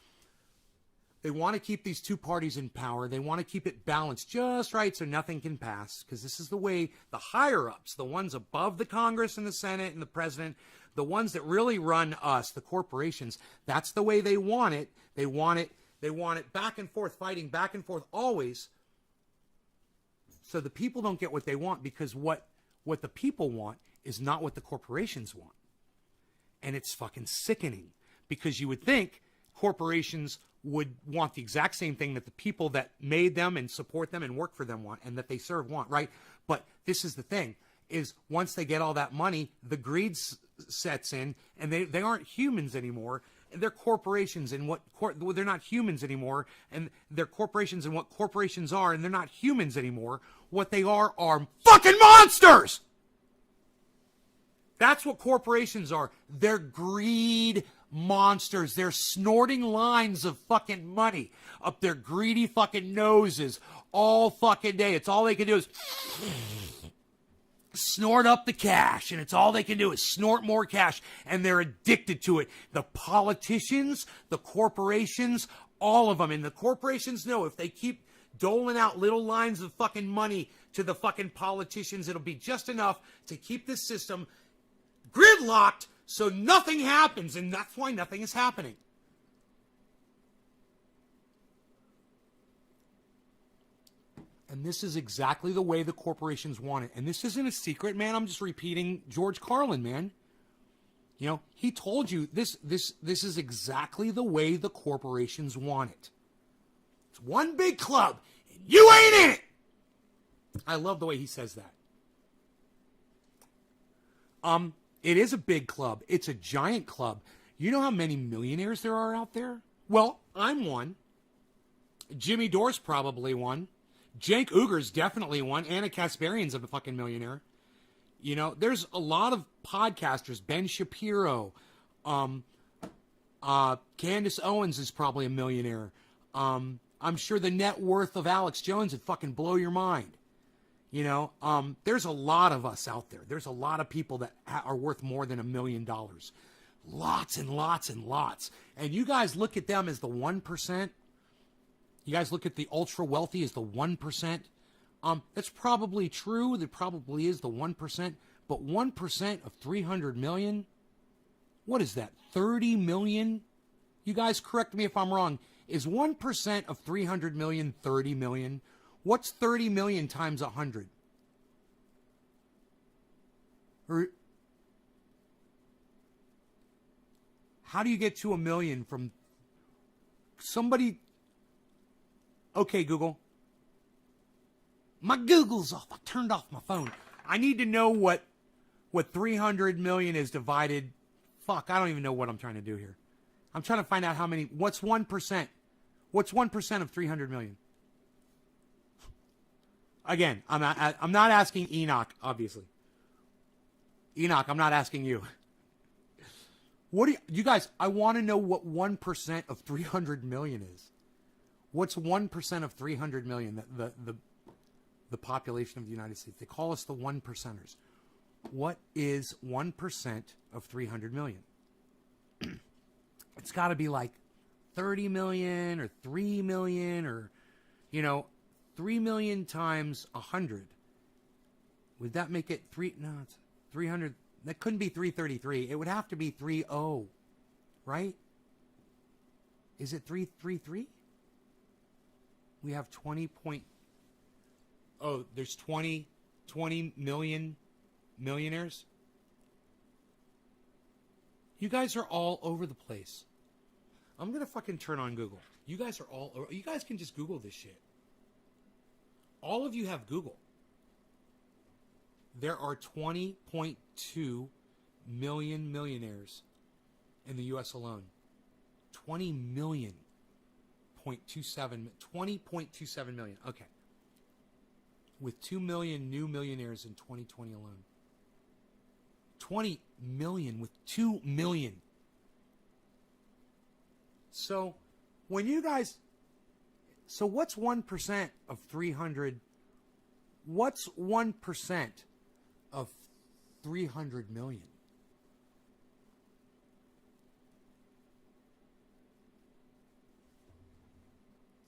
They want to keep these two parties in power. They want to keep it balanced just right so nothing can pass, because this is the way the higher-ups, the ones above the Congress and the Senate and the president, the ones that really run us, the corporations, that's the way they want it. They want it back and forth, fighting back and forth always, so the people don't get what they want, because what the people want is not what the corporations want. And it's fucking sickening, because you would think corporations would want the exact same thing that the people that made them and support them and work for them want and that they serve want, right? But this is the thing, is once they get all that money, the greed sets in, and they aren't humans anymore. They're corporations, and they're not humans anymore, and they're corporations, and what corporations are, and they're not humans anymore. What they are fucking monsters! That's what corporations are. They're greed monsters. They're snorting lines of fucking money up their greedy fucking noses all fucking day. It's all they can do is snort up the cash, and it's all they can do is snort more cash, and they're addicted to it. The politicians, the corporations, all of them. And the corporations know if they keep doling out little lines of fucking money to the fucking politicians, it'll be just enough to keep this system gridlocked so nothing happens, and that's why nothing is happening. And this is exactly the way the corporations want it. And this isn't a secret, man. I'm just repeating George Carlin, man. You know, he told you this is exactly the way the corporations want it. It's one big club, and you ain't in it. I love the way he says that. It is a big club. It's a giant club. You know how many millionaires there are out there? Well, I'm one. Jimmy Dore's probably one. Cenk Uyghur's definitely one. Anna Kasparian's a fucking millionaire. You know, there's a lot of podcasters. Ben Shapiro. Candace Owens is probably a millionaire. I'm sure the net worth of Alex Jones would fucking blow your mind. You know, there's a lot of us out there. There's a lot of people that are worth more than $1 million. Lots and lots and lots. And you guys look at them as the 1%. You guys look at the ultra wealthy as the 1%. That's probably true. That probably is the 1%. But 1% of 300 million, what is that? 30 million? You guys correct me if I'm wrong. Is 1% of 300 million 30 million? What's 30 million times 100? Or how do you get to 1 million from somebody? Okay, Google. My Google's off. I turned off my phone. I need to know what 300 million is divided. Fuck, I don't even know what I'm trying to do here. I'm trying to find out how many. What's 1%? What's 1% of 300 million? Again, I'm not asking Enoch, obviously. Enoch, I'm not asking you. What do you guys? I want to know what 1% of 300 million is. What's 1% of 300 million? the population of the United States. They call us the 1%ers. What is 1% of 300 million? It's got to be like 30 million or 3 million or, 3 million times 100. Would that make it it's 300. That couldn't be 333. It would have to be 30, right? Is it 333? We have 20 point. Oh, there's 20 million millionaires. You guys are all over the place. I'm going to fucking turn on Google. You guys are all over. You guys can just Google this shit. All of you have Google. There are 20.2 million millionaires in the U.S. alone. 20.27 million. Okay. With 2 million new millionaires in 2020 alone. 20 million with 2 million. So, when you guys... So, what's 1% of 300? What's 1% of 300 million?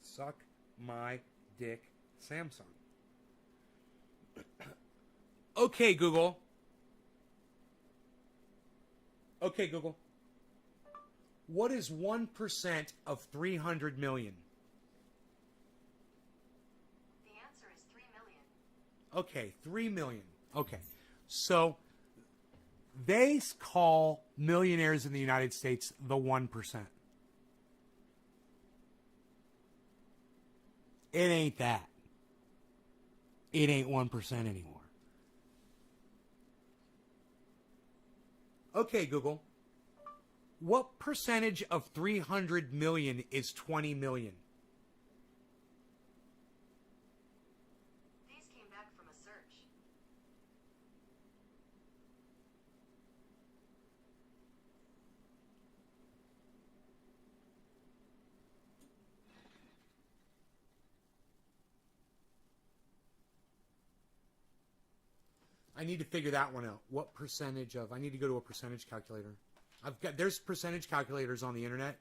Suck my dick, Samsung. Okay, Google. Okay, Google. What is 1% of 300 million? The answer is 3 million. Okay, 3 million. Okay. So, they call millionaires in the United States the 1%. It ain't that. It ain't 1% anymore. Okay, Google. What percentage of 300 million is 20 million? These came back from a search. I need to figure that one out. What percentage of... I need to go to a percentage calculator. There's percentage calculators on the internet.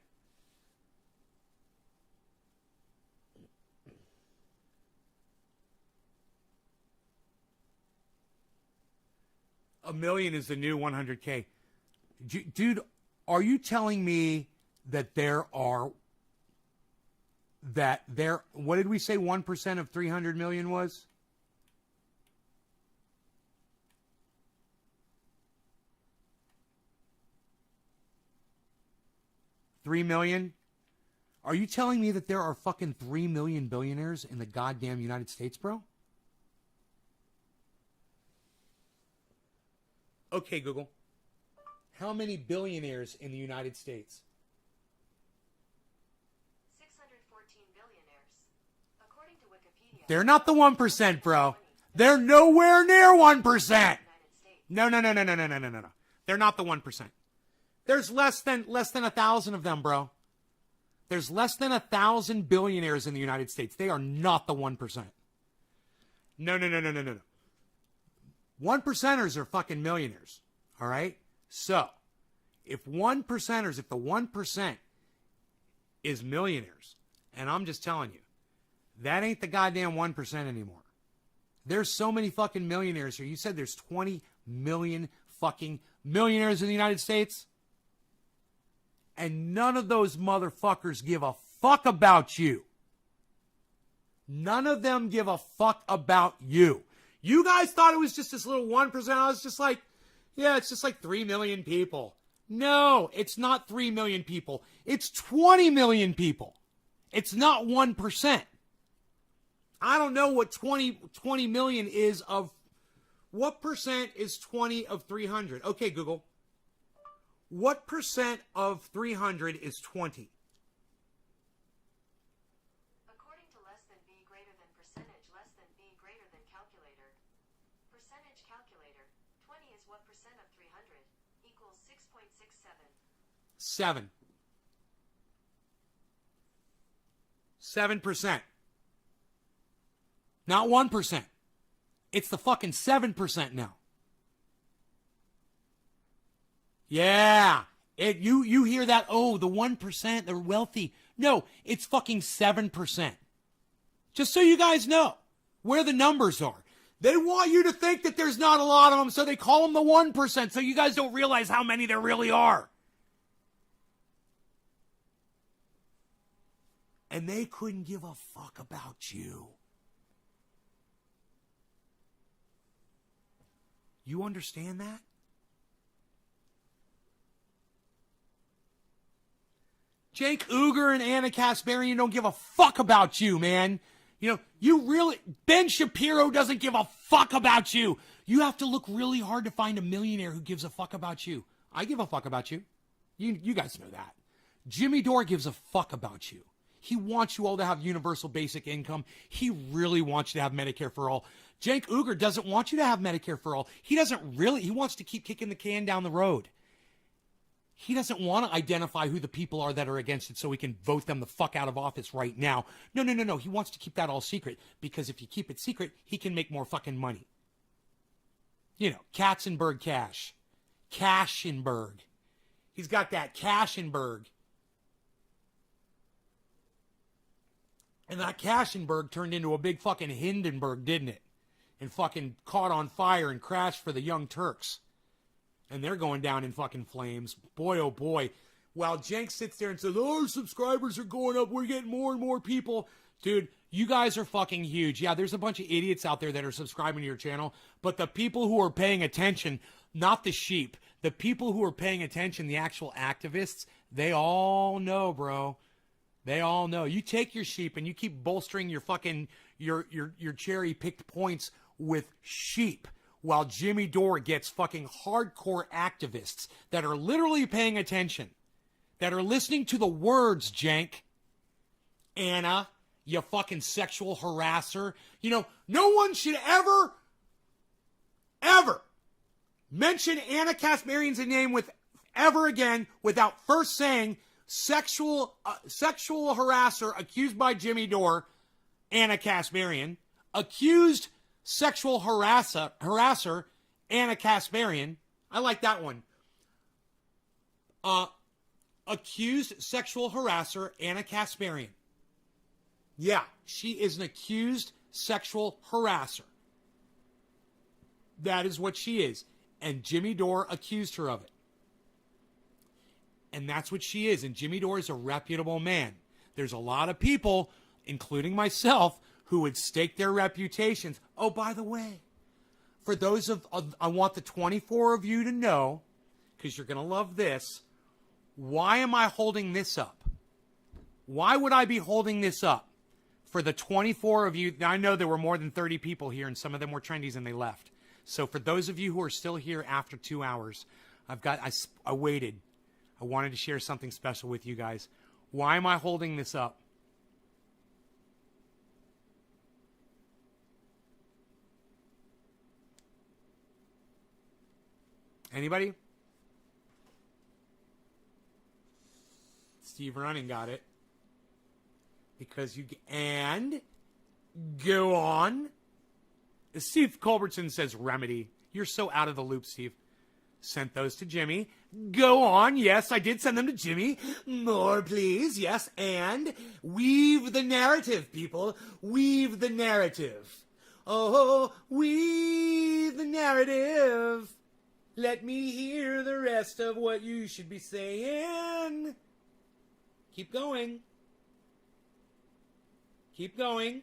A million is the new 100K. Dude, are you telling me that what did we say 1% of 300 million was? $3 million? Are you telling me that there are fucking 3 million billionaires in the goddamn United States, bro? Okay, Google. How many billionaires in the United States? 614 billionaires. According to Wikipedia... They're not the 1%, bro. They're nowhere near 1%. No. They're not the 1%. There's less than 1,000 of them, bro. There's less than 1,000 billionaires in the United States. They are not the 1%. No. 1%ers are fucking millionaires. All right? So, if the 1% is millionaires, and I'm just telling you, that ain't the goddamn 1% anymore. There's so many fucking millionaires here. You said there's 20 million fucking millionaires in the United States? And none of those motherfuckers give a fuck about you. None of them give a fuck about you. You guys thought it was just this little 1%. I was just like, yeah, it's just like 3 million people. No, it's not 3 million people. It's 20 million people. It's not 1%. I don't know what 20 million is of... What percent is 20 of 300? Okay, Google. What percent of 300 is 20? According to less than B greater than percentage less than B greater than calculator. Percentage calculator. 20 is what percent of 300? Equals 6.67. 7. 7%. Not 1%. It's the fucking 7% now. Yeah. You hear that, oh, the 1%, they're wealthy. No, it's fucking 7%. Just so you guys know where the numbers are. They want you to think that there's not a lot of them, so they call them the 1%, so you guys don't realize how many there really are. And they couldn't give a fuck about you. You understand that? Jake Uger and Anna Kasparian don't give a fuck about you, man. You know, you really... Ben Shapiro doesn't give a fuck about you. You have to look really hard to find a millionaire who gives a fuck about you. I give a fuck about you. You guys know that. Jimmy Dore gives a fuck about you. He wants you all to have universal basic income. He really wants you to have Medicare for all. Jake Uger doesn't want you to have Medicare for all. He wants to keep kicking the can down the road. He doesn't want to identify who the people are that are against it so he can vote them the fuck out of office right now. No. He wants to keep that all secret because if you keep it secret, he can make more fucking money. You know, Katzenberg cash. Cashenberg. He's got that Cashenberg. And that Cashenberg turned into a big fucking Hindenburg, didn't it? And fucking caught on fire and crashed for the Young Turks. And they're going down in fucking flames. Boy, oh boy. While Jenks sits there and says, oh, our subscribers are going up. We're getting more and more people. Dude, you guys are fucking huge. Yeah, there's a bunch of idiots out there that are subscribing to your channel. But the people who are paying attention, not the sheep, the people who are paying attention, the actual activists, they all know, bro. They all know. You take your sheep and you keep bolstering your fucking, your cherry-picked points with sheep. While Jimmy Dore gets fucking hardcore activists that are literally paying attention, that are listening to the words, Jank. Anna, you fucking sexual harasser. You know, no one should ever mention Anna Kasparian's name ever again without first saying sexual harasser accused by Jimmy Dore, Anna Kasparian, accused sexual harasser, Anna Kasparian. I like that one. Accused sexual harasser, Anna Kasparian. Yeah, she is an accused sexual harasser. That is what she is. And Jimmy Dore accused her of it. And that's what she is. And Jimmy Dore is a reputable man. There's a lot of people, including myself, who would stake their reputations. Oh, by the way, for those I want the 24 of you to know, because you're going to love this, why am I holding this up? Why would I be holding this up? For the 24 of you, I know there were more than 30 people here, and some of them were trendies and they left. So for those of you who are still here after 2 hours, I waited. I wanted to share something special with you guys. Why am I holding this up? Anybody? Steve Running got it. Because and go on. Steve Culbertson says remedy. You're so out of the loop, Steve. Sent those to Jimmy. Go on. Yes, I did send them to Jimmy. More, please. Yes, and weave the narrative, people. Weave the narrative. Oh, weave the narrative. Let me hear the rest of what you should be saying. Keep going. Keep going.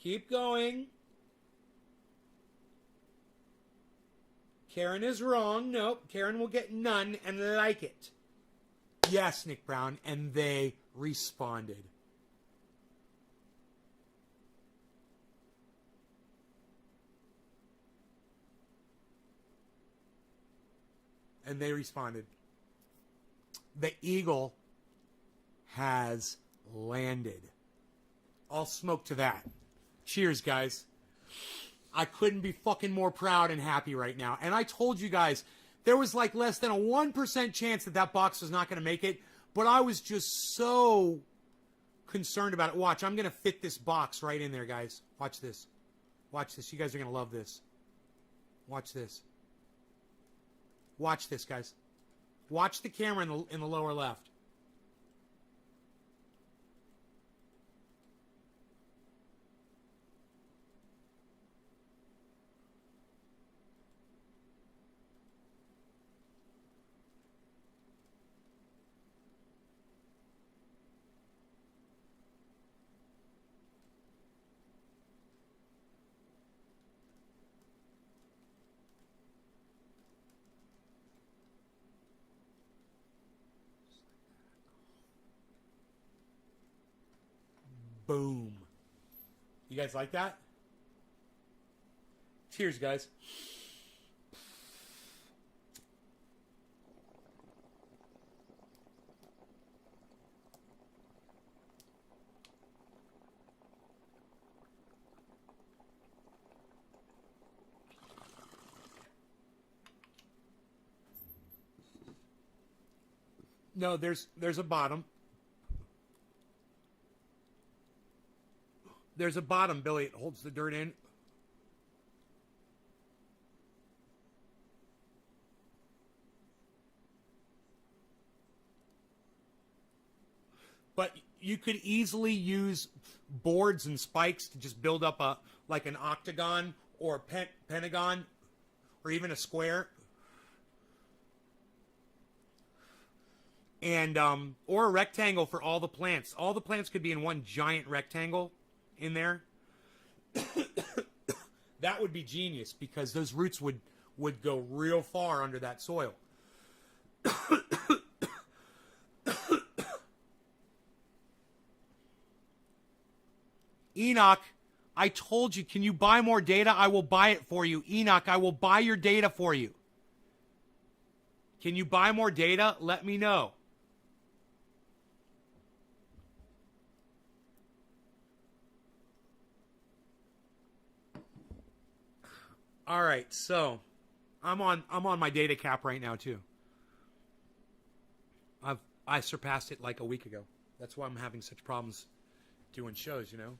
Keep going. Karen is wrong. Nope. Karen will get none and like it. Yes, Nick Brown. And they responded. And they responded. The eagle has landed. All smoke to that. Cheers, guys. I couldn't be fucking more proud and happy right now. And I told you guys, there was like less than a 1% chance that box was not going to make it. But I was just so concerned about it. Watch, I'm going to fit this box right in there, guys. Watch this. Watch this. You guys are going to love this. Watch this. Watch this, guys. Watch the camera in the lower left. Boom. You guys like that? Cheers, guys. No, there's a bottom. There's a bottom, Billy. It holds the dirt in. But you could easily use boards and spikes to just build up like an octagon or a pentagon or even a square. And or a rectangle for all the plants. All the plants could be in one giant rectangle in there. That would be genius because those roots would go real far under that soil. Enoch, I told you, can you buy more data? I will buy it for you. Enoch, I will buy your data for you. Can you buy more data? Let me know. All right, so I'm on my data cap right now too. I surpassed it like a week ago. That's why I'm having such problems doing shows, you know.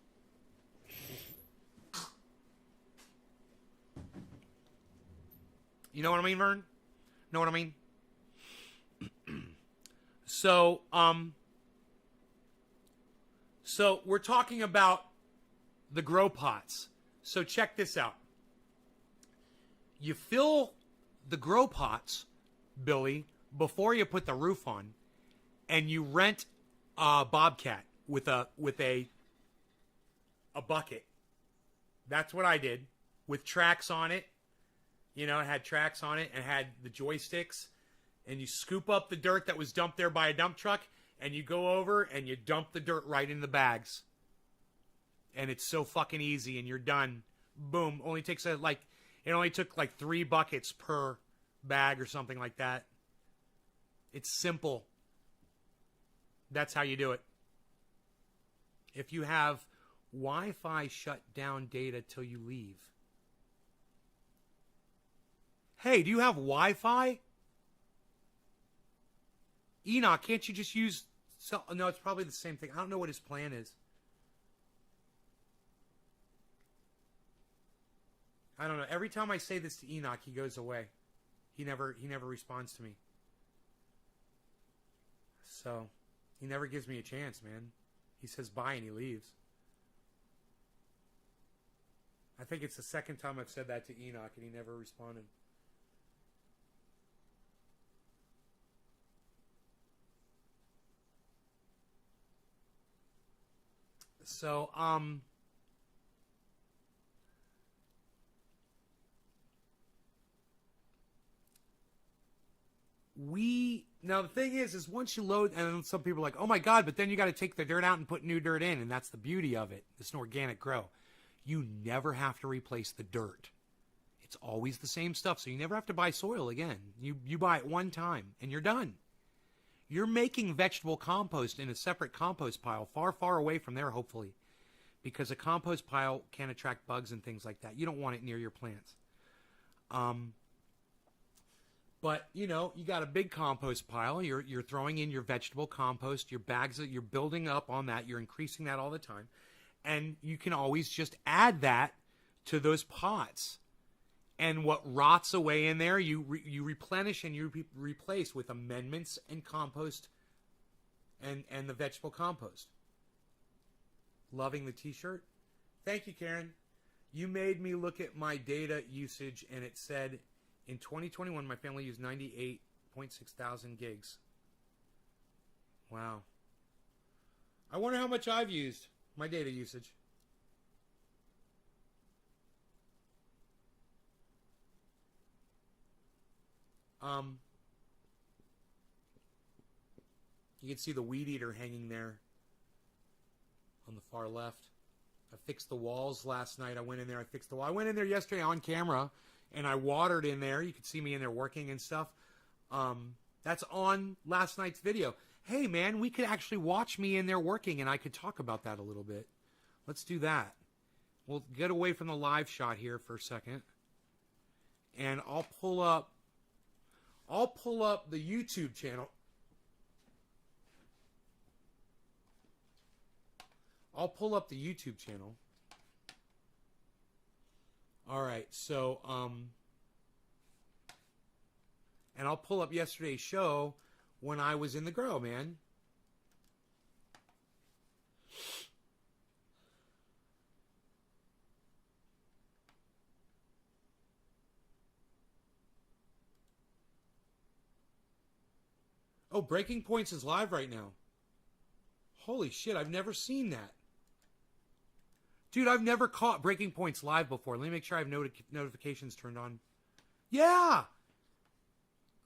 You know what I mean, Vern? Know what I mean? So we're talking about the grow pots. So check this out. You fill the grow pots, Billy, before you put the roof on, and you rent a bobcat with a bucket. That's what I did, with tracks on it. You know, it had tracks on it and had the joysticks. And you scoop up the dirt that was dumped there by a dump truck, and you go over and you dump the dirt right in the bags. And it's so fucking easy, and you're done. Boom. It only took like 3 buckets per bag or something like that. It's simple. That's how you do it. If you have Wi-Fi, shut down data till you leave. Hey, do you have Wi-Fi? Enoch, can't you just use... No, it's probably the same thing. I don't know what his plan is. I don't know. Every time I say this to Enoch, he goes away. He never responds to me. So, he never gives me a chance, man. He says bye and he leaves. I think it's the second time I've said that to Enoch and he never responded. So, now the thing is once you load, and some people are like, oh my God, but then you got to take the dirt out and put new dirt in, and that's the beauty of it. It's an organic grow. You never have to replace the dirt. It's always the same stuff, so you never have to buy soil again. You buy it one time, and you're done. You're making vegetable compost in a separate compost pile, far, far away from there, hopefully, because a compost pile can attract bugs and things like that. You don't want it near your plants. But, you know, you got a big compost pile. You're throwing in your vegetable compost, your bags that you're building up on that. You're increasing that all the time. And you can always just add that to those pots. And what rots away in there, you replenish and you replace with amendments and compost and the vegetable compost. Loving the t-shirt. Thank you, Karen. You made me look at my data usage, and it said in 2021 my family used 98.6 thousand gigs. Wow. I wonder how much I've used, my data usage. You can see the weed eater hanging there on the far left. I fixed the walls last night. I went in there, I fixed the wall. I went in there yesterday on camera, and I watered in there. You could see me in there working and stuff. That's on last night's video. Hey, man, we could actually watch me in there working, and I could talk about that a little bit. Let's do that. We'll get away from the live shot here for a second. And I'll pull up the YouTube channel. I'll pull up the YouTube channel. All right, so and I'll pull up yesterday's show when I was in the grow, man. Oh, Breaking Points is live right now. Holy shit, I've never seen that. Dude, I've never caught Breaking Points live before. Let me make sure I have notifications turned on. Yeah!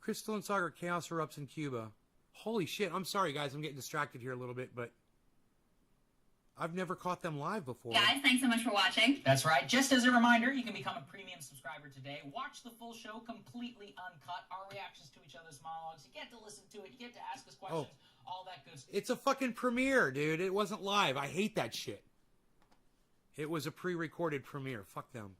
Crystal and Sagar, chaos erupts in Cuba. Holy shit, I'm sorry, guys. I'm getting distracted here a little bit, but I've never caught them live before. Guys, thanks so much for watching. That's right. Just as a reminder, you can become a premium subscriber today. Watch the full show completely uncut. Our reactions to each other's monologues. You get to listen to it. You get to ask us questions. All that good stuff. It's a fucking premiere, dude. It wasn't live. I hate that shit. It was a pre-recorded premiere. Fuck them.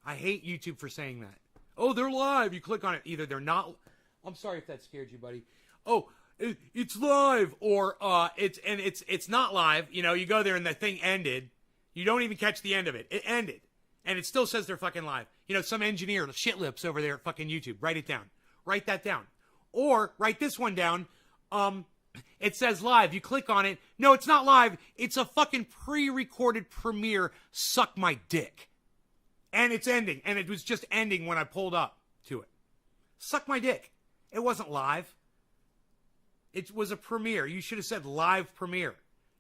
I hate YouTube for saying that. Oh, they're live. You click on it. Either they're not. I'm sorry if that scared you, buddy. Oh, it's live, or it's not live. You know, you go there and the thing ended. You don't even catch the end of it. It ended, and it still says they're fucking live. You know, some engineer, shit lips over there at fucking YouTube. Write it down. Write that down, or write this one down. It says live. You click on it. No, it's not live. It's a fucking pre-recorded premiere. Suck my dick. And it's ending. And it was just ending when I pulled up to it. Suck my dick. It wasn't live. It was a premiere. You should have said live premiere,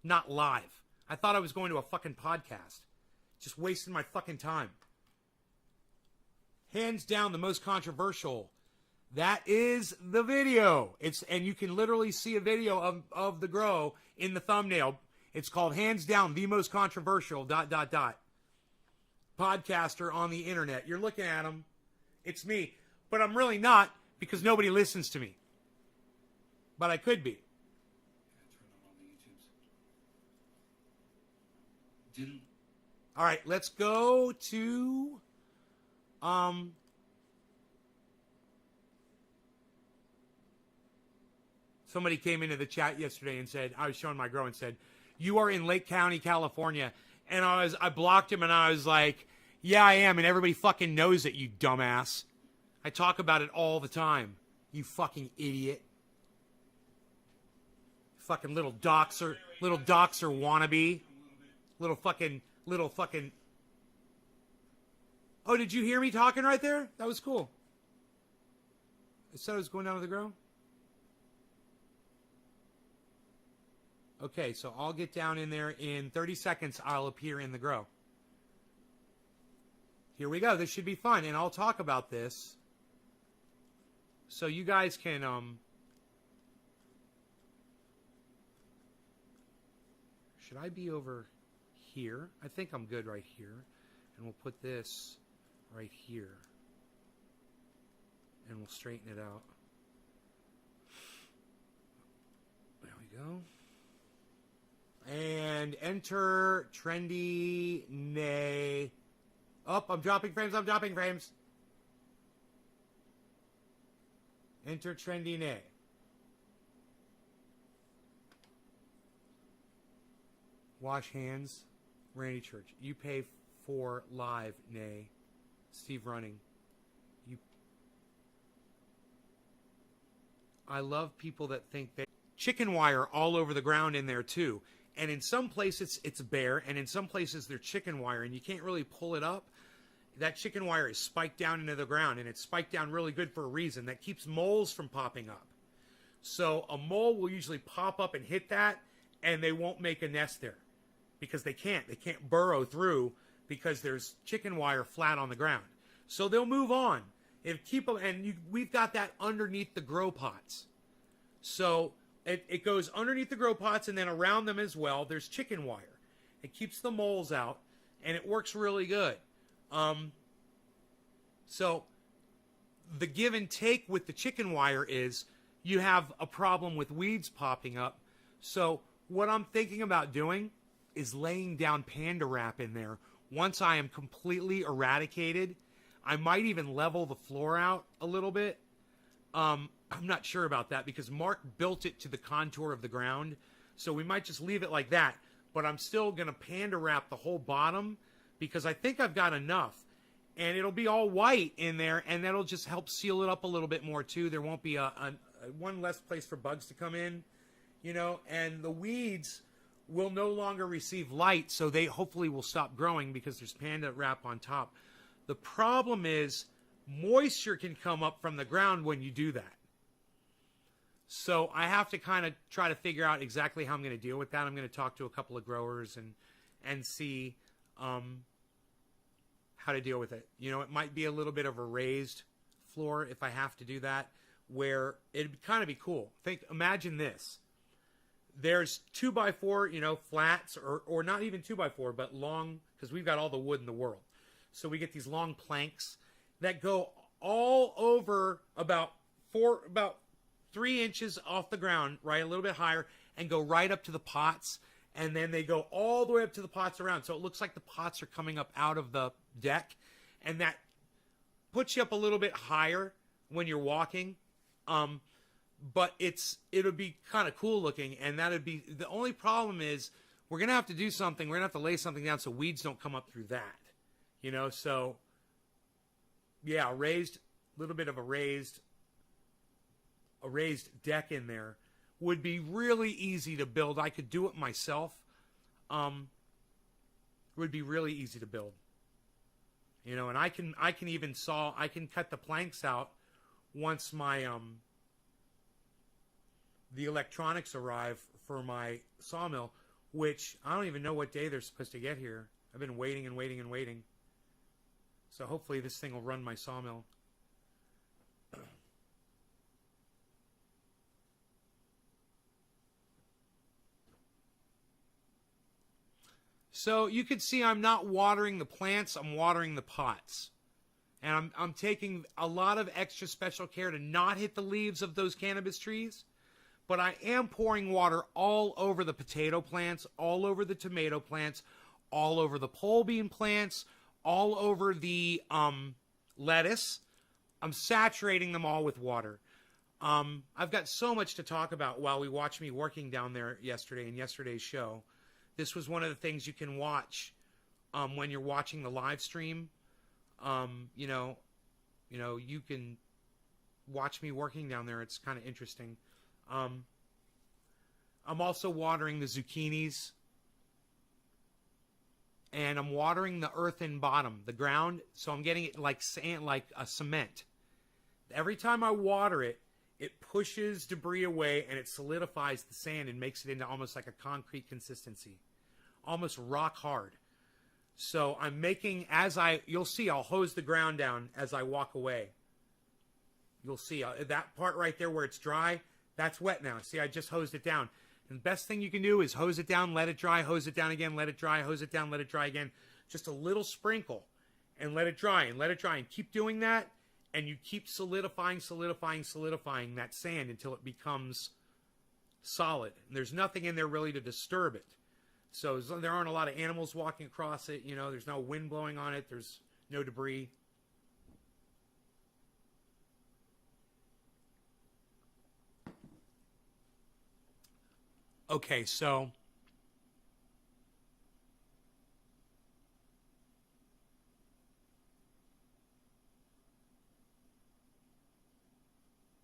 not live. I thought I was going to a fucking podcast. Just wasting my fucking time. Hands down the most controversial. That is the video. And you can literally see a video of the grow in the thumbnail. It's called hands down the most controversial ... podcaster on the internet. You're looking at him. It's me. But I'm really not, because nobody listens to me. But I could be. All right, let's go to somebody came into the chat yesterday and said, I was showing my grow and said, you are in Lake County, California. And I blocked him and I was like, yeah, I am. And everybody fucking knows it, you dumbass. I talk about it all the time. You fucking idiot. Fucking little doxer wannabe. Little fucking. Oh, did you hear me talking right there? That was cool. I said I was going down to the grow. Okay, so I'll get down in there. In 30 seconds, I'll appear in the grow. Here we go. This should be fun, and I'll talk about this. So you guys can, should I be over here? I think I'm good right here. And we'll put this right here. And we'll straighten it out. There we go. And enter trendy nay. Oh, I'm dropping frames. Enter trendy nay. Wash hands. Randy Church. You pay for live, nay. Steve Running. I love people that think that chicken wire all over the ground in there too. And in some places it's bare, and in some places they're chicken wire, and you can't really pull it up. That chicken wire is spiked down into the ground, and it's spiked down really good for a reason. That keeps moles from popping up. So a mole will usually pop up and hit that, and they won't make a nest there because they can't. They can't burrow through because there's chicken wire flat on the ground. So they'll move on. We've got that underneath the grow pots. So it goes underneath the grow pots, and then around them as well, there's chicken wire. It keeps the moles out, and it works really good. So the give and take with the chicken wire is you have a problem with weeds popping up. So what I'm thinking about doing is laying down panda wrap in there. Once I am completely eradicated, I might even level the floor out a little bit. I'm not sure about that because Mark built it to the contour of the ground. So we might just leave it like that. But I'm still going to panda wrap the whole bottom because I think I've got enough. And it'll be all white in there, and that'll just help seal it up a little bit more too. There won't be one less place for bugs to come in, and the weeds will no longer receive light, so they hopefully will stop growing because there's panda wrap on top. The problem is moisture can come up from the ground when you do that. So I have to kind of try to figure out exactly how I'm going to deal with that. I'm going to talk to a couple of growers and see how to deal with it. It might be a little bit of a raised floor if I have to do that, where it'd kind of be cool. Imagine this. There's 2x4, flats, or not even 2x4, but long, because we've got all the wood in the world. So we get these long planks that go all over about 3 inches off the ground, right, a little bit higher, and go right up to the pots, and then they go all the way up to the pots around. So it looks like the pots are coming up out of the deck, and that puts you up a little bit higher when you're walking. But it'll be kind of cool looking, and that'd be the only problem is we're gonna have to do something. We're gonna have to lay something down so weeds don't come up through that. So yeah, little bit of a raised deck in there would be really easy to build. I could do it myself. It would be really easy to build. And I can cut the planks out once my the electronics arrive for my sawmill, which I don't even know what day they're supposed to get here. I've been waiting and waiting and waiting. So hopefully this thing will run my sawmill. So you can see I'm not watering the plants, I'm watering the pots. And I'm taking a lot of extra special care to not hit the leaves of those cannabis trees. But I am pouring water all over the potato plants, all over the tomato plants, all over the pole bean plants, all over the lettuce. I'm saturating them all with water. I've got so much to talk about while we watch me working down there yesterday in yesterday's show. This was one of the things you can watch when you're watching the live stream. You can watch me working down there. It's kind of interesting. I'm also watering the zucchinis, and I'm watering the earthen bottom, the ground. So I'm getting it like sand, like a cement. Every time I water it, it pushes debris away and it solidifies the sand and makes it into almost like a concrete consistency, almost rock hard. So I'm making, you'll see, I'll hose the ground down as I walk away. You'll see that part right there where it's dry, that's wet now. See, I just hosed it down. And the best thing you can do is hose it down, let it dry, hose it down again, let it dry, hose it down, let it dry again. Just a little sprinkle and let it dry and let it dry. And keep doing that, and you keep solidifying that sand until it becomes solid. And there's nothing in there really to disturb it. So there aren't a lot of animals walking across it. There's no wind blowing on it. There's no debris. Okay, so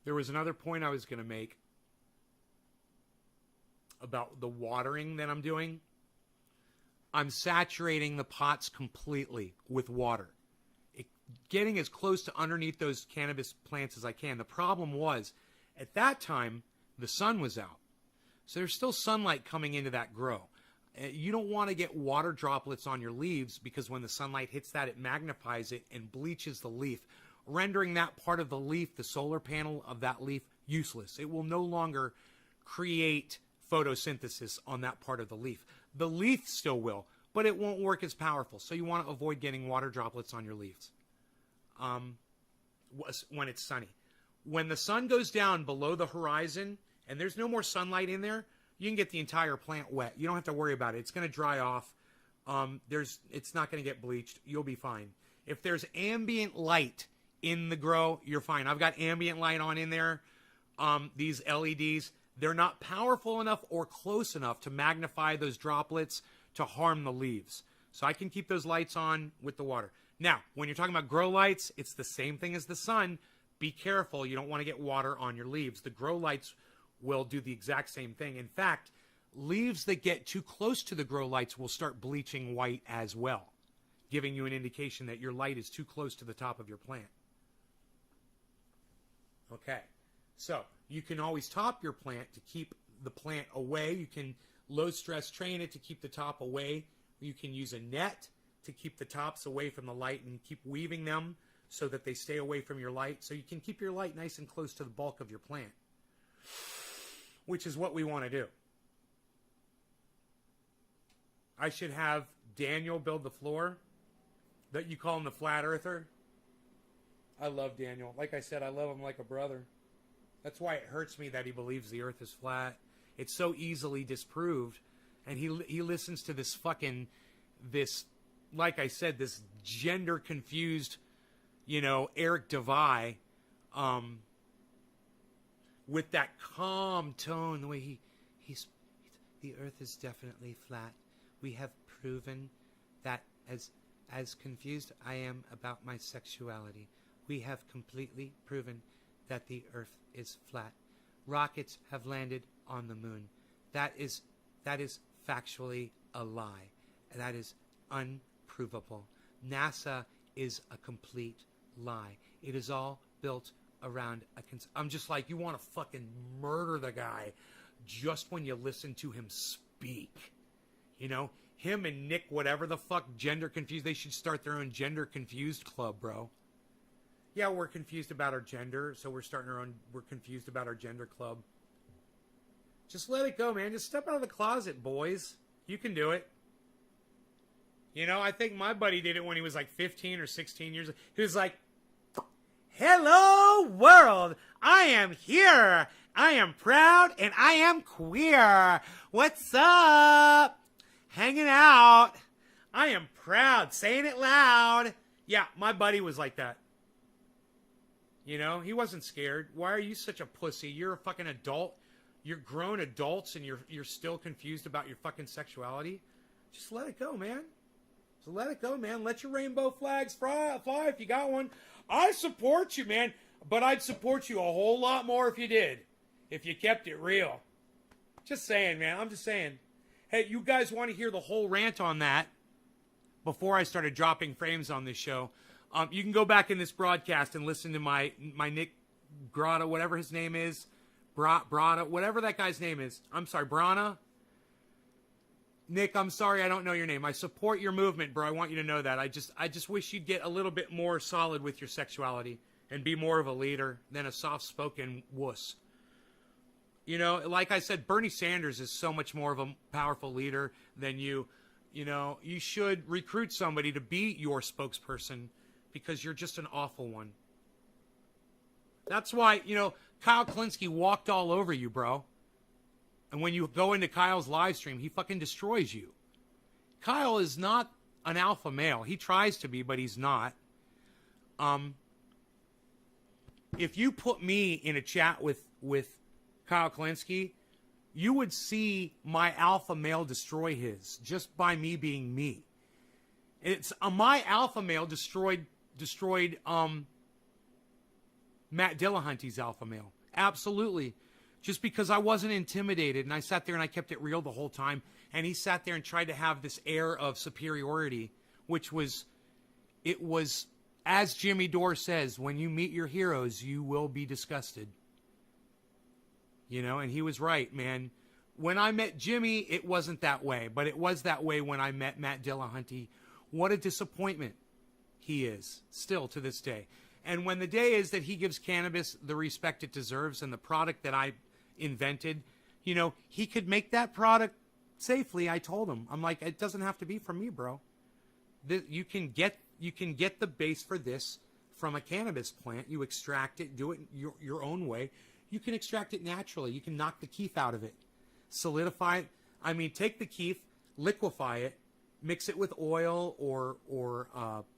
There was another point I was going to make about the watering that I'm doing. I'm saturating the pots completely with water. Getting as close to underneath those cannabis plants as I can. The problem was, at that time, the sun was out. So there's still sunlight coming into that grow. You don't want to get water droplets on your leaves because when the sunlight hits that, it magnifies it and bleaches the leaf, rendering that part of the leaf, the solar panel of that leaf, useless. It will no longer create photosynthesis on that part of the leaf. The leaf still will, but it won't work as powerful. So you want to avoid getting water droplets on your leaves when it's sunny. When the sun goes down below the horizon and there's no more sunlight in there, you can get the entire plant wet. You don't have to worry about it. It's going to dry off. It's not going to get bleached. You'll be fine. If there's ambient light in the grow, you're fine. I've got ambient light on in there. These LEDs, they're not powerful enough or close enough to magnify those droplets to harm the leaves. So I can keep those lights on with the water. Now, when you're talking about grow lights, it's the same thing as the sun. Be careful. You don't want to get water on your leaves. The grow lights will do the exact same thing. In fact, leaves that get too close to the grow lights will start bleaching white as well, giving you an indication that your light is too close to the top of your plant. Okay, so you can always top your plant to keep the plant away. You can low stress train it to keep the top away. You can use a net to keep the tops away from the light and keep weaving them so that they stay away from your light. So you can keep your light nice and close to the bulk of your plant, which is what we want to do. I should have Daniel build the floor. That you call him the flat earther. I love Daniel. Like I said, I love him like a brother. That's why it hurts me that he believes the earth is flat. It's so easily disproved. And he listens to this fucking, like I said, this gender confused, Eric DeVry, with that calm tone, the way he's, the earth is definitely flat. We have proven that as confused I am about my sexuality, we have completely proven that the earth is flat. Rockets have landed on the moon. That is factually a lie. That is unprovable. NASA is a complete lie. It is all built around I'm just like, you want to fucking murder the guy just when you listen to him speak. Him and Nick, whatever the fuck, gender confused, they should start their own gender confused club, bro. Yeah, we're confused about our gender, so we're confused about our gender club. Just let it go, man. Just step out of the closet, boys. You can do it. I think my buddy did it when he was like 15 or 16 years old. He was like, hello, world. I am here. I am proud and I am queer. What's up? Hanging out. I am proud. Saying it loud. Yeah, my buddy was like that. He wasn't scared. Why are you such a pussy? You're a fucking adult. You're grown adults and you're still confused about your fucking sexuality. Just let it go, man. So let it go, man. Let your rainbow flags fly if you got one. I support you, man. But I'd support you a whole lot more if you did. If you kept it real. Just saying, man. I'm just saying. Hey, you guys want to hear the whole rant on that before I started dropping frames on this show? You can go back in this broadcast and listen to my Nick Grata, whatever his name is. Brata, whatever that guy's name is. I'm sorry, Brana. Nick, I'm sorry I don't know your name. I support your movement, bro. I want you to know that. I just wish you'd get a little bit more solid with your sexuality and be more of a leader than a soft-spoken wuss. Like I said, Bernie Sanders is so much more of a powerful leader than you. You should recruit somebody to be your spokesperson because you're just an awful one. That's why, Kyle Kullinski walked all over you, bro. And when you go into Kyle's live stream, he fucking destroys you. Kyle is not an alpha male. He tries to be, but he's not. If you put me in a chat with Kyle Kullinski, you would see my alpha male destroy his just by me being me. It's my alpha male destroyed Matt Dillahunty's alpha male. Absolutely. Just because I wasn't intimidated, and I sat there and I kept it real the whole time, and he sat there and tried to have this air of superiority, which was, it was, as Jimmy Dore says, when you meet your heroes, you will be disgusted. You know, and he was right, man. When I met Jimmy, it wasn't that way, but it was that way when I met Matt Dillahunty. What a disappointment he is, still to this day. And when the day is that he gives cannabis the respect it deserves and the product that I invented, you know, he could make that product safely. I told him, I'm like, it doesn't have to be from me, bro. You can get the base for this from a cannabis plant. You extract it, do it your own way. You can extract it naturally. You can knock the keef out of it, solidify it. I mean, take the keef, liquefy it, mix it with oil or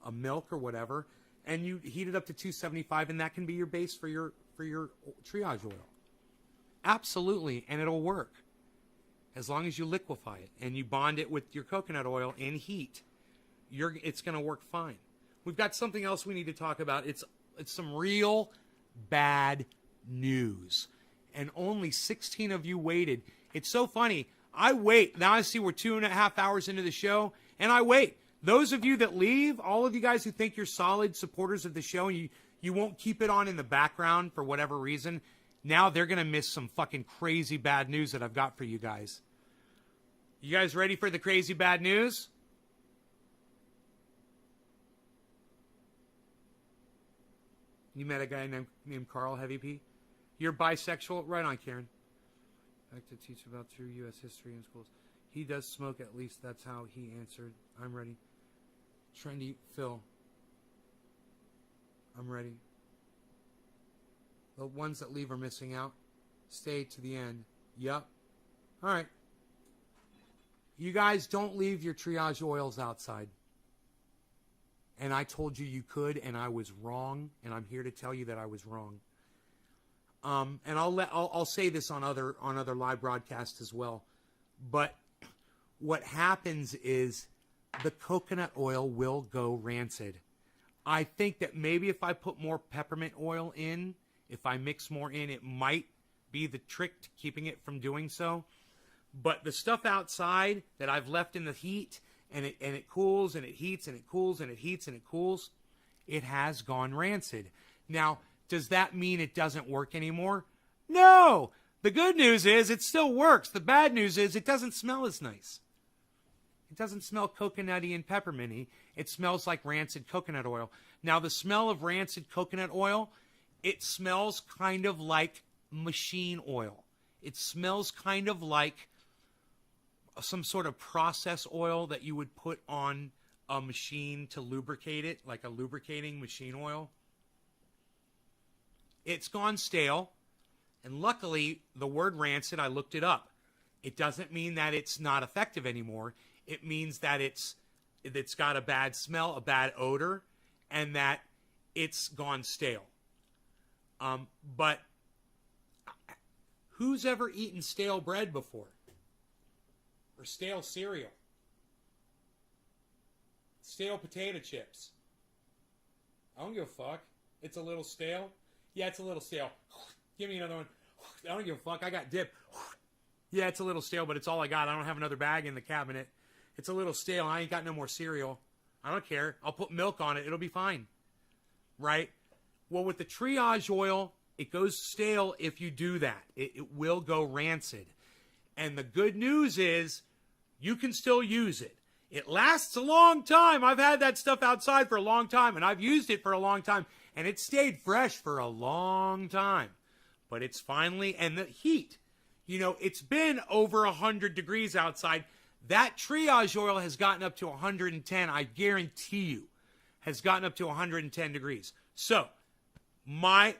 a milk or whatever, and you heat it up to 275, and that can be your base for your triage oil. Absolutely, and it'll work as long as you liquefy it and you bond it with your coconut oil in heat. It's going to work fine. We've got something else we need to talk about. It's some real bad news, and only 16 of you waited. It's so funny. I wait. Now I see we're 2.5 hours into the show, and I wait. Those of you that leave, all of you guys who think you're solid supporters of the show, and you won't keep it on in the background for whatever reason, now they're going to miss some fucking crazy bad news that I've got for you guys. You guys ready for the crazy bad news? You met a guy named Carl Heavy P? You're bisexual? Right on, Karen. I like to teach about true U.S. history in schools. He does smoke, at least that's how he answered. I'm ready. Trendy Phil. I'm ready. The ones that leave are missing out. Stay to the end. Yup. All right. You guys don't leave your triage oils outside. And I told you could, and I was wrong, and I'm here to tell you that I was wrong. And I'll say this on other live broadcasts as well. But what happens is the coconut oil will go rancid. I think that maybe if I put more peppermint oil in, if I mix more in, it might be the trick to keeping it from doing so. But the stuff outside that I've left in the heat, and it cools and it heats and it cools and it heats and it cools, it has gone rancid. Now, does that mean it doesn't work anymore? No! The good news is it still works. The bad news is it doesn't smell as nice. It doesn't smell coconutty and pepperminty. It smells like rancid coconut oil. Now, the smell of rancid coconut oil, it smells kind of like machine oil. It smells kind of like some sort of process oil that you would put on a machine to lubricate it, like a lubricating machine oil. It's gone stale, and luckily, the word rancid, I looked it up. It doesn't mean that it's not effective anymore. It means that it's got a bad smell, a bad odor, and that it's gone stale. But who's ever eaten stale bread before? Or stale cereal? Stale potato chips? I don't give a fuck. It's a little stale. Yeah, it's a little stale. Give me another one. I don't give a fuck. I got dip. Yeah, it's a little stale, but it's all I got. I don't have another bag in the cabinet. It's a little stale. I ain't got no more cereal. I don't care. I'll put milk on it. It'll be fine. Right? Well, with the triage oil, it goes stale if you do that. It will go rancid. And the good news is you can still use it. It lasts a long time. I've had that stuff outside for a long time, and I've used it for a long time, and it stayed fresh for a long time. But it's finally, and the heat, you know, it's been over 100 degrees outside. That triage oil has gotten up to 110, I guarantee you, has gotten up to 110 degrees. So, my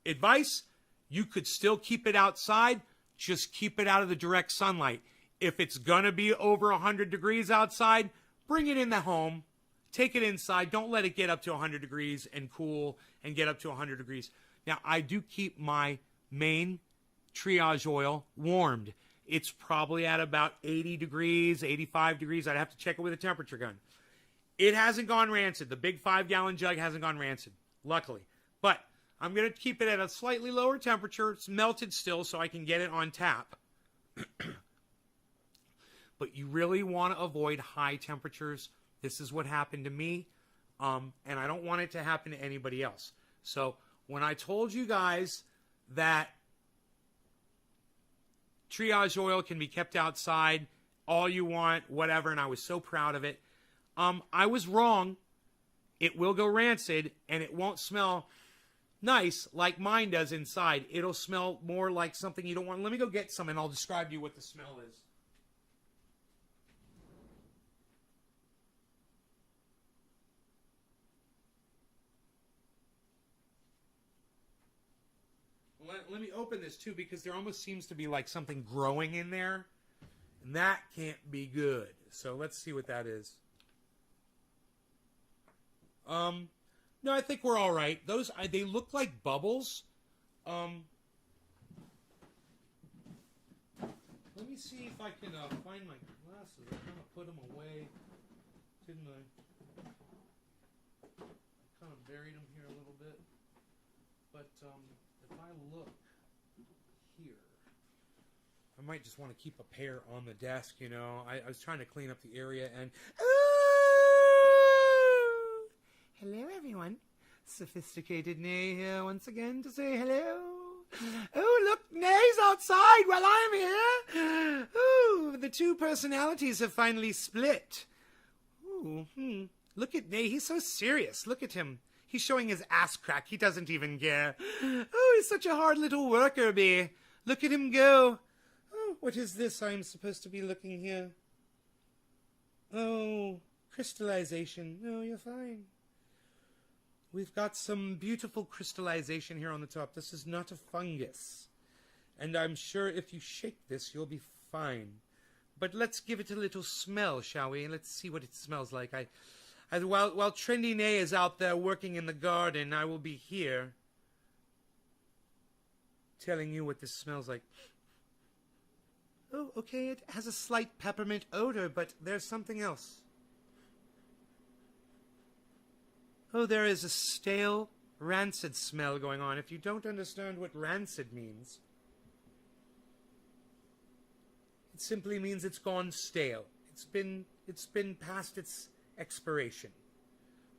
advice, you could still keep it outside, just keep it out of the direct sunlight. If it's going to be over 100 degrees outside, bring it in the home. Take it inside. Don't let it get up to 100 degrees and cool and get up to 100 degrees. Now, I do keep my main triage oil warmed. It's probably at about 80 degrees, 85 degrees. I'd have to check it with a temperature gun. It hasn't gone rancid. The big 5-gallon jug hasn't gone rancid, luckily. But I'm going to keep it at a slightly lower temperature. It's melted still so I can get it on tap. But you really want to avoid high temperatures. This is what happened to me, and I don't want it to happen to anybody else. So when I told you guys that triage oil can be kept outside all you want, whatever, and I was so proud of it, I was wrong. It will go rancid, and it won't smell nice like mine does inside. It'll smell more like something you don't want. Let me go get some, and I'll describe to you what the smell is. Let me open this too, because there almost seems to be like something growing in there, and that can't be good. So let's see what that is. No, I think we're all right. Those they look like bubbles. Let me see if I can find my glasses. I kind of put them away, didn't I? I kind of buried them here a little bit, but if I look here, I might just want to keep a pair on the desk, you know. I was trying to clean up the area and... Hello, everyone. Sophisticated Nay here once again to say hello. Oh, look, Nay's outside while I'm here. Ooh, the two personalities have finally split. Ooh, Look at Nay. He's so serious. Look at him. He's showing his ass crack. He doesn't even care. Oh, he's such a hard little worker bee. Look at him go. Oh, what is this I'm supposed to be looking here? Oh, crystallization. No, you're fine. We've got some beautiful crystallization here on the top. This is not a fungus. And I'm sure if you shake this, you'll be fine. But let's give it a little smell, shall we? Let's see what it smells like. While Trendy Nay is out there working in the garden, I will be here telling you what this smells like. Oh, okay, it has a slight peppermint odor, but there's something else. Oh, there is a stale, rancid smell going on. If you don't understand what rancid means, it simply means it's gone stale. It's been past its expiration.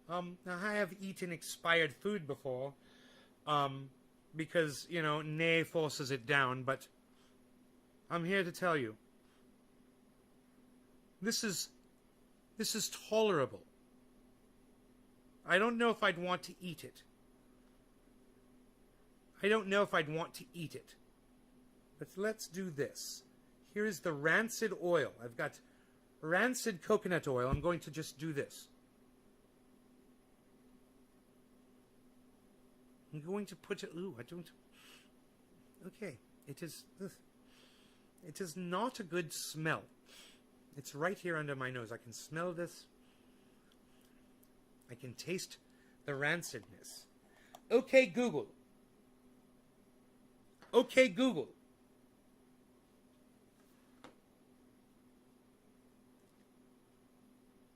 Now I have eaten expired food before, because, you know, Nay forces it down, but I'm here to tell you, this is tolerable. I don't know if I'd want to eat it. But let's do this. Here is the rancid oil. I've got rancid coconut oil. I'm going to just do this. I'm going to put it... Ooh, I don't... Okay. It is not a good smell. It's right here under my nose. I can smell this. I can taste the rancidness. Okay, Google. Okay, Google.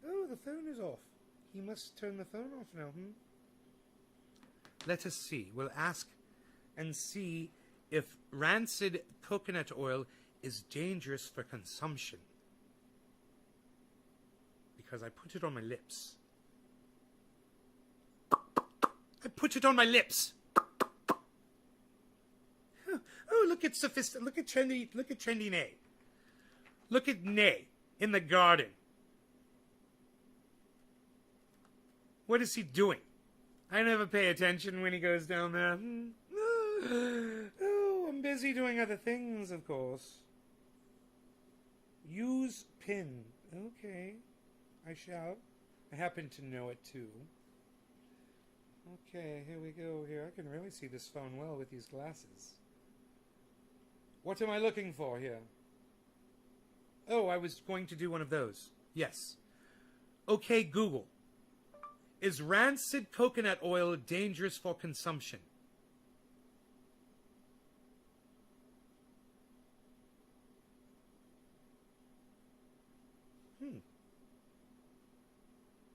Oh, the phone is off. He must turn the phone off now, Let us see. We'll ask and see if rancid coconut oil is dangerous for consumption. Because I put it on my lips. Oh, look at Trendy Nay. Look at Nay in the garden. What is he doing? I never pay attention when he goes down there. Oh, I'm busy doing other things, of course. Use pin. Okay, I shall. I happen to know it too. Okay, here we go. Here, I can really see this phone well with these glasses. What am I looking for here? Oh, I was going to do one of those. Yes. Okay, Google. Is rancid coconut oil dangerous for consumption?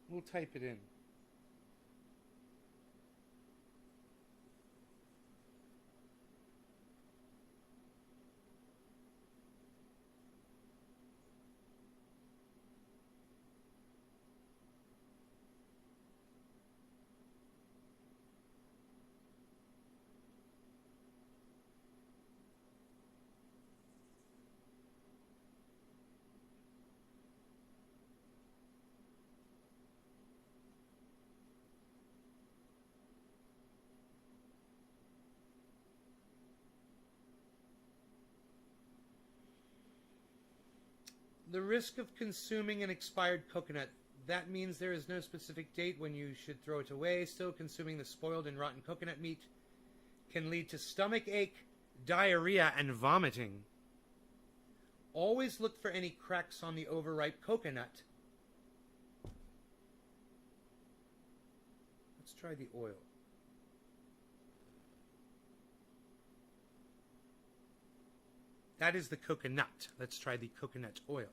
We'll type it in. The risk of consuming an expired coconut. That means there is no specific date when you should throw it away. Still, consuming the spoiled and rotten coconut meat can lead to stomach ache, diarrhea, and vomiting. Always look for any cracks on the overripe coconut. Let's try the oil. That is the coconut. Let's try the coconut oil.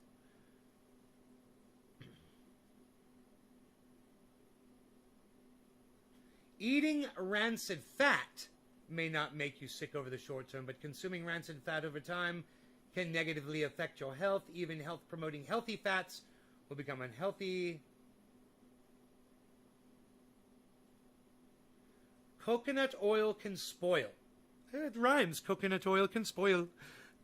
Eating rancid fat may not make you sick over the short term, but consuming rancid fat over time can negatively affect your health. Even health-promoting healthy fats will become unhealthy. Coconut oil can spoil. It rhymes. Coconut oil can spoil.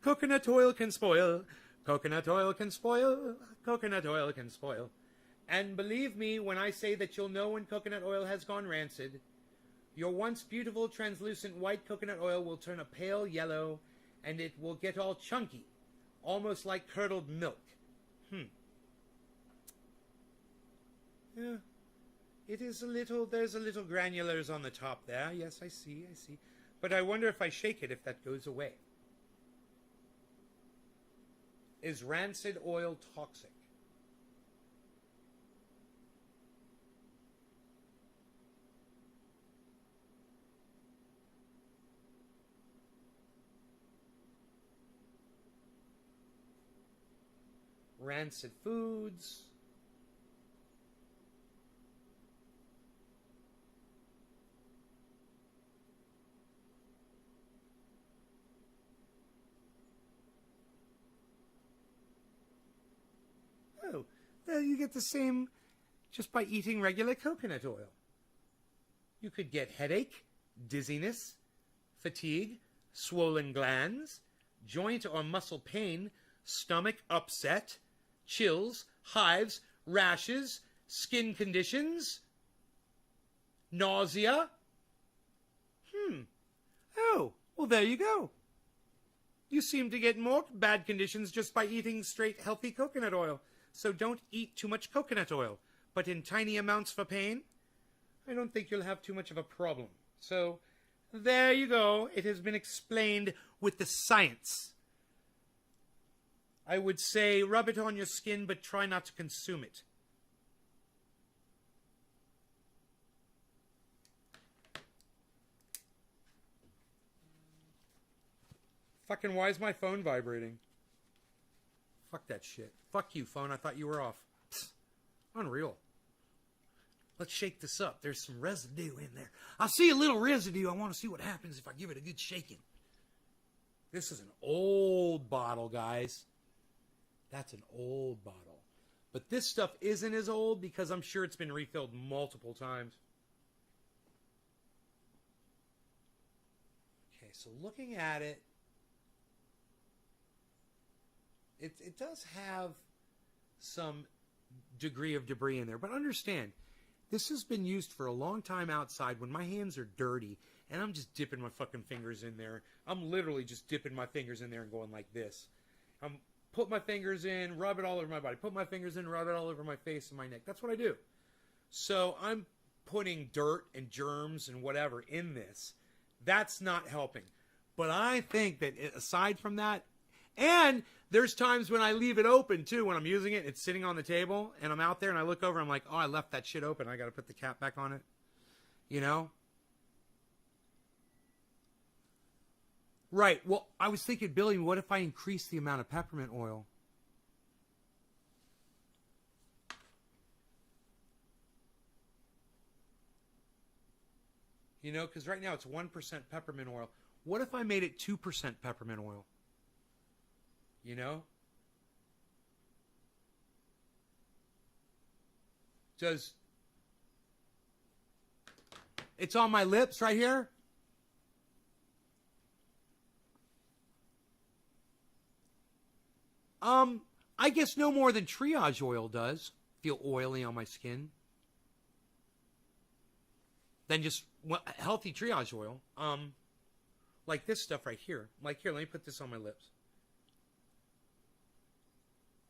Coconut oil can spoil. Coconut oil can spoil. Coconut oil can spoil. And believe me when I say that you'll know when coconut oil has gone rancid. Your once beautiful translucent white coconut oil will turn a pale yellow, and it will get all chunky, almost like curdled milk. Yeah, it is a little, there's a little granulars on the top there. Yes, I see. But I wonder if I shake it, if that goes away. Is rancid oil toxic? Rancid foods. Oh, well, you get the same just by eating regular coconut oil. You could get headache, dizziness, fatigue, swollen glands, joint or muscle pain, stomach upset, chills, hives, rashes, skin conditions, nausea. Oh, well, there you go. You seem to get more bad conditions just by eating straight healthy coconut oil. So don't eat too much coconut oil. But in tiny amounts for pain, I don't think you'll have too much of a problem. So there you go. It has been explained with the science. I would say rub it on your skin, but try not to consume it. Fucking, why is my phone vibrating? Fuck that shit. Fuck you, phone. I thought you were off. Psst. Unreal. Let's shake this up. There's some residue in there. I see a little residue. I want to see what happens if I give it a good shaking. This is an old bottle, guys. That's an old bottle. But this stuff isn't as old because I'm sure it's been refilled multiple times. Okay, so looking at it, it does have some degree of debris in there. But understand, this has been used for a long time outside when my hands are dirty and I'm just dipping my fucking fingers in there. I'm literally just dipping my fingers in there and going like this. I'm put my fingers in, rub it all over my body. Put my fingers in, rub it all over my face and my neck. That's what I do. So I'm putting dirt and germs and whatever in this. That's not helping. But I think that aside from that, and there's times when I leave it open too, when I'm using it, it's sitting on the table, and I'm out there and I look over, I'm like, oh, I left that shit open. I got to put the cap back on it. You know? Right. Well, I was thinking, Billy, what if I increase the amount of peppermint oil? You know, because right now it's 1% peppermint oil. What if I made it 2% peppermint oil? You know? It's on my lips right here. I guess no more than triage oil does feel oily on my skin. Than just healthy triage oil. Like this stuff right here. Like here, let me put this on my lips.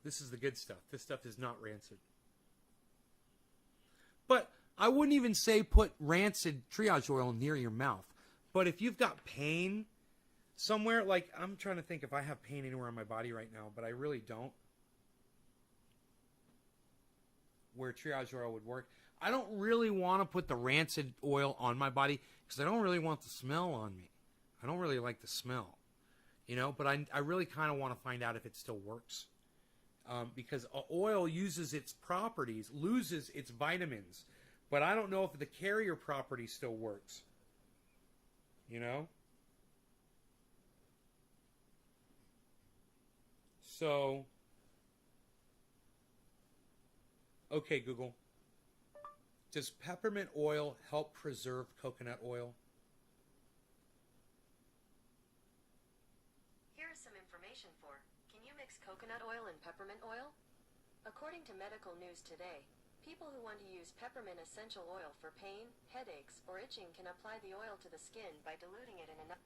This is the good stuff. This stuff is not rancid. But I wouldn't even say put rancid triage oil near your mouth. But if you've got pain somewhere, like I'm trying to think if I have pain anywhere on my body right now, but I really don't. Where triage oil would work. I don't really want to put the rancid oil on my body because I don't really want the smell on me. I don't really like the smell. You know, but I really kind of want to find out if it still works. Because oil uses its properties, loses its vitamins. But I don't know if the carrier property still works. You know? So, okay, Google. Does peppermint oil help preserve coconut oil? Here is some information for, can you mix coconut oil and peppermint oil? According to Medical News Today, people who want to use peppermint essential oil for pain, headaches, or itching can apply the oil to the skin by diluting it in enough.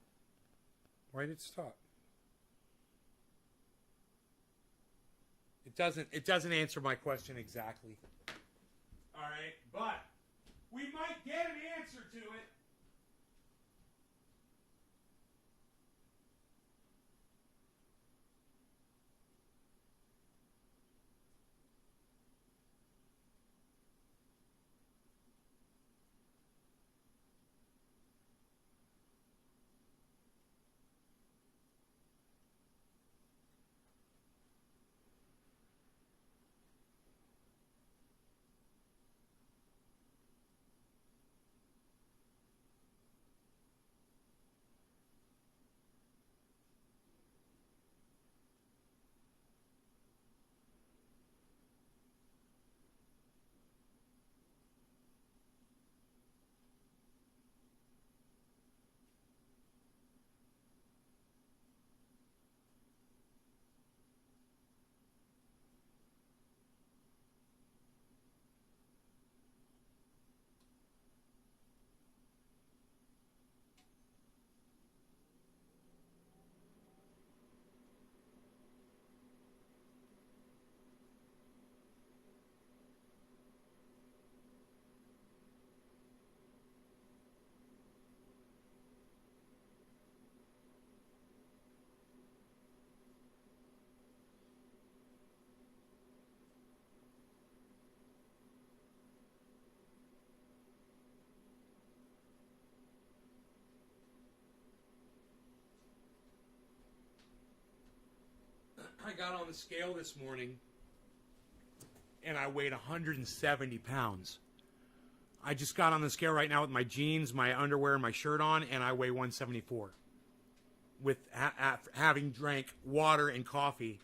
Why did it stop? It doesn't answer my question exactly. All right, but we might get an answer to it. I got on the scale this morning and I weighed 170 pounds. I just got on the scale right now with my jeans, my underwear, and my shirt on, and I weigh 174. With having drank water and coffee.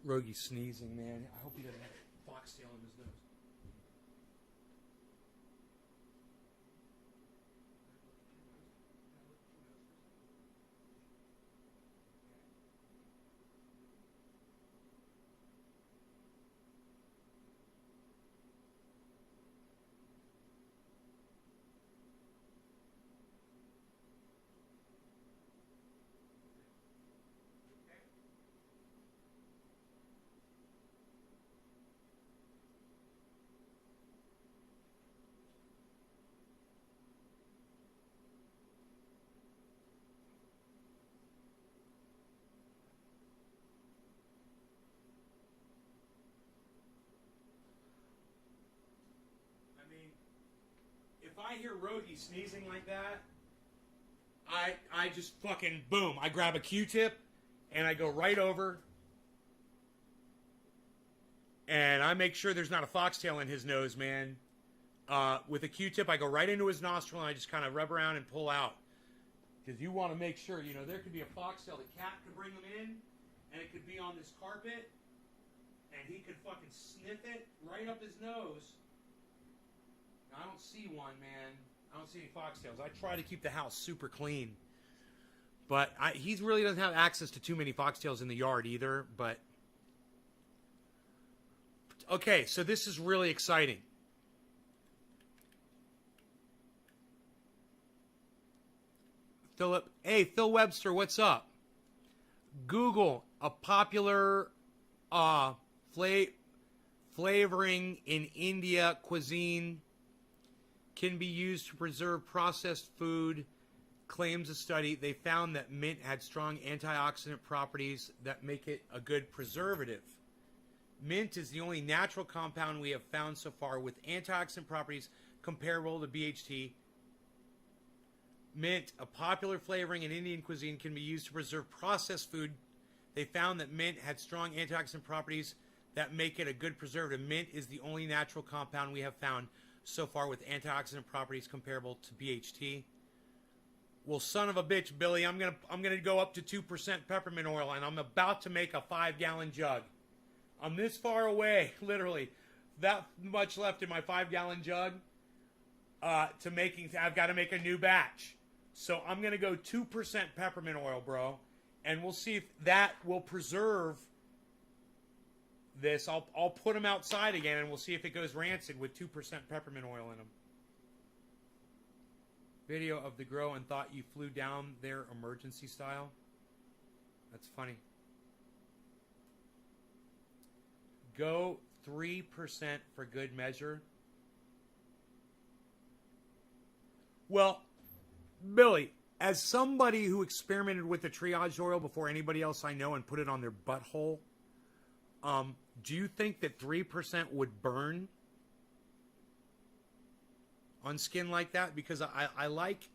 Rogi's sneezing, man. I hope he doesn't have a foxtail in his nose. If I hear Rogi sneezing like that, I just fucking boom. I grab a Q-tip and I go right over and I make sure there's not a foxtail in his nose, man. With a Q-tip, I go right into his nostril and I just kind of rub around and pull out. Because you want to make sure, you know, there could be a foxtail. The cat could bring them in and it could be on this carpet and he could fucking sniff it right up his nose. I don't see one, man. I don't see any foxtails. I try to keep the house super clean. But he really doesn't have access to too many foxtails in the yard either. But Okay, so this is really exciting. Philip, hey, Phil Webster, what's up? Google a popular flavoring in India cuisine can be used to preserve processed food. Claims a study. They found that mint had strong antioxidant properties that make it a good preservative. Mint is the only natural compound we have found so far with antioxidant properties comparable to BHT. Mint, a popular flavoring in Indian cuisine, can be used to preserve processed food. They found that mint had strong antioxidant properties that make it a good preservative. Mint is the only natural compound we have found so far with antioxidant properties comparable to BHT. Well, son of a bitch, Billy, I'm gonna go up to 2% peppermint oil, and I'm about to make a 5-gallon jug. I'm this far away, literally, that much left in my 5-gallon jug. I've got to make a new batch. So I'm going to go 2% peppermint oil, bro. And we'll see if that will preserve this. I'll put them outside again, and we'll see if it goes rancid with 2% peppermint oil in them. Video of the grow and thought you flew down there emergency style. That's funny. Go 3% for good measure. Well, Billy, as somebody who experimented with the triage oil before anybody else I know and put it on their butthole, do you think that 3% would burn on skin like that? Because I like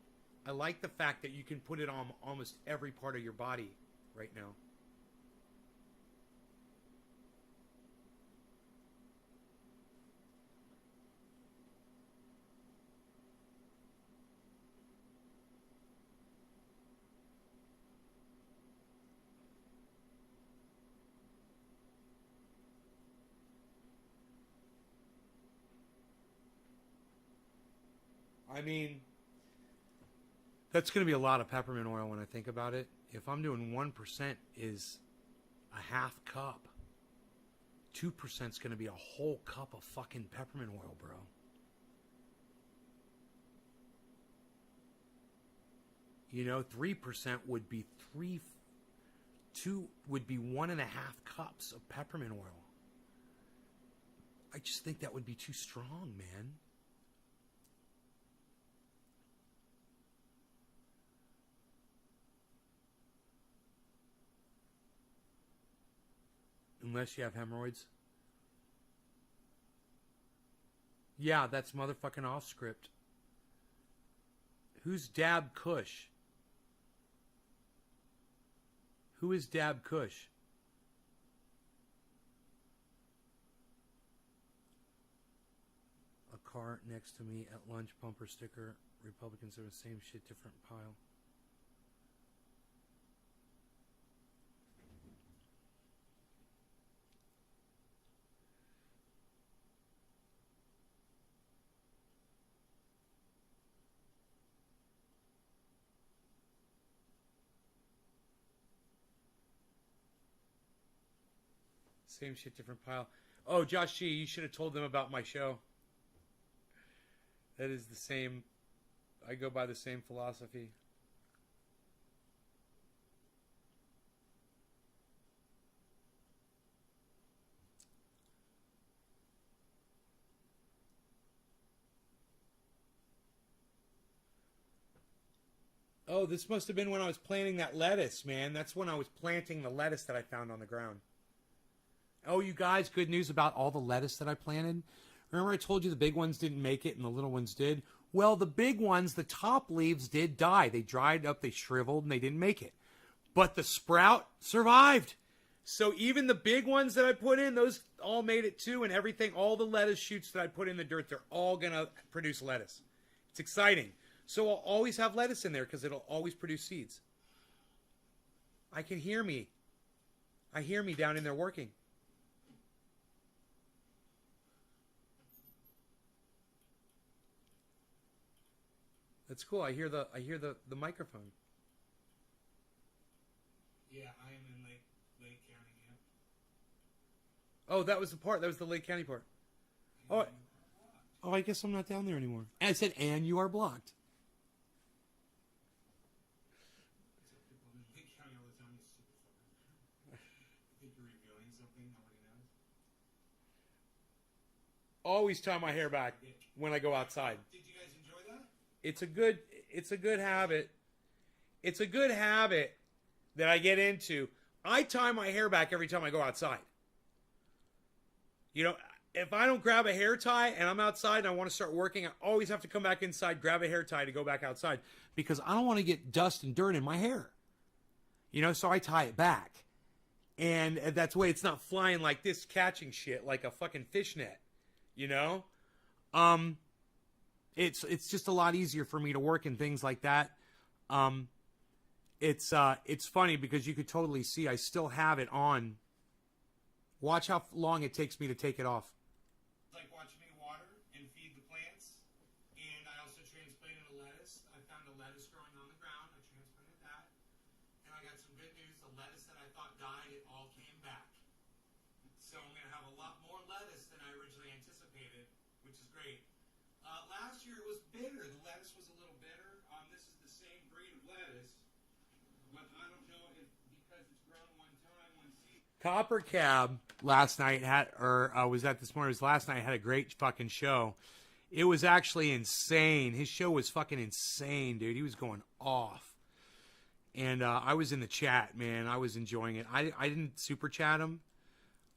the fact that you can put it on almost every part of your body right now. I mean, that's going to be a lot of peppermint oil when I think about it. If I'm doing 1% is a half cup. 2% is going to be a whole cup of fucking peppermint oil, bro. You know, 3% would be 1.5 cups of peppermint oil. I just think that would be too strong, man. Unless you have hemorrhoids. Yeah, that's motherfucking off script. Who's Dab Kush? Who is Dab Kush? A car next to me at lunch, bumper sticker. Republicans are the same shit, different pile. Same shit, different pile. Oh, Josh G, you should have told them about my show. That is the same. I go by the same philosophy. Oh, this must have been when I was planting that lettuce, man. That's when I was planting the lettuce that I found on the ground. Oh, you guys, good news about all the lettuce that I planted. Remember I told you the big ones didn't make it and the little ones did? Well, the big ones, the top leaves did die. They dried up, they shriveled, and they didn't make it. But the sprout survived. So even the big ones that I put in, those all made it too, and everything, all the lettuce shoots that I put in the dirt, they're all going to produce lettuce. It's exciting. So I'll always have lettuce in there because it'll always produce seeds. I can hear me. I hear me down in there working. That's cool. I hear the microphone. Yeah, I am in Lake County. Oh, that was the part. That was the Lake County part. Oh, I guess I'm not down there anymore. And I said, and you are blocked. Always tie my hair back when I go outside. Did you guys enjoy that? It's a good habit. It's a good habit that I get into. I tie my hair back every time I go outside. You know, if I don't grab a hair tie and I'm outside and I want to start working, I always have to come back inside, grab a hair tie to go back outside because I don't want to get dust and dirt in my hair. You know, so I tie it back. And that's the way it's not flying like this, catching shit like a fucking fishnet. You know? It's just a lot easier for me to work and things like that. It's funny because you could totally see I still have it on. Watch how long it takes me to take it off. Like watching me water and feed the plants. And I also transplanted a lettuce. I found a lettuce growing on the ground. I transplanted that. And I got some good news. The lettuce that I thought died, it all came back. So I'm going to have a lot more lettuce than I originally anticipated, which is great. Last year it was bitter. The lettuce was a little bitter. This is the same breed of lettuce. But I don't know if because it's grown one time, one season. Copper Cab last night was that this morning? It was last night. Had a great fucking show. It was actually insane. His show was fucking insane, dude. He was going off. And I was in the chat, man. I was enjoying it. I didn't super chat him.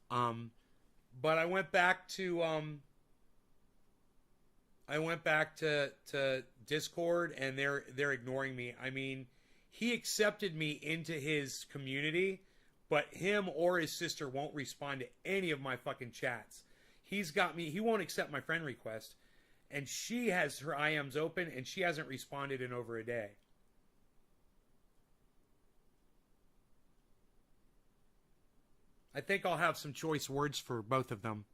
But I went back to Discord and they're ignoring me. I mean, he accepted me into his community, but him or his sister won't respond to any of my fucking chats. He's got me, he won't accept my friend request, and she has her IMs open and she hasn't responded in over a day. I think I'll have some choice words for both of them.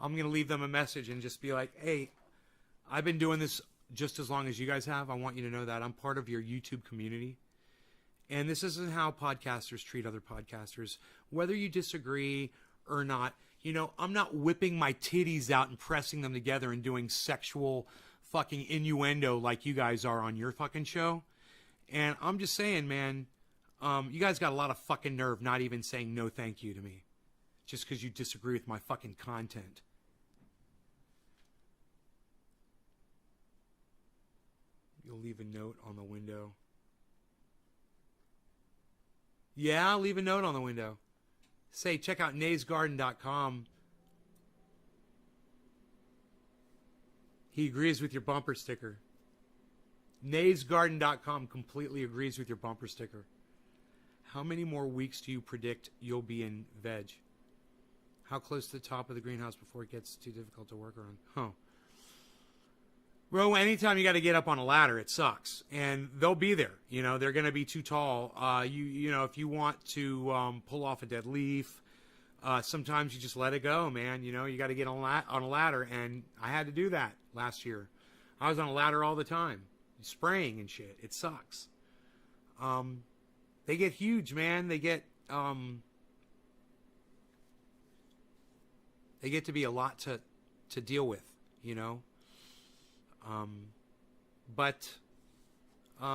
I'm going to leave them a message and just be like, hey, I've been doing this just as long as you guys have. I want you to know that I'm part of your YouTube community. And this isn't how podcasters treat other podcasters. Whether you disagree or not, you know, I'm not whipping my titties out and pressing them together and doing sexual fucking innuendo like you guys are on your fucking show. And I'm just saying, man, you guys got a lot of fucking nerve not even saying no thank you to me. Just because you disagree with my fucking content. You'll leave a note on the window. Yeah, I'll leave a note on the window. Say, check out naysgarden.com. He agrees with your bumper sticker. naysgarden.com completely agrees with your bumper sticker. How many more weeks do you predict you'll be in veg? How close to the top of the greenhouse before it gets too difficult to work around? Huh. Bro, anytime you got to get up on a ladder, it sucks. And they'll be there. You know, they're going to be too tall. You know, if you want to pull off a dead leaf, sometimes you just let it go, man. You know, you got to get on a ladder. And I had to do that last year. I was on a ladder all the time, spraying and shit. It sucks. They get huge, man. They get to be a lot to deal with, you know. But you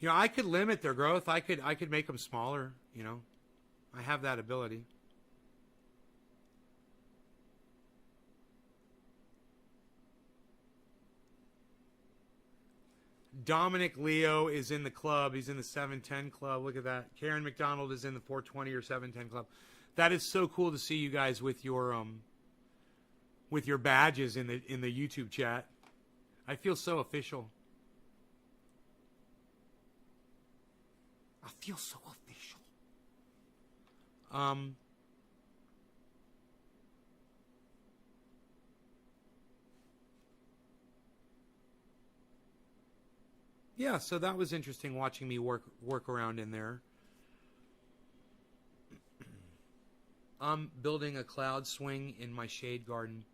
know, I could limit their growth. I could make them smaller, you know. I have that ability. Dominic Leo is in the club. He's in the 710 club. Look at that. Karen McDonald is in the 420 or 710 club. That is so cool to see you guys with your badges in the YouTube chat. I feel so official. I feel so official. Yeah, so that was interesting watching me work around in there. I'm building a cloud swing in my shade garden,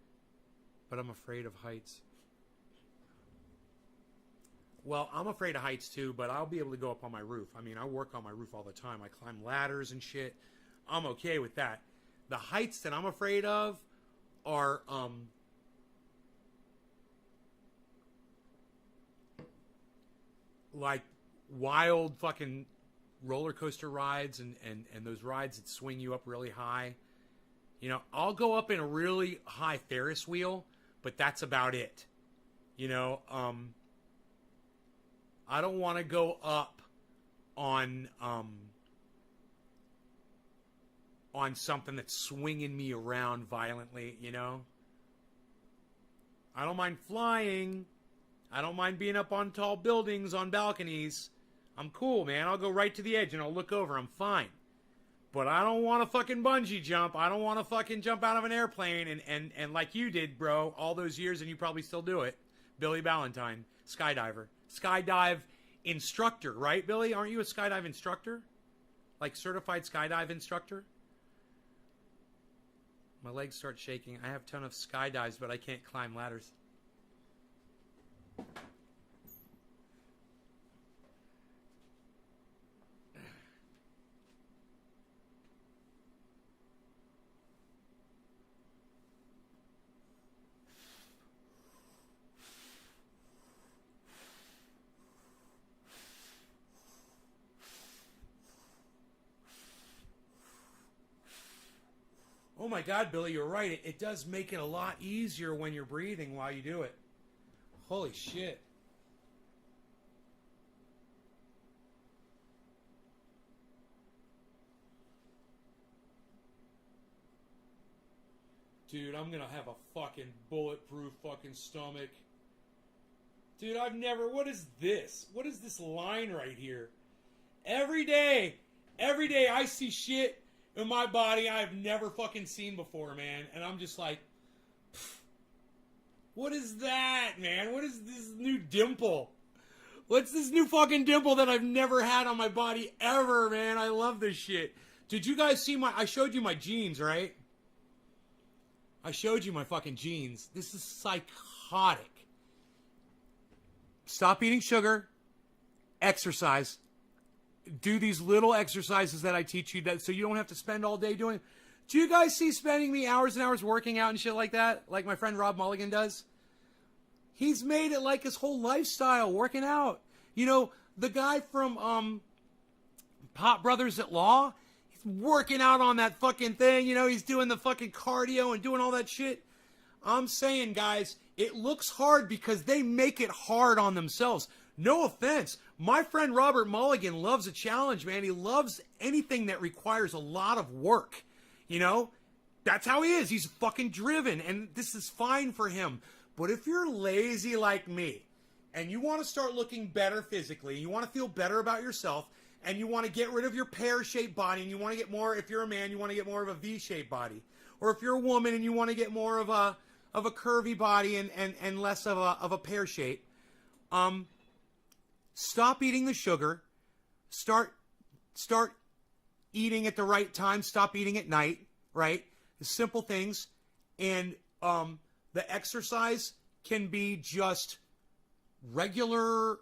but I'm afraid of heights. Well, I'm afraid of heights too, but I'll be able to go up on my roof. I mean, I work on my roof all the time. I climb ladders and shit. I'm okay with that. The heights that I'm afraid of are like wild fucking roller coaster rides and those rides that swing you up really high. You know, I'll go up in a really high Ferris wheel, but that's about it. You know, I don't want to go up on something that's swinging me around violently, you know? I don't mind flying. I don't mind being up on tall buildings, on balconies. I'm cool, man. I'll go right to the edge and I'll look over. I'm fine. But I don't want to fucking bungee jump. I don't want to fucking jump out of an airplane and like you did, bro, all those years, and you probably still do it. Billy Ballantyne, skydiver. Skydive instructor, right, Billy? Aren't you a skydive instructor? Like certified skydive instructor? My legs start shaking. I have a ton of skydives, but I can't climb ladders. Oh my God, Billy, you're right. It does make it a lot easier when you're breathing while you do it. Holy shit. Dude, I'm gonna have a fucking bulletproof fucking stomach. Dude, what is this? What is this line right here? Every day I see shit in my body I've never fucking seen before, man. And I'm just like, what is that, man? What is this new dimple? What's this new fucking dimple that I've never had on my body ever, man? I love this shit. Did you guys see I showed you my jeans, right? I showed you my fucking jeans. This is psychotic. Stop eating sugar. Exercise. Do these little exercises that I teach you so you don't have to spend all day doing. Do you guys see spending me hours and hours working out and shit like that? Like my friend Rob Mulligan does? He's made it like his whole lifestyle, working out. You know, the guy from Pop Brothers at Law, he's working out on that fucking thing. You know, he's doing the fucking cardio and doing all that shit. I'm saying, guys, it looks hard because they make it hard on themselves. No offense. My friend Robert Mulligan loves a challenge, man. He loves anything that requires a lot of work. You know? That's how he is. He's fucking driven, and this is fine for him. But if you're lazy like me, and you want to start looking better physically, you want to feel better about yourself, and you want to get rid of your pear-shaped body, and you want to get more, if you're a man, you want to get more of a V-shaped body. Or if you're a woman and you want to get more of a curvy body and less of a pear shape, stop eating the sugar. Start eating at the right time. Stop eating at night, right? The simple things. And the exercise can be just regular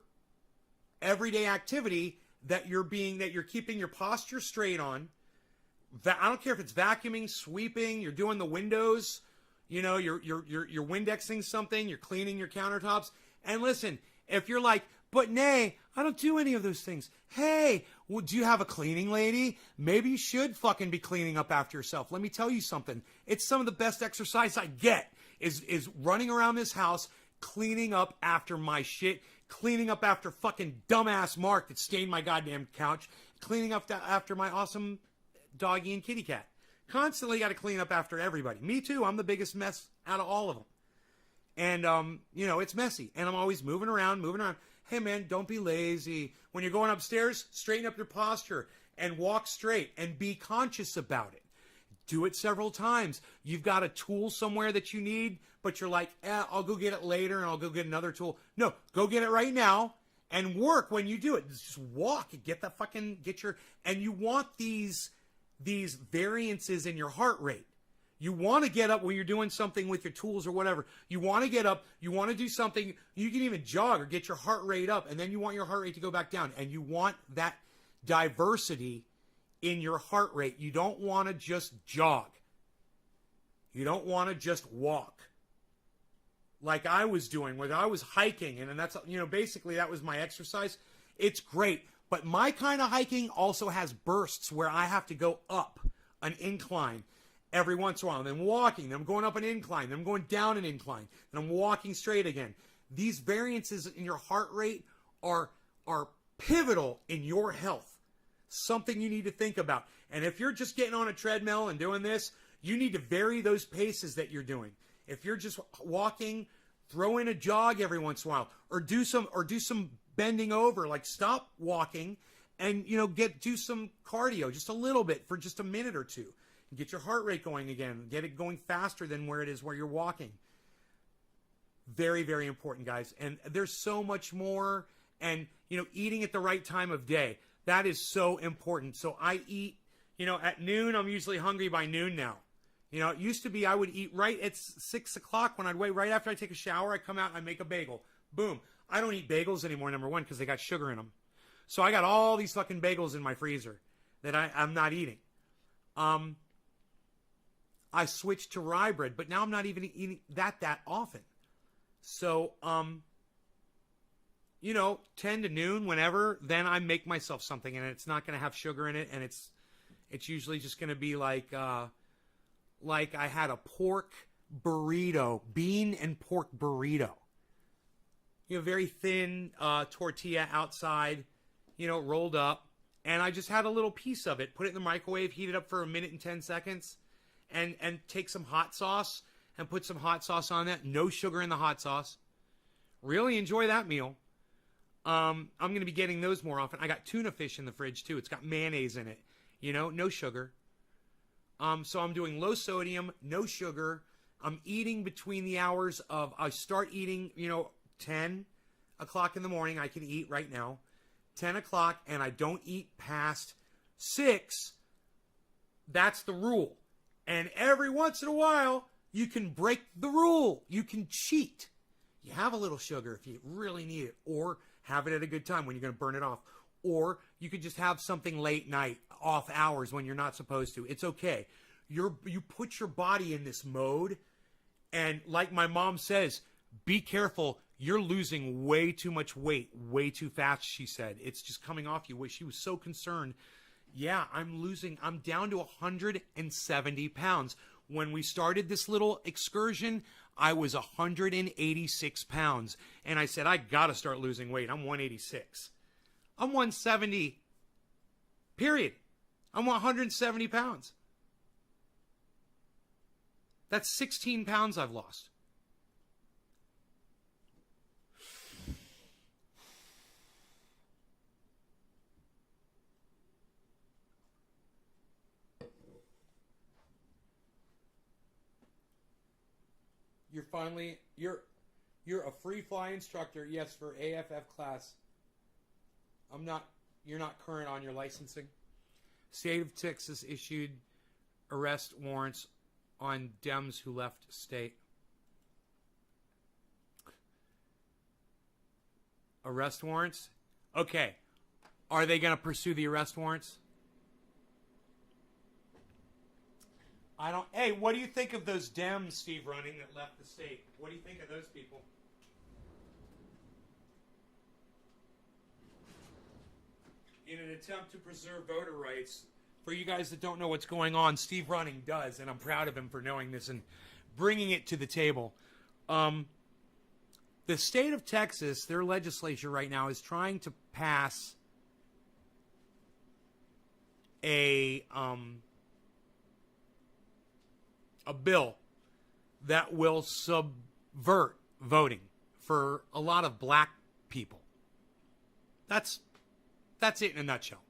everyday activity that you're keeping your posture straight on. I don't care if it's vacuuming, sweeping, you're doing the windows, you know, you're Windexing something, you're cleaning your countertops. And listen, if you're like, but nay, I don't do any of those things. Hey, well, do you have a cleaning lady? Maybe you should fucking be cleaning up after yourself. Let me tell you something. It's some of the best exercise I get is running around this house, cleaning up after my shit, cleaning up after fucking dumbass Mark that stained my goddamn couch, cleaning up after my awesome doggy and kitty cat. Constantly got to clean up after everybody. Me too. I'm the biggest mess out of all of them. And, you know, it's messy. And I'm always moving around. Hey, man, don't be lazy. When you're going upstairs, straighten up your posture and walk straight and be conscious about it. Do it several times. You've got a tool somewhere that you need, but you're like, I'll go get it later and I'll go get another tool. No, go get it right now and work when you do it. Just walk and and you want these variances in your heart rate. You want to get up when you're doing something with your tools or whatever. You want to get up. You want to do something. You can even jog or get your heart rate up, and then you want your heart rate to go back down. And you want that diversity in your heart rate. You don't want to just jog. You don't want to just walk like I was doing, where I was hiking, and that's, basically that was my exercise. It's great. But my kind of hiking also has bursts where I have to go up an incline every once in a while. And then walking, then I'm going up an incline, then I'm going down an incline, then I'm walking straight again. These variances in your heart rate are pivotal in your health. Something you need to think about. And if you're just getting on a treadmill and doing this, you need to vary those paces that you're doing. If you're just walking, throw in a jog every once in a while, or do some bending over, like stop walking and do some cardio just a little bit for just a minute or two. Get your heart rate going again. Get it going faster than where it is where you're walking. Very, very important, guys. And there's so much more. And, eating at the right time of day. That is so important. So I eat, at noon. I'm usually hungry by noon now. It used to be I would eat right at 6 o'clock when I'd wait right after I take a shower. I come out and I make a bagel. Boom. I don't eat bagels anymore, number one, because they got sugar in them. So I got all these fucking bagels in my freezer that I'm not eating. I switched to rye bread, but now I'm not even eating that often. So, 10 to noon, whenever, then I make myself something, and it's not going to have sugar in it, and it's usually just going to be like I had a pork burrito, bean and pork burrito. Very thin tortilla outside, rolled up, and I just had a little piece of it, put it in the microwave, heat it up for a minute and 10 seconds. And take some hot sauce and put some hot sauce on that. No sugar in the hot sauce. Really enjoy that meal. I'm going to be getting those more often. I got tuna fish in the fridge too. It's got mayonnaise in it. No sugar. So I'm doing low sodium, no sugar. I'm eating between the hours of, I start eating, 10 o'clock in the morning. I can eat right now. 10 o'clock, and I don't eat past 6. That's the rule. And every once in a while, you can break the rule. You can cheat. You have a little sugar if you really need it, or have it at a good time when you're going to burn it off. Or you could just have something late night, off hours when you're not supposed to. It's okay. You put your body in this mode, and like my mom says, be careful. You're losing way too much weight, way too fast, she said. It's just coming off you. She was so concerned. Yeah, I'm down to 170 pounds. When we started this little excursion, I was 186 pounds. And I said, I got to start losing weight. I'm 186. I'm 170, period. I'm 170 pounds. That's 16 pounds I've lost. You're a free fly instructor, yes, for AFF class. You're not current on your licensing. State of Texas issued arrest warrants on Dems who left state. Arrest warrants? Okay. Are they going to pursue the arrest warrants? Hey, what do you think of those Dems, Steve, running that left the state? What do you think of those people? In an attempt to preserve voter rights, for you guys that don't know what's going on, Steve Running does, and I'm proud of him for knowing this and bringing it to the table. The state of Texas, their legislature right now is trying to pass a bill that will subvert voting for a lot of black people. That's it in a nutshell.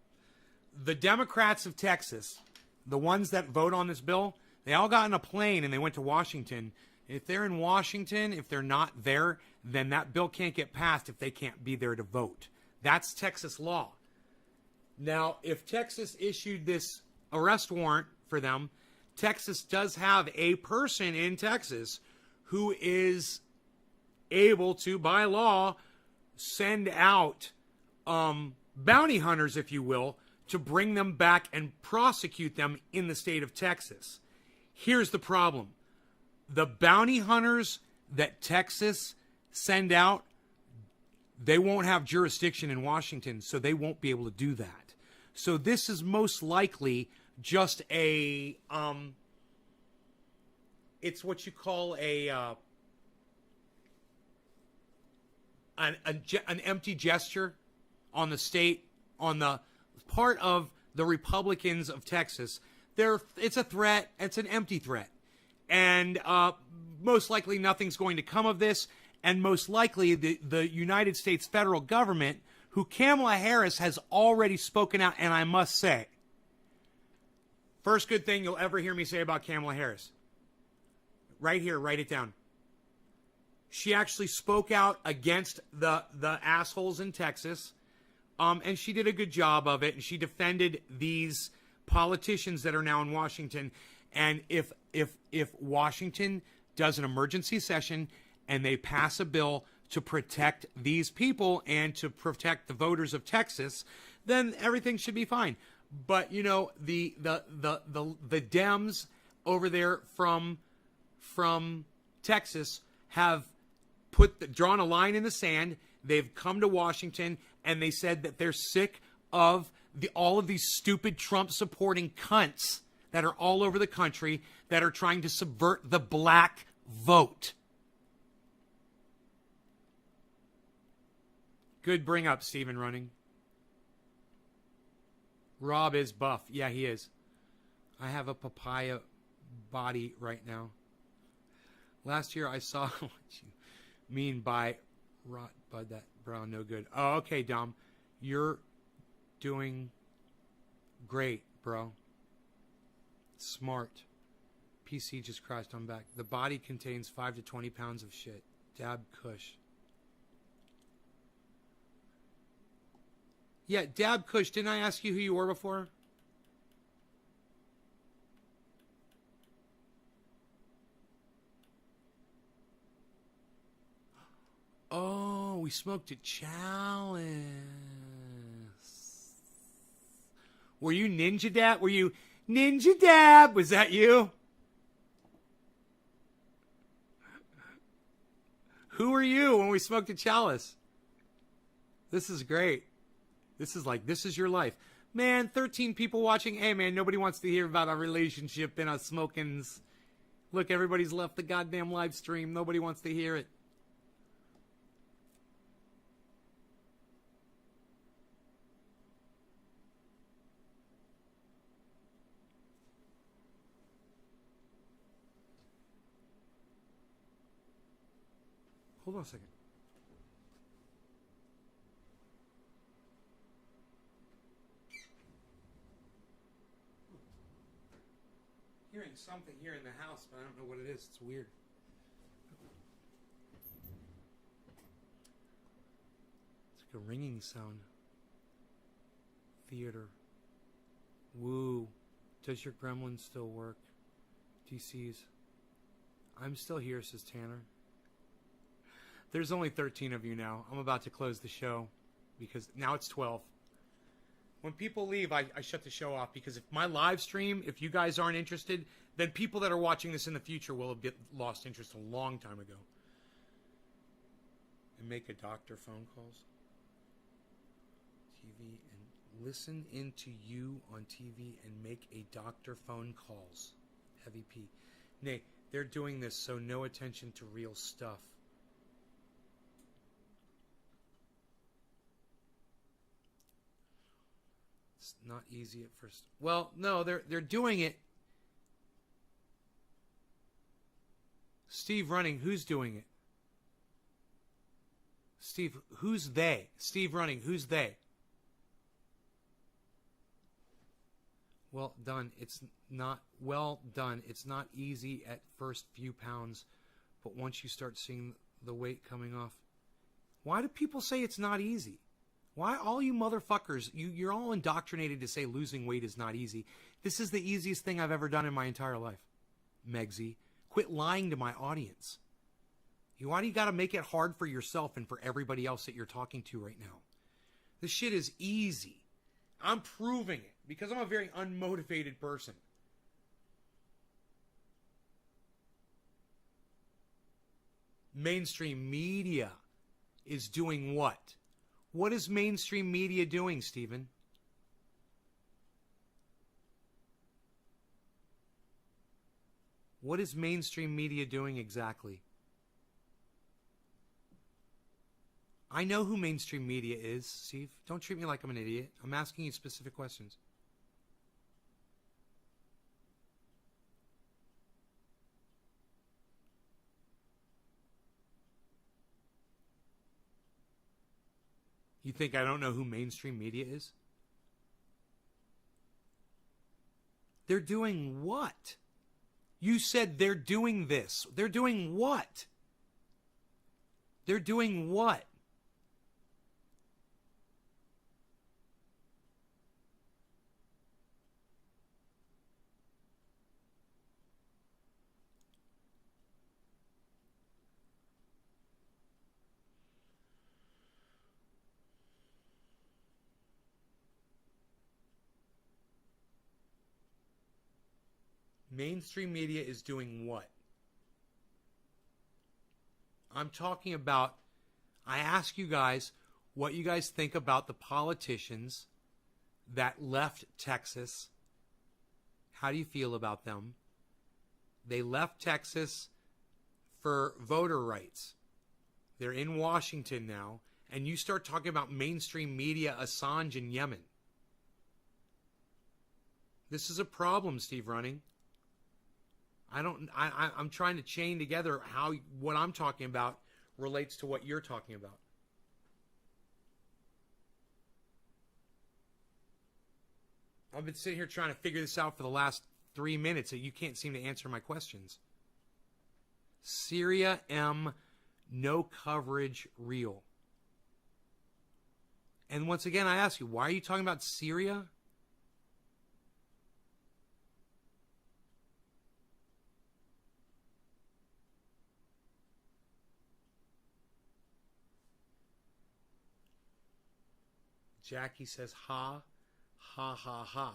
The Democrats of Texas, the ones that vote on this bill, they all got in a plane and they went to Washington. If they're in Washington, if they're not there, then that bill can't get passed if they can't be there to vote. That's Texas law. Now, if Texas issued this arrest warrant for them, Texas does have a person in Texas who is able to, by law, send out bounty hunters, if you will, to bring them back and prosecute them in the state of Texas. Here's the problem. The bounty hunters that Texas send out, they won't have jurisdiction in Washington, so they won't be able to do that. So this is most likely just a, it's what you call an empty gesture on the state, on the part of the Republicans of Texas. It's a threat. It's an empty threat. And most likely nothing's going to come of this. And most likely the United States federal government, who Kamala Harris has already spoken out, and I must say, first good thing you'll ever hear me say about Kamala Harris. Right here, write it down. She actually spoke out against the assholes in Texas, and she did a good job of it, and she defended these politicians that are now in Washington. And if Washington does an emergency session and they pass a bill to protect these people and to protect the voters of Texas, then everything should be fine. But you know, the Dems over there from Texas have drawn a line in the sand. They've come to Washington and they said that they're sick of all of these stupid Trump supporting cunts that are all over the country that are trying to subvert the black vote. Good bring up, Stephen Running. Rob is buff. Yeah, he is. I have a papaya body right now. Last year I saw what you mean by rot bud that brown no good. Oh, okay, Dom. You're doing great, bro. Smart. PC just crashed. I'm back. The body contains 5 to 20 pounds of shit. Dab Kush. Yeah, Dab Kush. Didn't I ask you who you were before? Oh, we smoked a chalice. Were you Ninja Dab? Were you Ninja Dab? Was that you? Who were you when we smoked a chalice? This is great. This is your life. Man, 13 people watching. Hey, man, nobody wants to hear about our relationship and us smokings. Look, everybody's left the goddamn live stream. Nobody wants to hear it. Hold on a second. Hearing something here in the house, but I don't know what it is. It's weird. It's like a ringing sound. Theater. Woo. Does your gremlin still work? DC's. I'm still here, says Tanner. There's only 13 of you now. I'm about to close the show because now it's 12. When people leave, I shut the show off because if my live stream, if you guys aren't interested, then people that are watching this in the future will have lost interest a long time ago. And make a doctor phone calls. TV and listen into you on TV and make a doctor phone calls. Heavy P. Nay, they're doing this so no attention to real stuff. It's not easy at first. Well, no, they're doing it. Steve Running, who's doing it? Steve, who's they? Steve Running, who's they? Well done. It's not well done. It's not easy at first few pounds, but once you start seeing the weight coming off. Why do people say it's not easy? Why all you motherfuckers, you're all indoctrinated to say losing weight is not easy. This is the easiest thing I've ever done in my entire life. Megsy, quit lying to my audience. Why do you got to make it hard for yourself and for everybody else that you're talking to right now? This shit is easy. I'm proving it because I'm a very unmotivated person. Mainstream media is doing what? What is mainstream media doing, Stephen? What is mainstream media doing exactly? I know who mainstream media is, Steve. Don't treat me like I'm an idiot. I'm asking you specific questions. You think I don't know who mainstream media is? They're doing what? You said they're doing this. They're doing what? They're doing what? Mainstream media is doing what? I'm talking about, I ask you guys what you guys think about the politicians that left Texas. How do you feel about them? They left Texas for voter rights. They're in Washington now, and you start talking about mainstream media, Assange, and Yemen. This is a problem, Steve Running. I'm trying to chain together how what I'm talking about relates to what you're talking about. I've been sitting here trying to figure this out for the last 3 minutes, and you can't seem to answer my questions. Syria M, no coverage real. And once again, I ask you, why are you talking about Syria? Jackie says, ha, ha, ha, ha.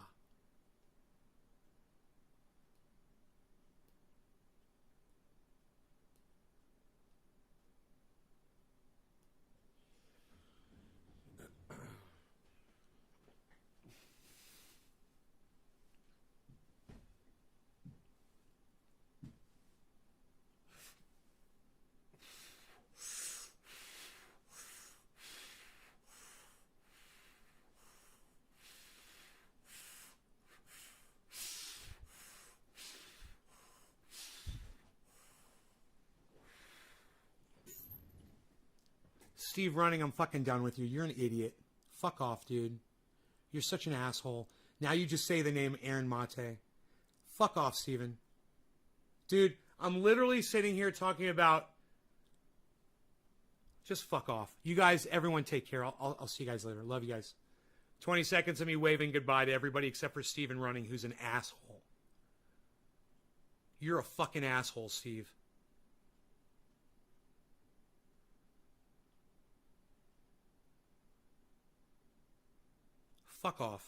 Steve Running, I'm fucking done with you. You're an idiot. Fuck off, dude. You're such an asshole. Now you just say the name Aaron Mate. Fuck off, Steven. Dude, I'm literally sitting here talking about... Just fuck off. You guys, everyone take care. I'll see you guys later. Love you guys. 20 seconds of me waving goodbye to everybody except for Steven Running, who's an asshole. You're a fucking asshole, Steve. Fuck off.